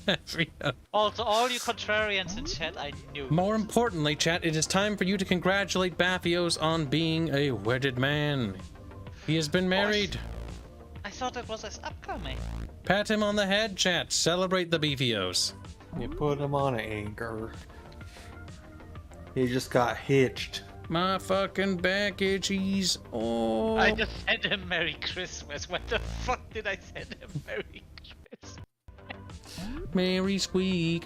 Speaker 6: Baphios.
Speaker 12: Also, all you contrarians in chat, I knew.
Speaker 6: More importantly, chat, it is time for you to congratulate Baphios on being a wedded man. He has been married.
Speaker 12: I thought it was as upcoming.
Speaker 6: Pat him on the head, chat. Celebrate the Beefios.
Speaker 14: You put him on an anchor. He just got hitched.
Speaker 6: My fucking back itchies. Oh.
Speaker 12: I just sent him Merry Christmas. What the fuck did I send him Merry Christmas?
Speaker 6: Merry Squeakmas.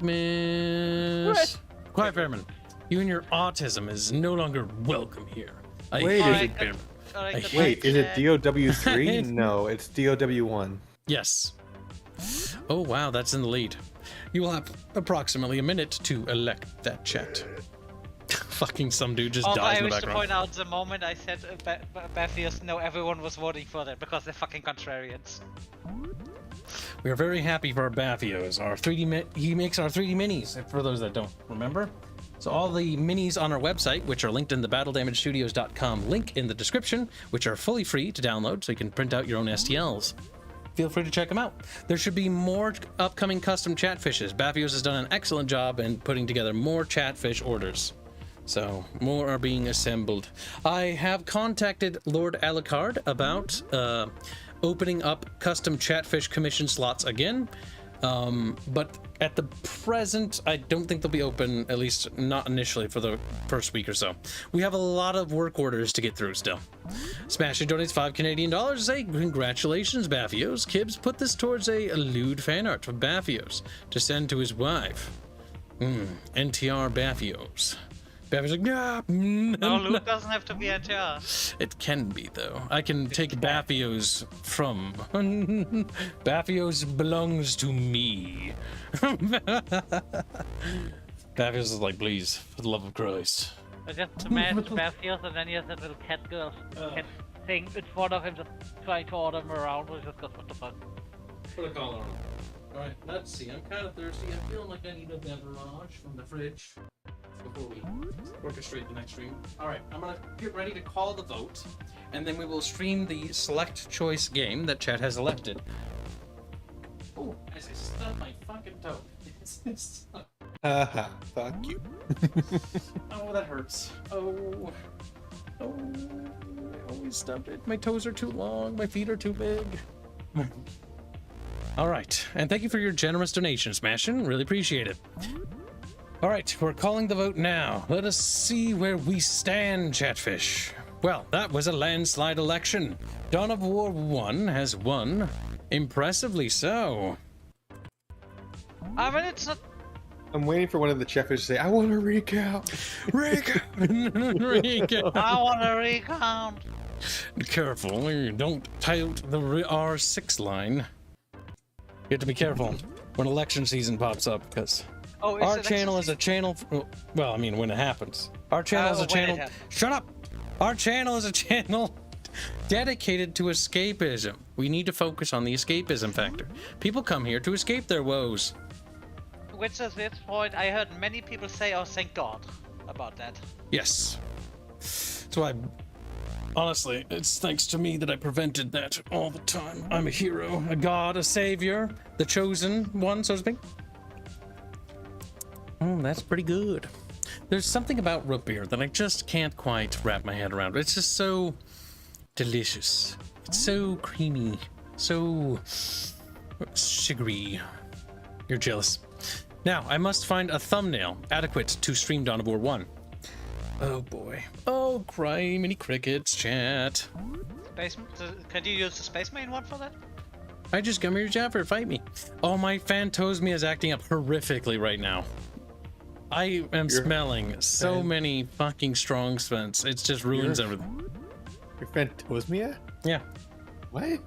Speaker 6: Quiet, Fairman. You and your autism is no longer welcome here.
Speaker 14: Wait,
Speaker 6: I hate Fairman.
Speaker 14: Wait, is it DOW3? No, it's DOW1.
Speaker 6: Yes. Oh, wow, that's in the lead. You will have approximately a minute to elect that chat. Fucking some dude just dies in the background.
Speaker 12: I wish to point out the moment I said Bathios, no, everyone was voting for that because they're fucking contrarians.
Speaker 6: We are very happy for our Bathios. He makes our 3D minis, for those that don't remember. So all the minis on our website, which are linked in the battledamagestudios.com link in the description, which are fully free to download, so you can print out your own STLs. Feel free to check them out. There should be more upcoming custom chatfishes. Bathios has done an excellent job in putting together more chatfish orders. So more are being assembled. I have contacted Lord Alucard about opening up custom chatfish commission slots again. But at the present, I don't think they'll be open, at least not initially for the first week or so. We have a lot of work orders to get through still. Smashy donates $5 Canadian to say, congratulations, Bathios. Kibbs put this towards a lewd fan art of Bathios to send to his wife. NTR Bathios. Bathios like, nah,
Speaker 12: no, Luke doesn't have to be NTR.
Speaker 6: It can be, though. I can take Bathios from. Bathios belongs to me. Bathios is like, please, for the love of Christ.
Speaker 12: I just imagine Bathios and then he has that little cat girl cat thing in front of him just trying to order him around, which just goes, what the fuck?
Speaker 6: Put a collar on. Alright, let's see. I'm kind of thirsty. I'm feeling like I need a beverage from the fridge before we orchestrate the next stream. Alright, I'm gonna get ready to call the vote, and then we will stream the select choice game that chat has elected. Oh, as I stubbed my fucking toe.
Speaker 14: Haha, fuck you.
Speaker 6: Oh, that hurts. Oh, I always stubbed it. My toes are too long, my feet are too big. All right, and thank you for your generous donation, Smashin'. Really appreciate it. All right, we're calling the vote now. Let us see where we stand, Chatfish. Well, that was a landslide election. Dawn of War 1 has won. Impressively so.
Speaker 12: I mean, it's not...
Speaker 14: I'm waiting for one of the Chatfish to say, I want to recount.
Speaker 6: Recount. Recount.
Speaker 12: I want to recount.
Speaker 6: Careful, don't tout the R6 line. You have to be careful when election season pops up, because our channel is a channel. Well, I mean, when it happens, our channel is a channel. Shut up! Our channel is a channel dedicated to escapism. We need to focus on the escapism factor. People come here to escape their woes.
Speaker 12: Which at this point, I heard many people say, "Oh, thank God," about that.
Speaker 6: Yes. That's why. Honestly, it's thanks to me that I prevented that all the time. I'm a hero, a god, a savior, the chosen one, so to speak. Oh, that's pretty good. There's something about root beer that I just can't quite wrap my head around. It's just so delicious. It's so creamy, so sugary. You're jealous. Now, I must find a thumbnail adequate to stream Dawn of War 1. Oh boy. Oh, criminy crickets, chat.
Speaker 12: Can you use the Space Marine one for that?
Speaker 6: I just come here to chat for fight me. Oh, my Phantosmia is acting up horrifically right now. I am smelling so many fucking strong scents. It just ruins everything.
Speaker 14: Your Phantosmia?
Speaker 6: Yeah.
Speaker 14: What?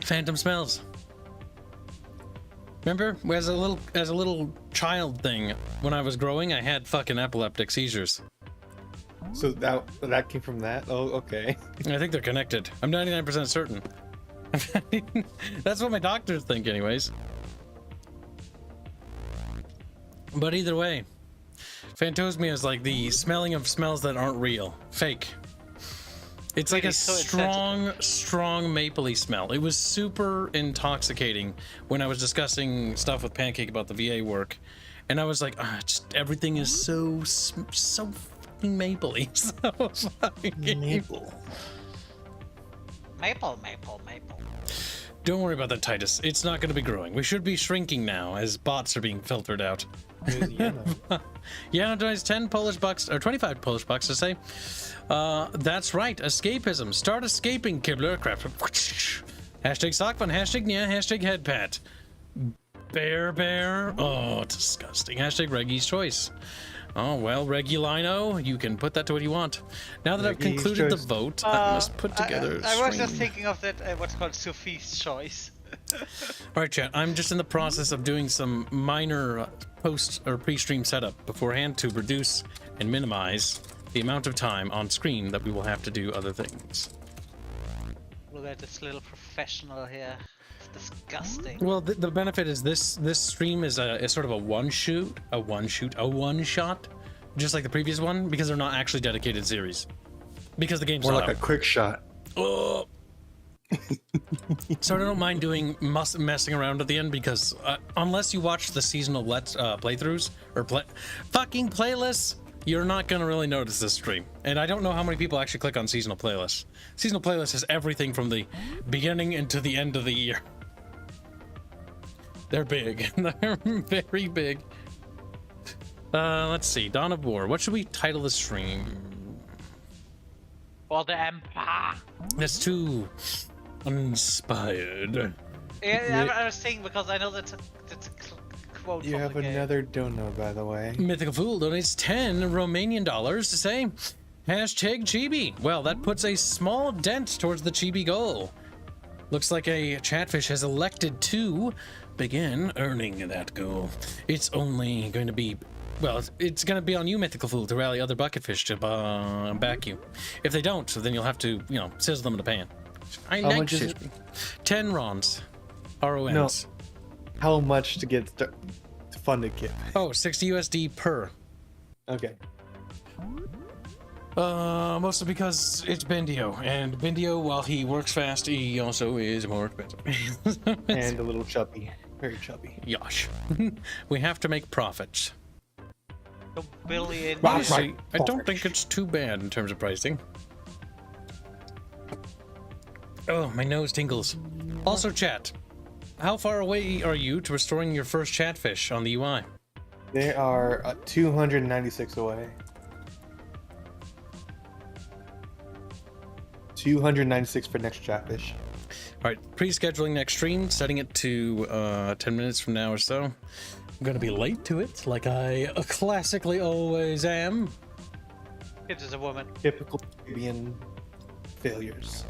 Speaker 6: Phantom smells. Remember, as a little child thing, when I was growing, I had fucking epileptic seizures.
Speaker 14: So that came from that? Oh, okay.
Speaker 6: I think they're connected. I'm 99% certain. That's what my doctors think anyways. But either way, Phantosmia is like the smelling of smells that aren't real. Fake. It's like a strong mapley smell. It was super intoxicating when I was discussing stuff with Pancake about the VA work. And I was like, everything is so fucking mapley. So fucking maple.
Speaker 12: Maple.
Speaker 6: Don't worry about that, Titus. It's not going to be growing. We should be shrinking now as bots are being filtered out. Yano donates 10 Polish bucks, or 25 Polish bucks to say. That's right, escapism. Start escaping, Kibler. Hashtag sockfun, hashtag Nya, hashtag headpat. Bear. Oh, disgusting. Hashtag Reggie's choice. Oh, well, Regulino, you can put that to what you want. Now that I've concluded the vote, I must put together
Speaker 12: I was just thinking of that, what's called Sophie's choice.
Speaker 6: All right, chat. I'm just in the process of doing some minor post or pre-stream setup beforehand to reduce and minimize the amount of time on screen that we will have to do other things.
Speaker 12: Look at this little professional here. It's disgusting.
Speaker 6: Well, the benefit is this stream is sort of a one shot, just like the previous one, because they're not actually dedicated series. Because the game's
Speaker 14: more
Speaker 6: not
Speaker 14: like
Speaker 6: out.
Speaker 14: a quick shot.
Speaker 6: Oh. So I don't mind doing messing around at the end because unless you watch the seasonal playthroughs or fucking playlists, you're not gonna really notice this stream. And I don't know how many people actually click on seasonal playlists. Seasonal playlist is everything from the beginning into the end of the year. They're big. They're very big. Let's see. Dawn of War. What should we title the stream?
Speaker 12: For the Empire.
Speaker 6: That's too uninspired.
Speaker 12: Yeah, I was thinking because I know that's a quote.
Speaker 14: You have another dono, by the way.
Speaker 6: Mythical Fool donates 10 Romanian dollars to say hashtag Chibi. Well, that puts a small dent towards the Chibi goal. Looks like a Chatfish has elected to begin earning that goal. It's only going to be, well, it's going to be on you, Mythical Fool, to rally other bucketfish to back you. If they don't, then you'll have to, you know, sizzle them in the pan. I
Speaker 14: How
Speaker 6: like
Speaker 14: much is
Speaker 6: shit. 10 RONs. RONs.
Speaker 14: No. How much to get funded, kit?
Speaker 6: Oh, 60 USD per.
Speaker 14: Okay.
Speaker 6: Mostly because it's Bendio, and Bendio, while he works fast, he also is more expensive.
Speaker 14: And a little chubby. Very chubby.
Speaker 6: Yosh. We have to make profits.
Speaker 12: A billion.
Speaker 6: Honestly, I don't think it's too bad in terms of pricing. Oh, my nose tingles. Also, chat, how far away are you to restoring your first Chatfish on the UI?
Speaker 14: They are 296 away. 296 for next Chatfish.
Speaker 6: All right, pre-scheduling next stream, setting it to 10 minutes from now or so. I'm gonna be late to it, like I classically always am.
Speaker 12: It is a woman.
Speaker 14: Typical Caribbean failures.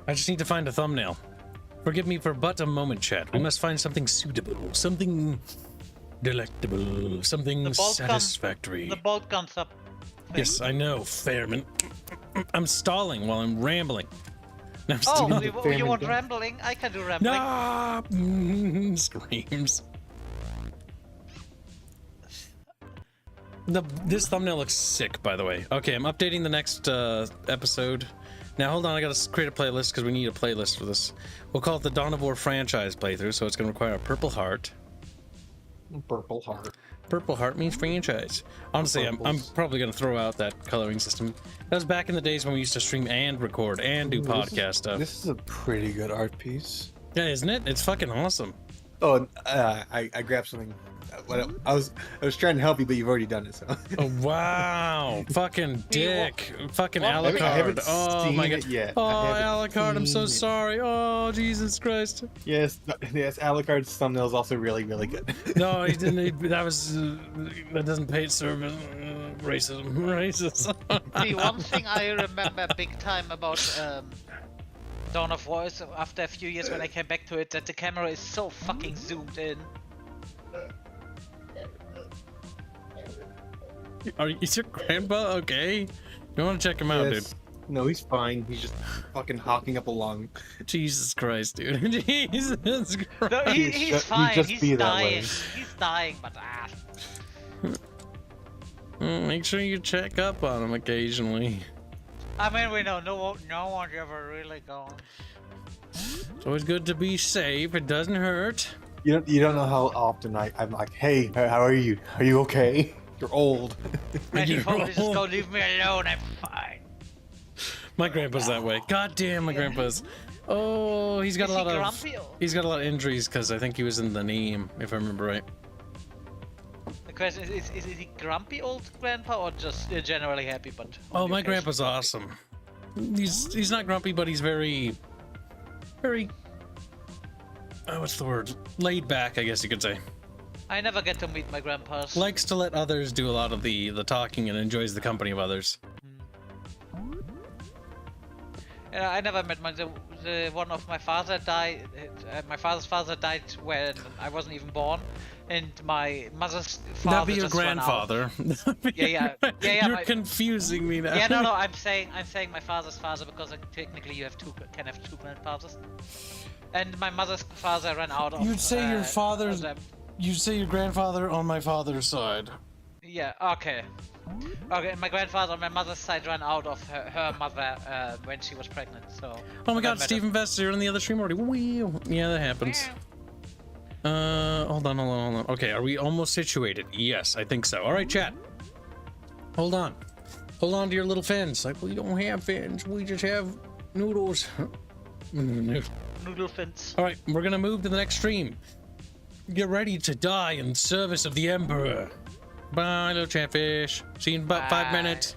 Speaker 6: I just need to find a thumbnail. Forgive me for but a moment, chat. We must find something suitable, something delectable, something satisfactory.
Speaker 12: The bolt guns up.
Speaker 6: Yes, I know, Fairman. I'm stalling while I'm rambling. No, I'm
Speaker 12: oh, you want rambling? I can do rambling.
Speaker 6: No! Screams. This thumbnail looks sick, by the way. Okay, I'm updating the next episode. Now, hold on, I gotta create a playlist because we need a playlist for this. We'll call it the Dawn of War franchise playthrough, so it's gonna require a purple heart.
Speaker 14: Purple heart.
Speaker 6: Purple heart means franchise. Honestly, I'm probably gonna throw out that coloring system. That was back in the days when we used to stream and record and do podcast stuff.
Speaker 14: This is a pretty good art piece.
Speaker 6: Yeah, isn't it? It's fucking awesome.
Speaker 14: Oh, I grabbed something. I was trying to help you, but you've already done it. So.
Speaker 6: Oh wow! Fucking dick! Fucking Alucard! Oh my god!
Speaker 14: Yet.
Speaker 6: Oh Alucard! I'm so sorry! Oh Jesus Christ!
Speaker 14: Yes, Alucard's thumbnail is also really, really good.
Speaker 6: No, he didn't. That was that doesn't pay its service. Racism.
Speaker 12: The one thing I remember big time about Dawn of War is after a few years when I came back to it, that the camera is so fucking zoomed in.
Speaker 6: Is your grandpa okay? You want to check him out, dude?
Speaker 14: No, he's fine. He's just fucking hawking up a lung.
Speaker 6: Jesus Christ, dude. Jesus Christ.
Speaker 12: No, he's fine. He's dying. He's dying, but
Speaker 6: Make sure you check up on him occasionally.
Speaker 12: I mean, we know no one's ever really gone.
Speaker 6: It's always good to be safe. It doesn't hurt.
Speaker 14: You don't know how often I'm like, hey, how are you? Are you okay? You're old.
Speaker 12: And you probably just go leave me alone. I'm fine.
Speaker 6: My grandpa's that way. God damn, my grandpa's. Oh, he's got a lot of. He's got a lot of injuries because I think he was in the name, if I remember right.
Speaker 12: The question is he grumpy old grandpa or just generally happy? But
Speaker 6: oh, my grandpa's awesome. He's not grumpy, but he's very. What's the word? Laid back, I guess you could say.
Speaker 12: I never get to meet my grandpas.
Speaker 6: Likes to let others do a lot of the talking and enjoys the company of others.
Speaker 12: Yeah, I never met the one of my father died. My father's father died when I wasn't even born, and my mother's father.
Speaker 6: That'd be your
Speaker 12: just ran
Speaker 6: grandfather.
Speaker 12: Yeah.
Speaker 6: You're confusing me now.
Speaker 12: Yeah, no. I'm saying my father's father because technically you can have two grandfathers. And my mother's father ran out of.
Speaker 6: You'd say your father's. You'd say your grandfather on my father's side.
Speaker 12: Yeah. Okay. Okay. My grandfather on my mother's side ran out of her mother when she was pregnant. So.
Speaker 6: Oh my God, Stephen Vest, you're on the other stream already. Yeah, that happens. Hold on. Okay, are we almost situated? Yes, I think so. All right, chat. Hold on to your little fins. Like, we don't have fins. We just have noodles.
Speaker 12: Noodle fins.
Speaker 6: All right, we're gonna move to the next stream. Get ready to die in service of the Emperor. Bye, little chatfish. See you in about 5 minutes.